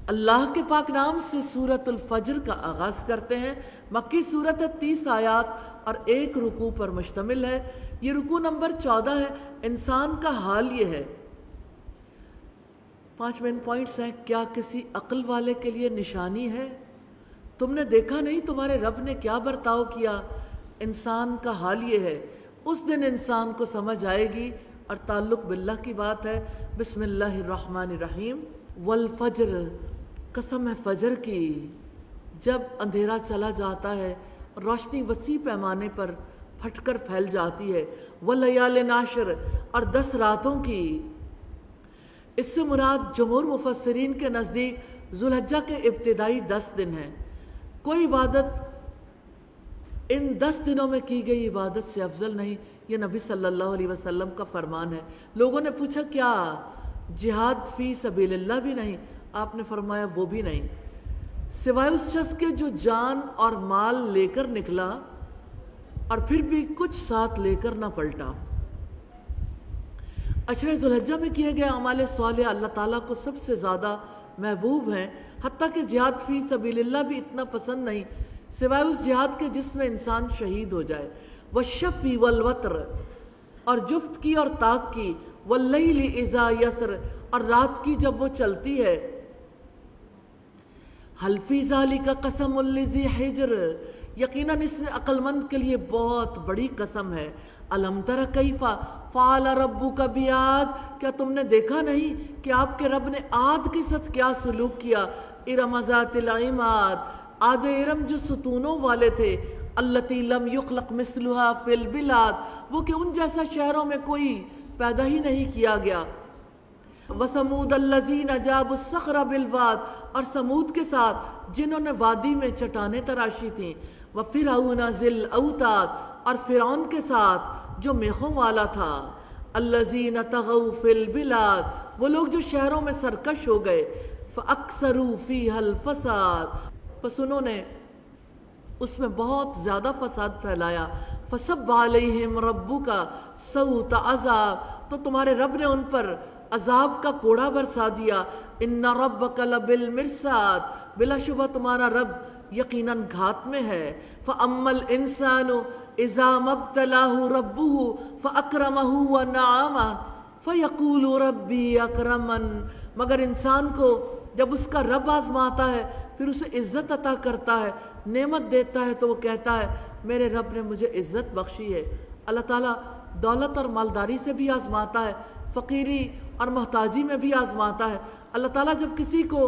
اللہ کے پاک نام سے سورۃ الفجر کا آغاز کرتے ہیں۔ مکی سورت ہے، 30 آیات اور 1 رکوع پر مشتمل ہے۔ یہ رکوع نمبر 14 ہے۔ انسان کا حال یہ ہے، 5 مین پوائنٹس ہیں۔ کیا کسی عقل والے کے لیے نشانی ہے؟ تم نے دیکھا نہیں تمہارے رب نے کیا برتاؤ کیا؟ انسان کا حال یہ ہے۔ اس دن انسان کو سمجھ آئے گی، اور تعلق باللہ کی بات ہے۔ بسم اللہ الرحمن الرحیم۔ والفجر، قسم ہے فجر کی، جب اندھیرا چلا جاتا ہے، روشنی وسیع پیمانے پر پھٹ کر پھیل جاتی ہے۔ ولیال عشر، اور 10 راتوں کی۔ اس سے مراد جمہور مفسرین کے نزدیک ذوالحجہ کے ابتدائی 10 دن ہیں۔ کوئی عبادت ان 10 دنوں میں کی گئی عبادت سے افضل نہیں، یہ نبی صلی اللہ علیہ وسلم کا فرمان ہے۔ لوگوں نے پوچھا کیا جہاد فی سبیل اللہ بھی نہیں؟ آپ نے فرمایا وہ بھی نہیں، سوائے اس شخص کے جو جان اور مال لے کر نکلا اور پھر بھی کچھ ساتھ لے کر نہ پلٹا۔ عشر ذوالحجہ میں کیے گئے اعمال صالحہ اللہ تعالیٰ کو سب سے زیادہ محبوب ہیں، حتیٰ کہ جہاد فی سبیل اللہ بھی اتنا پسند نہیں، سوائے اس جہاد کے جس میں انسان شہید ہو جائے۔ والشفع والوتر، اور جفت کی اور طاق کی۔ واللیل اذا یسر، اور رات کی جب وہ چلتی ہے۔ حل فی ذالک قسم لذی حجر، یقیناً اس میں عقل مند کے لیے بہت بڑی قسم ہے۔ الم تر کیف فعل ربک بعاد، کیا تم نے دیکھا نہیں کہ آپ کے رب نے عاد کے ساتھ کیا سلوک کیا؟ ارم ذات العماد، عاد ارم جو ستونوں والے تھے۔ التی لم یخلق مثلها فی البلاد، وہ کہ ان جیسا شہروں میں کوئی پیدا ہی نہیں کیا گیا۔ وثمود الذین جابوا الصخر بالواد، اور سمود کے ساتھ جنہوں نے وادی میں چٹانیں تراشی تھیں۔ وفرعون ذی الاوتاد، اور فرعون کے ساتھ جو میخوں والا تھا۔ الذین طغوا فی البلاد، وہ لوگ جو شہروں میں سرکش ہو گئے۔ فاکثروا فیہا الفساد، پس انہوں نے اس میں بہت زیادہ فساد پھیلایا۔ فصب علیہم ربک سوط عذاب، تو تمہارے رب نے ان پر عذاب کا کوڑا برسا دیا۔ ان ربک لبالمرصاد، بلا شبہ تمہارا رب یقیناً گھات میں ہے۔ فاما الانسان اذا ما ابتلاه ربه فاکرمہ ونعمہ فیقول ربی اکرمن، مگر انسان کو جب اس کا رب آزماتا ہے، پھر اسے عزت عطا کرتا ہے، نعمت دیتا ہے، تو وہ کہتا ہے میرے رب نے مجھے عزت بخشی ہے۔ اللہ تعالیٰ دولت اور مالداری سے بھی آزماتا ہے، فقیری اور محتاجی میں بھی آزماتا ہے۔ اللہ تعالیٰ جب کسی کو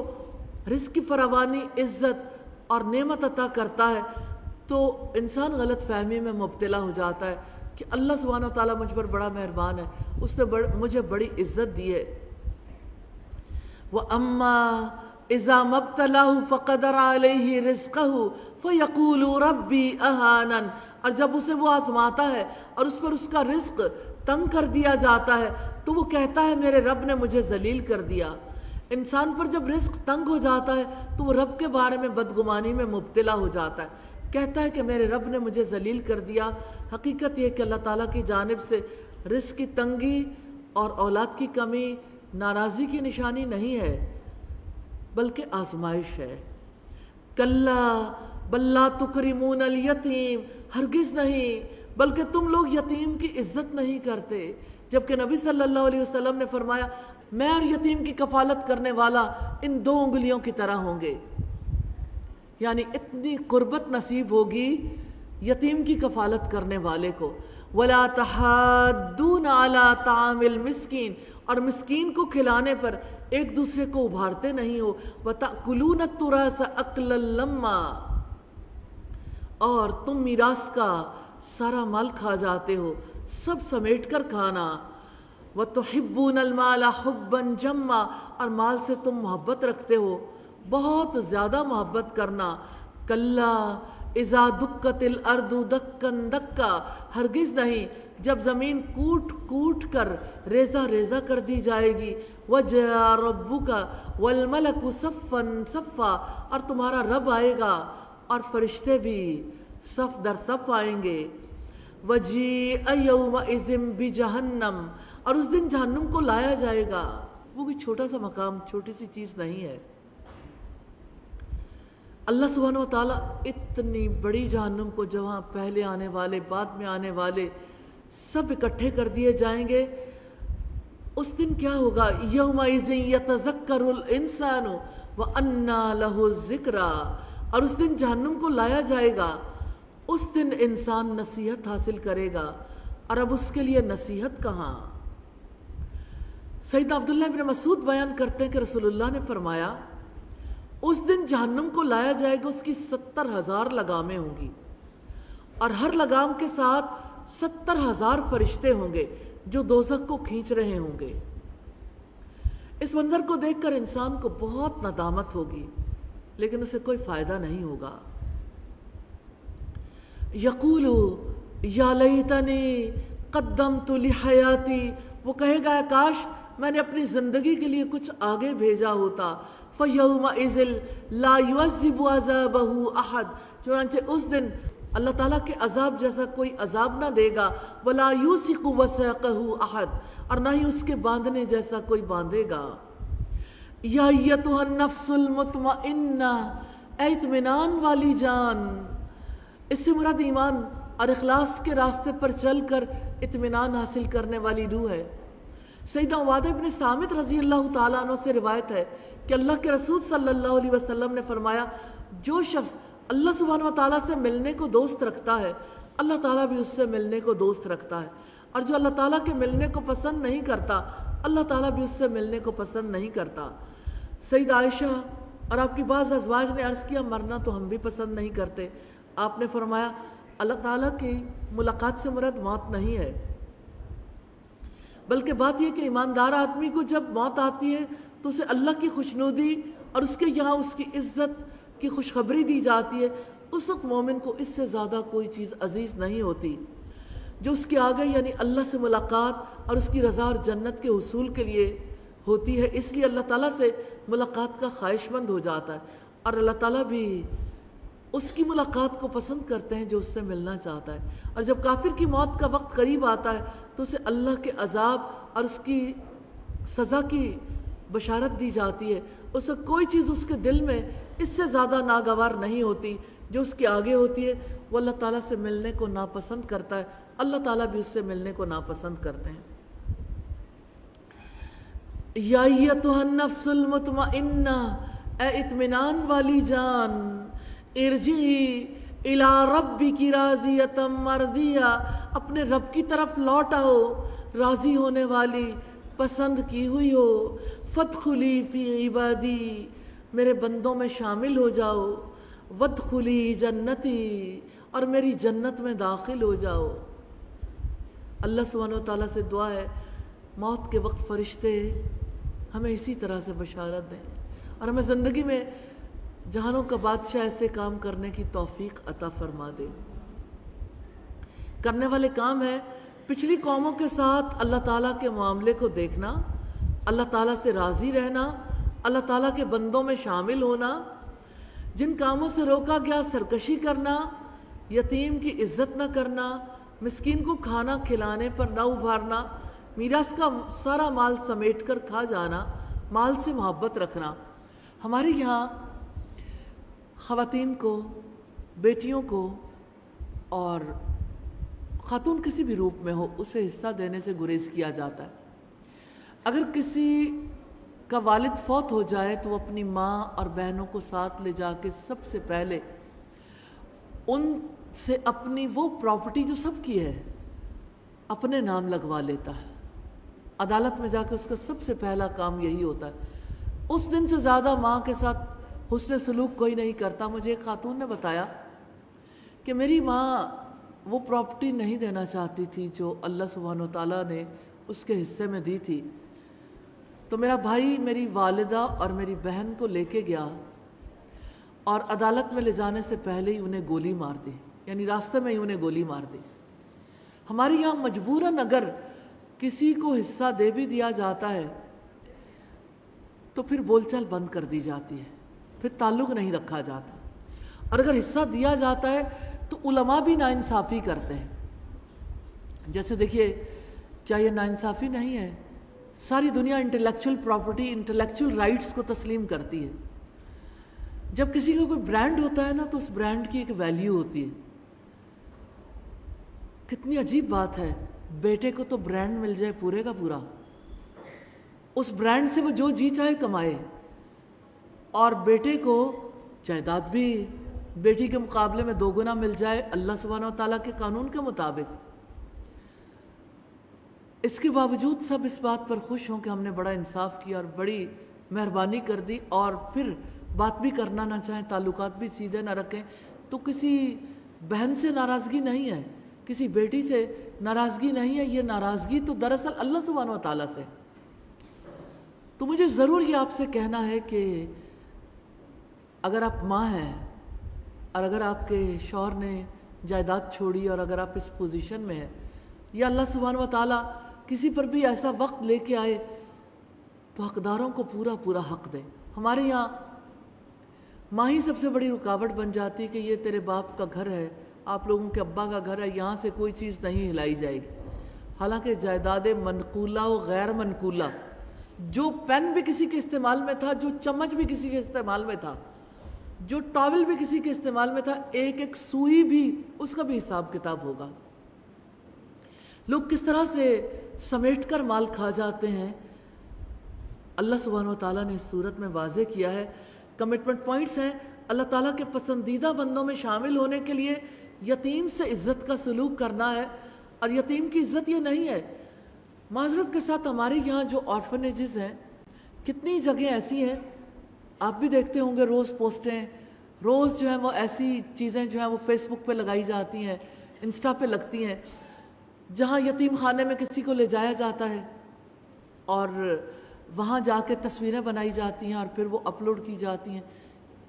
رزق کی فراوانی، عزت اور نعمت عطا کرتا ہے تو انسان غلط فہمی میں مبتلا ہو جاتا ہے کہ اللہ سبحانہ وتعالیٰ مجھ پر بڑا مہربان ہے، اس نے مجھے بڑی عزت دی ہے۔ وَأَمَّا إِذَا مَا ابْتَلَاهُ فَقَدَرَ عَلَيْهِ رِزْقَهُ فَيَقُولُ رَبِّي أَهَانَنِ، اور جب اسے وہ آزماتا ہے اور اس پر اس کا رزق تنگ کر دیا جاتا ہے تو وہ کہتا ہے میرے رب نے مجھے ذلیل کر دیا۔ انسان پر جب رزق تنگ ہو جاتا ہے تو وہ رب کے بارے میں بدگمانی میں مبتلا ہو جاتا ہے، کہتا ہے کہ میرے رب نے مجھے ذلیل کر دیا۔ حقیقت یہ کہ اللہ تعالیٰ کی جانب سے رزق کی تنگی اور اولاد کی کمی ناراضی کی نشانی نہیں ہے، بلکہ آزمائش ہے۔ کلا بل لا تکرمون الیتیم، ہرگز نہیں، بلکہ تم لوگ یتیم کی عزت نہیں کرتے، جبکہ نبی صلی اللہ علیہ وسلم نے فرمایا میں اور یتیم کی کفالت کرنے والا ان 2 انگلیوں کی طرح ہوں گے، یعنی اتنی قربت نصیب ہوگی یتیم کی کفالت کرنے والے کو۔ وَلَا تَحَاضُّونَ عَلَىٰ طَعَامِ الْمِسْكِينِ، اور مسکین کو کھلانے پر ایک دوسرے کو ابھارتے نہیں ہو۔ وَتَأْكُلُونَ التُّرَاثَ أَكْلًا لَمًّا، اور تم میراث کا سارا مال کھا جاتے ہو، سب سمیٹ کر کھانا۔ وَتُحِبُّونَ الْمَالَ حُبًّا جَمًّا، اور مال سے تم محبت رکھتے ہو، بہت زیادہ محبت کرنا۔ کلا اذا دکت الارض دکن دکا، ہرگز نہیں جب زمین کوٹ کوٹ کر ریزہ ریزہ کر دی جائے گی۔ وجاء ربک والملک صفا صفا، اور تمہارا رب آئے گا اور فرشتے بھی صف در صف آئیں گے. وَجِيءَ يَوْمَئِذٍ بِجَهَنَّمَ، اور اس دن جہنم کو لایا جائے گا. وہ کوئی چھوٹا سا مقام، چھوٹی سی چیز نہیں ہے. اللہ سبحانہ و تعالیٰ اتنی بڑی جہنم کو، جہاں پہلے آنے والے بعد میں آنے والے سب اکٹھے کر دیے جائیں گے. اس دن کیا ہوگا؟ یومئذ یتذکر الانسان وانیٰ لہ الذکریٰ، اور اس دن جہنم کو لایا جائے گا. اس دن انسان نصیحت حاصل کرے گا، اور اب اس کے لیے نصیحت کہاں؟ سیدنا عبداللہ بن مسعود بیان کرتے ہیں کہ رسول اللہ نے فرمایا اس دن جہنم کو لایا جائے گا، اس کی 70,000 لگامیں ہوں گی، اور ہر لگام کے ساتھ 70,000 فرشتے ہوں گے جو دوزخ کو کھینچ رہے ہوں گے. اس منظر کو دیکھ کر انسان کو بہت ندامت ہوگی، لیکن اسے کوئی فائدہ نہیں ہوگا. یقول یا لیتنی قدمت لحیاتی، وہ کہے گا کاش میں نے اپنی زندگی کے لیے کچھ آگے بھیجا ہوتا. فَيَوْمَئِذٍ لَا يُعَذِّبُ عَذَابَهُ أَحَدٌ، چنانچہ اس دن اللہ تعالیٰ کے عذاب جیسا کوئی عذاب نہ دے گا. وَلَا يُوثِقُ وَثَاقَهُ أَحَدٌ، اور نہ ہی اس کے باندھنے جیسا کوئی باندھے گا. یا ایتھا النفس المطمئنہ، اے اطمینان والی جان. اس سے مراد ایمان اور اخلاص کے راستے پر چل کر اطمینان حاصل کرنے والی روح ہے. سیدنا عبادہ بن صامت رضی اللہ تعالیٰ عنہ سے روایت ہے کہ اللہ کے رسول صلی اللہ علیہ وسلم نے فرمایا جو شخص اللہ سبحانہ و تعالیٰ سے ملنے کو دوست رکھتا ہے، اللہ تعالیٰ بھی اس سے ملنے کو دوست رکھتا ہے، اور جو اللہ تعالیٰ کے ملنے کو پسند نہیں کرتا، اللہ تعالیٰ بھی اس سے ملنے کو پسند نہیں کرتا. سید عائشہ اور آپ کی بعض ازواج نے عرض کیا مرنا تو ہم بھی پسند نہیں کرتے. آپ نے فرمایا اللہ تعالیٰ کی ملاقات سے مراد موت نہیں ہے، بلکہ بات یہ کہ ایماندار آدمی کو جب موت آتی ہے تو اسے اللہ کی خوشنودی اور اس کے یہاں اس کی عزت کی خوشخبری دی جاتی ہے. اس وقت مومن کو اس سے زیادہ کوئی چیز عزیز نہیں ہوتی جو اس کے آگے یعنی اللہ سے ملاقات اور اس کی رضا اور جنت کے حصول کے لیے ہوتی ہے. اس لیے اللہ تعالیٰ سے ملاقات کا خواہش مند ہو جاتا ہے، اور اللہ تعالیٰ بھی اس کی ملاقات کو پسند کرتے ہیں جو اس سے ملنا چاہتا ہے. اور جب کافر کی موت کا وقت قریب آتا ہے تو اسے اللہ کے عذاب اور اس کی سزا کی بشارت دی جاتی ہے. اس وقت کوئی چیز اس کے دل میں اس سے زیادہ ناگوار نہیں ہوتی جو اس کے آگے ہوتی ہے. وہ اللہ تعالیٰ سے ملنے کو ناپسند کرتا ہے، اللہ تعالیٰ بھی اس سے ملنے کو ناپسند کرتے ہیں. یا ایتھا النفس المطمئنہ، اے اطمینان والی جان. ارجعی الی ربک راضیۃ مرضیہ، اپنے رب کی طرف لوٹ آؤ راضی ہونے والی، پسند کی ہوئی ہو. فادخلی فی عبادی، میرے بندوں میں شامل ہو جاؤ. وادخلی جنتی، اور میری جنت میں داخل ہو جاؤ. اللہ سبحانہ و تعالیٰ سے دعا ہے موت کے وقت فرشتے ہمیں اسی طرح سے بشارت دیں، اور ہمیں زندگی میں جہانوں کا بادشاہ ایسے کام کرنے کی توفیق عطا فرما دے. کرنے والے کام ہے پچھلی قوموں کے ساتھ اللہ تعالیٰ کے معاملے کو دیکھنا، اللہ تعالیٰ سے راضی رہنا، اللہ تعالیٰ کے بندوں میں شامل ہونا. جن کاموں سے روکا گیا سرکشی کرنا، یتیم کی عزت نہ کرنا، مسکین کو کھانا کھلانے پر نہ ابھارنا، میراث کا سارا مال سمیٹ کر کھا جانا، مال سے محبت رکھنا. ہمارے یہاں خواتین کو، بیٹیوں کو، اور خاتون کسی بھی روپ میں ہو اسے حصہ دینے سے گریز کیا جاتا ہے. اگر کسی کا والد فوت ہو جائے تو وہ اپنی ماں اور بہنوں کو ساتھ لے جا کے سب سے پہلے ان سے اپنی وہ پراپرٹی جو سب کی ہے اپنے نام لگوا لیتا ہے. عدالت میں جا کے اس کا سب سے پہلا کام یہی ہوتا ہے. اس دن سے زیادہ ماں کے ساتھ حسن سلوک کوئی نہیں کرتا. مجھے ایک خاتون نے بتایا کہ میری ماں وہ پراپرٹی نہیں دینا چاہتی تھی جو اللہ سبحانہ و تعالیٰ نے اس کے حصے میں دی تھی. تو میرا بھائی میری والدہ اور میری بہن کو لے کے گیا اور عدالت میں لے جانے سے پہلے ہی انہیں گولی مار دی، یعنی راستے میں ہی انہیں گولی مار دی. ہمارے یہاں مجبوراً اگر کسی کو حصہ دے بھی دیا جاتا ہے تو پھر بول چال بند کر دی جاتی ہے، پھر تعلق نہیں رکھا جاتا. اور اگر حصہ دیا جاتا ہے تو علماء بھی ناانصافی کرتے ہیں. جیسے دیکھیے، کیا یہ ناانصافی نہیں ہے؟ ساری دنیا انٹلیکچول پراپرٹی، انٹلیکچول رائٹس کو تسلیم کرتی ہے. جب کسی کا کوئی برانڈ ہوتا ہے نا تو اس برانڈ کی ایک ویلیو ہوتی ہے. کتنی عجیب بات ہے، بیٹے کو تو برانڈ مل جائے پورے کا پورا، اس برانڈ سے وہ جو جی چاہے کمائے، اور بیٹے کو جائیداد بھی بیٹی کے مقابلے میں 2 گنا مل جائے اللہ سبحانہ وتعالیٰ کے قانون کے مطابق. اس کے باوجود سب اس بات پر خوش ہوں کہ ہم نے بڑا انصاف کیا اور بڑی مہربانی کر دی، اور پھر بات بھی کرنا نہ چاہیں، تعلقات بھی سیدھے نہ رکھیں. تو کسی بہن سے ناراضگی نہیں ہے، کسی بیٹی سے ناراضگی نہیں ہے، یہ ناراضگی تو دراصل اللہ سبحانہ وتعالیٰ سے. تو مجھے ضرور یہ آپ سے کہنا ہے کہ اگر آپ ماں ہیں اور اگر آپ کے شوہر نے جائیداد چھوڑی اور اگر آپ اس پوزیشن میں ہیں، یا اللہ سبحانہ وتعالیٰ کسی پر بھی ایسا وقت لے کے آئے تو حقداروں کو پورا پورا حق دیں. ہمارے یہاں ماں ہی سب سے بڑی رکاوٹ بن جاتی کہ یہ تیرے باپ کا گھر ہے، آپ لوگوں کے ابا کا گھر ہے، یہاں سے کوئی چیز نہیں ہلائی جائے گی. حالانکہ جائیداد منقولہ و غیر منقولہ، جو پین بھی کسی کے استعمال میں تھا، جو چمچ بھی کسی کے استعمال میں تھا، جو ٹاول بھی کسی کے استعمال میں تھا، ایک ایک سوئی بھی اس کا بھی حساب کتاب ہوگا. لوگ کس طرح سے سمیٹ کر مال کھا جاتے ہیں، اللہ سبحانہ وتعالیٰ نے اس صورت میں واضح کیا ہے. کمٹمنٹ پوائنٹس ہیں. اللہ تعالیٰ کے پسندیدہ بندوں میں شامل ہونے کے لیے یتیم سے عزت کا سلوک کرنا ہے، اور یتیم کی عزت یہ نہیں ہے. معذرت کے ساتھ ہمارے یہاں جو آرفنیجز ہیں، کتنی جگہیں ایسی ہیں، آپ بھی دیکھتے ہوں گے، روز پوسٹیں، روز جو ہیں وہ ایسی چیزیں جو ہیں وہ فیس بک پہ لگائی جاتی ہیں، انسٹا پہ لگتی ہیں، جہاں یتیم خانے میں کسی کو لے جایا جاتا ہے اور وہاں جا کے تصویریں بنائی جاتی ہیں اور پھر وہ اپلوڈ کی جاتی ہیں.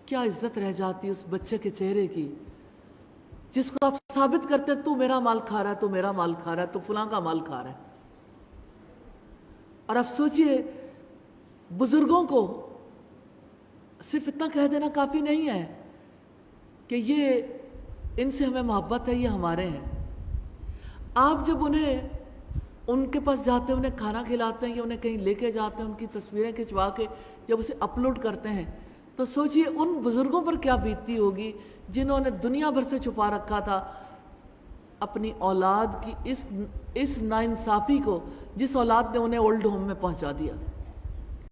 کیا عزت رہ جاتی ہے اس بچے کے چہرے کی، جس کو آپ ثابت کرتے ہیں تو میرا مال کھا رہا ہے، تو میرا مال کھا رہا ہے، تو فلاں کا مال کھا رہا ہے. اور اب سوچئے، بزرگوں کو صرف اتنا کہہ دینا کافی نہیں ہے کہ یہ ان سے ہمیں محبت ہے، یہ ہمارے ہیں. آپ جب ان کے پاس جاتے ہیں، انہیں کھانا کھلاتے ہیں یا انہیں کہیں لے کے جاتے ہیں، ان کی تصویریں کھنچوا کے جب اسے اپلوڈ کرتے ہیں، تو سوچئے ان بزرگوں پر کیا بیتتی ہوگی جنہوں نے دنیا بھر سے چھپا رکھا تھا اپنی اولاد کی اس ناانصافی کو، جس اولاد نے انہیں اولڈ ہوم میں پہنچا دیا.